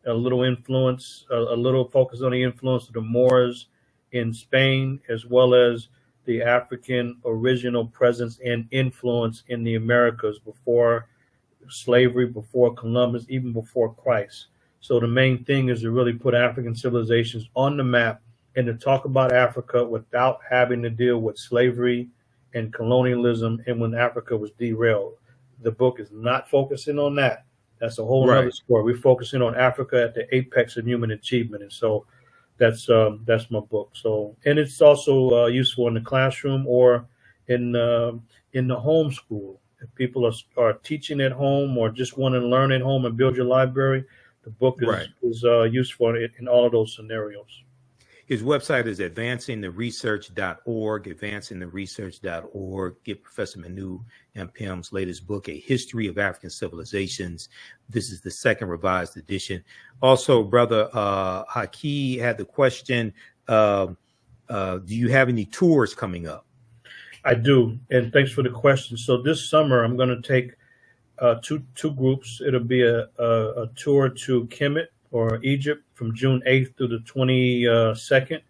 a little influence, a little focus on the influence of the Moors in Spain, as well as the African original presence and influence in the Americas before slavery, before Columbus, even before Christ. So the main thing is to really put African civilizations on the map and to talk about Africa without having to deal with slavery and colonialism and when Africa was derailed. The book is not focusing on that. That's a whole other story. We're focusing on Africa at the apex of human achievement, and so that's my book. So, and it's also useful in the classroom or in the homeschool. If people are teaching at home or just want to learn at home and build your library, the book is useful in all of those scenarios. His website is advancingtheresearch.org, advancingtheresearch.org. Get Professor Manu Ampim's latest book, A History of African Civilizations. This is the second revised edition. Also, Brother Haki had the question, do you have any tours coming up? I do, and thanks for the question. So this summer, I'm going to take two groups. It'll be a tour to Kemet, or Egypt, from June 8th through the 22nd,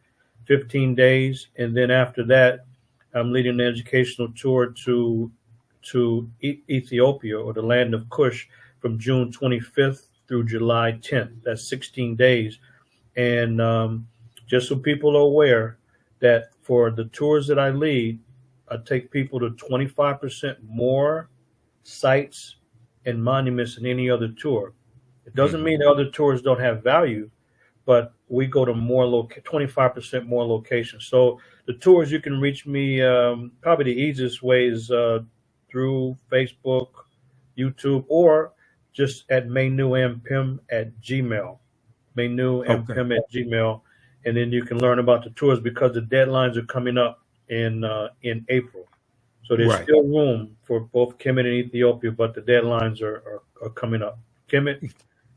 15 days. And then after that, I'm leading an educational tour to Ethiopia, or the land of Kush, from June 25th through July 10th. That's 16 days. And just so people are aware that for the tours that I lead, I take people to 25% more sites and monuments than any other tour. It doesn't mean the other tours don't have value, but we go to 25% more locations. So the tours, you can reach me, probably the easiest way is through Facebook, YouTube, or just at Manu Ampim at Gmail. Manu Ampim at Gmail. And then you can learn about the tours because the deadlines are coming up in April. So there's still room for both Kemet and Ethiopia, but the deadlines are coming up. Kemet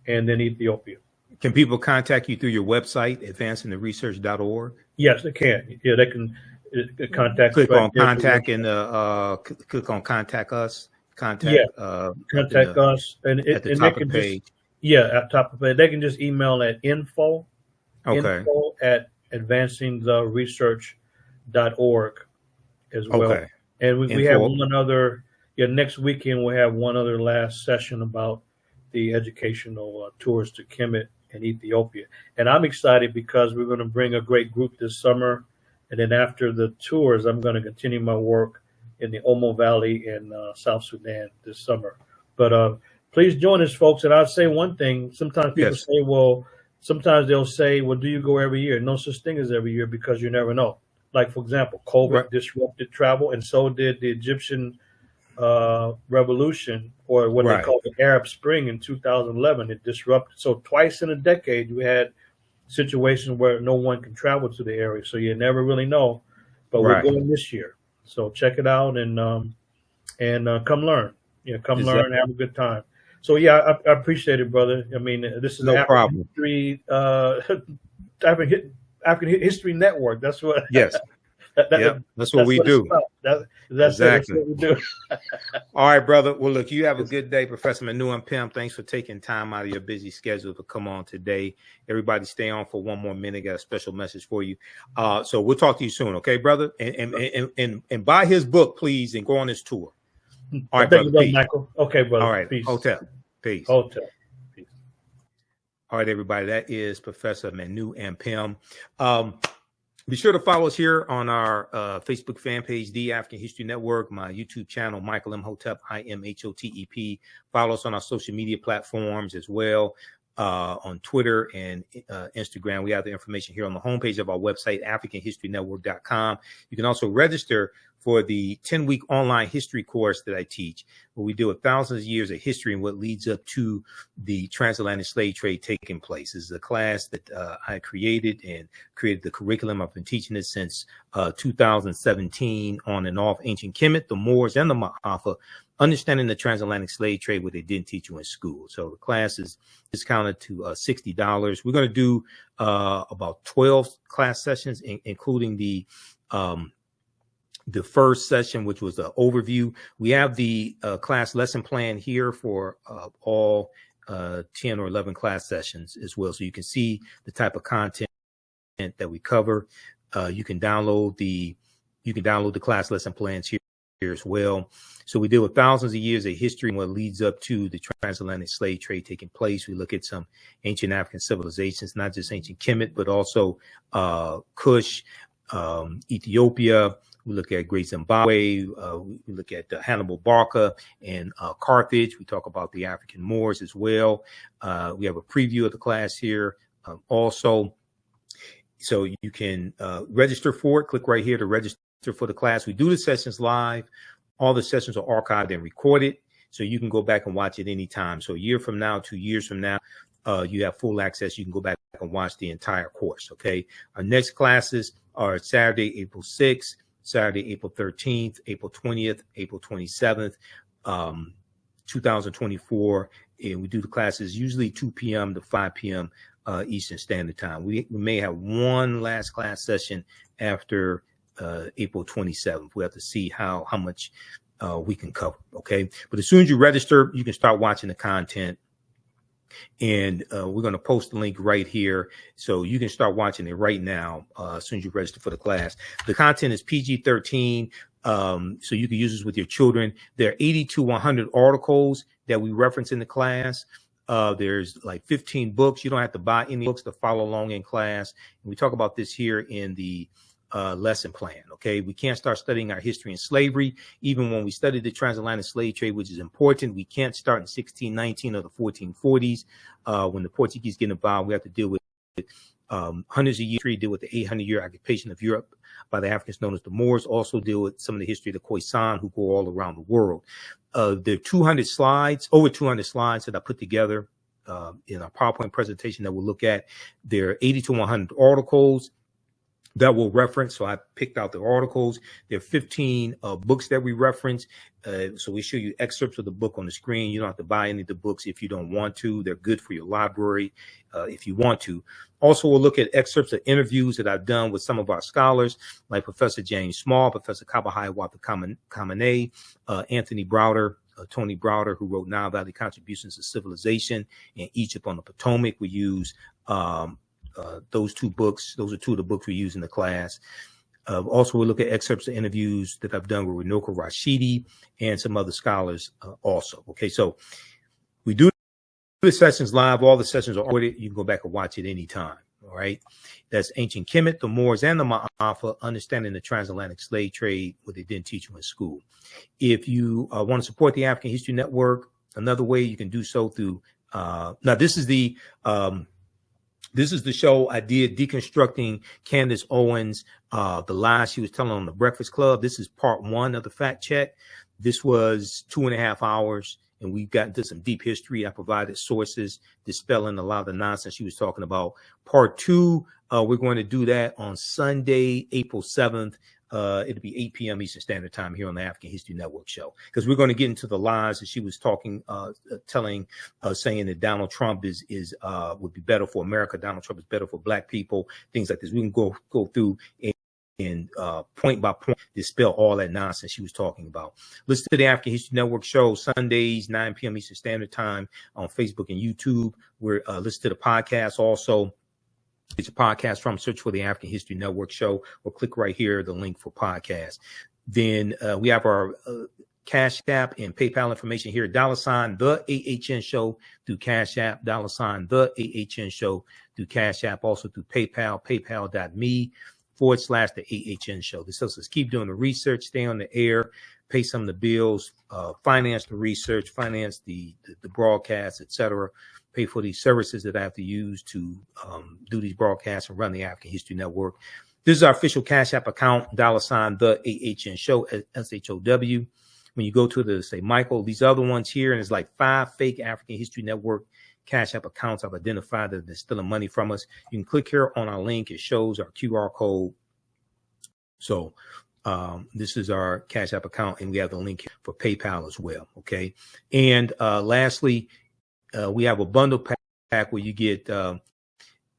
and then Ethiopia. Can people contact you through your website, advancingtheresearch.org? Yes, they can. Yeah, they can contact. Click on contact and click on contact us. Contact us and at the top of the page. At top of the page. They can just email at info at advancingtheresearch.org as well. Okay. And we have one other. Next weekend we'll have one other last session about the educational tours to Kemet and Ethiopia. And I'm excited because we're going to bring a great group this summer. And then after the tours, I'm going to continue my work in the Omo Valley in South Sudan this summer. But please join us, folks. And I'll say one thing. Sometimes people say, well, sometimes they'll say, well, do you go every year? No such thing as every year, because you never know. Like, for example, COVID disrupted travel, and so did the Egyptian revolution, or what they call the Arab Spring in 2011. It disrupted. So twice in a decade, we had situations where no one can travel to the area. So you never really know. But we're going this year. So check it out and come learn. Yeah, come learn, have a good time. So yeah, I appreciate it, brother. I mean, this is African History, African History Network. That's what. Yes. That's what we do. That's what we do. All right, brother. Well, look, you have a good day, Professor Manu Ampim. Thanks for taking time out of your busy schedule to come on today. Everybody stay on for one more minute. Got a special message for you. So we'll talk to you soon, okay, brother? And buy his book, please, and go on his tour. All right, brother. Peace. Michael. Okay, brother. All right. Peace. Hotel. Peace. Hotel. Peace. All right, everybody. That is Professor Manu Ampim. Be sure to follow us here on our Facebook fan page, The African History Network, my YouTube channel, Michael Imhotep, Imhotep. Follow us on our social media platforms as well, on Twitter and Instagram. We have the information here on the homepage of our website, AfricanHistoryNetwork.com. You can also register for the 10-week online history course that I teach, where we deal with thousands of years of history and what leads up to the transatlantic slave trade taking place. This is a class that I created the curriculum. I've been teaching it since 2017, on and off. Ancient Kemet, the Moors, and the Ma'afa, understanding the transatlantic slave trade, what they didn't teach you in school. So the class is discounted to $60. We're going to do about 12 class sessions, including the first session, which was the overview. We have the class lesson plan here for all 10 or 11 class sessions as well. So you can see the type of content that we cover. You can download the class lesson plans here as well. So we deal with thousands of years of history and what leads up to the transatlantic slave trade taking place. We look at some ancient African civilizations, not just ancient Kemet, but also Kush, Ethiopia. We look at Great Zimbabwe. We look at Hannibal Barca and Carthage. We talk about the African Moors as well. We have a preview of the class here also. So you can register for it. Click right here to register for the class. We do the sessions live. All the sessions are archived and recorded, so you can go back and watch it anytime. So a year from now, 2 years from now, you have full access. You can go back and watch the entire course, okay? Our next classes are Saturday, April 6th, Saturday, April 13th, April 20th, April 27th, 2024. And we do the classes usually 2 p.m. to 5 p.m. Eastern Standard Time. We may have one last class session after April 27th. We have to see how much we can cover, okay? But as soon as you register, you can start watching the content. And we're going to post the link right here, so you can start watching it right now as soon as you register for the class. The content is PG-13, so you can use this with your children. There are 80 to 100 articles that we reference in the class. There's like 15 books. You don't have to buy any books to follow along in class. And we talk about this here in the lesson plan. Okay, we can't start studying our history and slavery. Even when we study the transatlantic slave trade, which is important, we can't start in 1619 or the 1440s. When the Portuguese get involved, we have to deal with hundreds of years, deal with the 800-year occupation of Europe by the Africans known as the Moors, also deal with some of the history of the Khoisan, who go all around the world. There are 200 slides, over 200 slides that I put together in our PowerPoint presentation that we'll look at. There are 80 to 100 articles that we'll reference. So I picked out the articles. There are 15 books that we reference. So we show you excerpts of the book on the screen. You don't have to buy any of the books if you don't want to. They're good for your library if you want to. Also, we'll look at excerpts of interviews that I've done with some of our scholars, like Professor James Small, Professor Kabahai Kamene, Anthony Browder, Tony Browder, who wrote Nile Valley Contributions to Civilization, and Egypt on the Potomac. We use those two books. Those are two of the books we use in the class. Also, we'll look at excerpts of interviews that I've done with Runoko Rashidi and some other scholars also. Okay, so we do the sessions live. All the sessions are recorded. You can go back and watch it anytime. All right. That's Ancient Kemet, the Moors, and the Ma'afa, Understanding the Transatlantic Slave Trade, what they didn't teach you in school. If you want to support the African History Network, another way you can do so through, now this is the show I did deconstructing Candace Owens, the lies she was telling on the Breakfast Club. This is part 1 of the fact check. This was 2.5 hours. And we got into some deep history. I provided sources, dispelling a lot of the nonsense she was talking about. Part 2, we're going to do that on Sunday, April 7th. It'll be 8 p.m. Eastern Standard Time here on the African History Network show, because we're going to get into the lies that she was talking, saying that Donald Trump would be better for America. Donald Trump is better for Black people, things like this. We can go through and point by point dispel all that nonsense she was talking about. Listen to the African History Network show Sundays, 9 p.m. Eastern Standard Time on Facebook and YouTube. We're listen to the podcast also. It's a podcast from, search for the African History Network show, or click right here, the link for podcast. Then we have our Cash App and PayPal information here. $, the AHN show through Cash App, $, the AHN show through Cash App, also through PayPal, paypal.me/the AHN show. This helps us keep doing the research, stay on the air, pay some of the bills, finance the research, finance the broadcast, etc. Pay for these services that I have to use to do these broadcasts and run the African History Network. This is our official Cash App account, $, the AHN show, SHOW. When you go to the, say, Michael, these other ones here, and it's like 5 fake African History Network Cash App accounts I've identified that they're stealing money from us. You can click here on our link. It shows our QR code. So this is our Cash App account, and we have the link here for PayPal as well. Okay. And lastly, we have a bundle pack where you get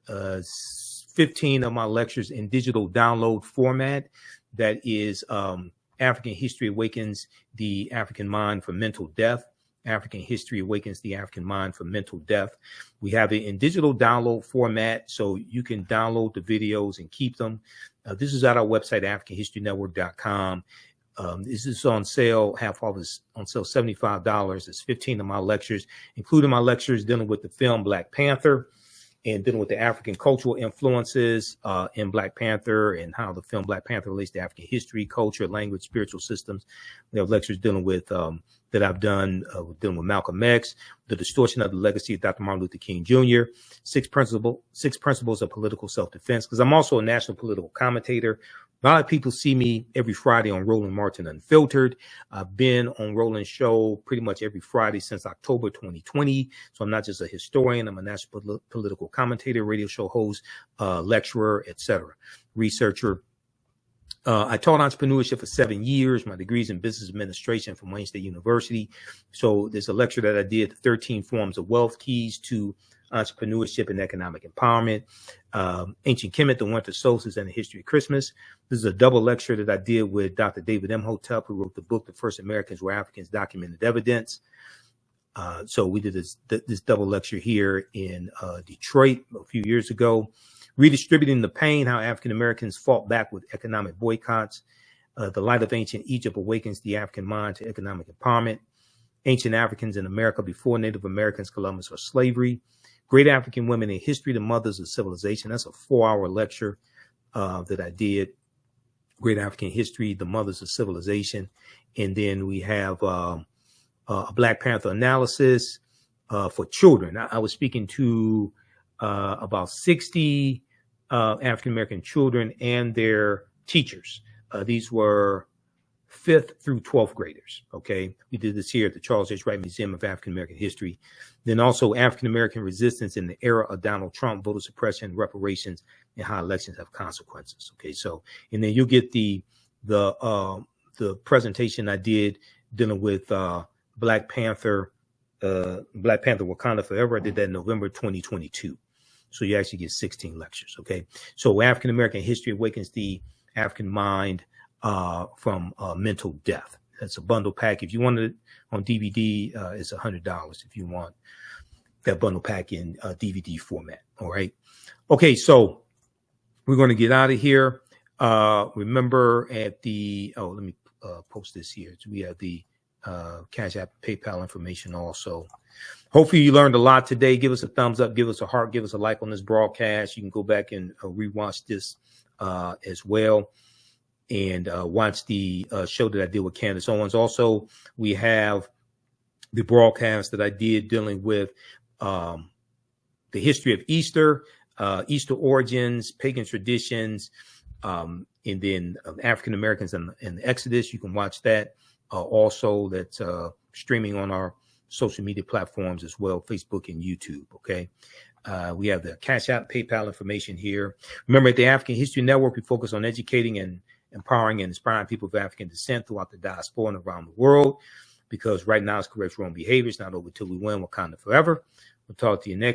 15 of my lectures in digital download format. That is African History Awakens the African Mind from Mental Death. African History Awakens the African Mind from Mental Death. We have it in digital download format, so you can download the videos and keep them. This is at our website, AfricanHistoryNetwork.com. This is on sale, half off is on sale, $75. It's 15 of my lectures, including my lectures dealing with the film Black Panther and dealing with the African cultural influences in Black Panther and how the film Black Panther relates to African history, culture, language, spiritual systems. We have lectures dealing with that I've done dealing with Malcolm X, the distortion of the legacy of Dr. Martin Luther King Jr., six principles of political self-defense, because I'm also a national political commentator. A lot of people see me every Friday on Roland Martin Unfiltered. I've been on Roland's show pretty much every Friday since October 2020. So I'm not just a historian. I'm a national political commentator, radio show host, lecturer, etc., researcher. I taught entrepreneurship for 7 years. My degree's in business administration from Wayne State University. So there's a lecture that I did, 13 Forms of Wealth, Keys to Entrepreneurship and Economic Empowerment. Ancient Kemet, the Winter Solstice, and the History of Christmas. This is a double lecture that I did with Dr. David Imhotep, who wrote the book, The First Americans Were Africans, Documented Evidence. So we did this double lecture here in Detroit a few years ago. Redistributing the Pain, How African Americans Fought Back with Economic Boycotts. The Light of Ancient Egypt Awakens the African Mind to Economic Empowerment. Ancient Africans in America Before Native Americans, Columbus, or Slavery. Great African Women in History, the Mothers of Civilization. That's a 4-hour lecture that I did. Great African History, the Mothers of Civilization. And then we have a Black Panther analysis for children. I was speaking to about 60 African-American children and their teachers. These were 5th through 12th graders. Okay. We did this here at the Charles H. Wright Museum of African-American History. Then also African-American resistance in the era of Donald Trump, voter suppression, reparations, and how elections have consequences. Okay. So, and then you'll get the presentation I did dealing with Black Panther Wakanda Forever. I did that in November 2022. So you actually get 16 lectures. Okay. So African-American History Awakens the African Mind from mental death. That's a bundle pack. If you want it on DVD, it's $100 if you want that bundle pack in DVD format. All right. Okay. So we're going to get out of here. Remember at the, let me post this here. So we have the Cash App, PayPal information also. Hopefully you learned a lot today. Give us a thumbs up, give us a heart, give us a like on this broadcast. You can go back and rewatch this as well, and watch the show that I did with Candace Owens. Also, we have the broadcast that I did dealing with the history of Easter, Easter origins, pagan traditions, and then African Americans and the Exodus. You can watch that also. That's streaming on our social media platforms as well, Facebook and YouTube. Okay. We have the Cash App, PayPal information here. Remember, at the African History Network, we focus on educating and empowering and inspiring people of African descent throughout the diaspora and around the world, because right now it's correct wrong behaviors, not over till we win, Wakanda forever. We'll talk to you next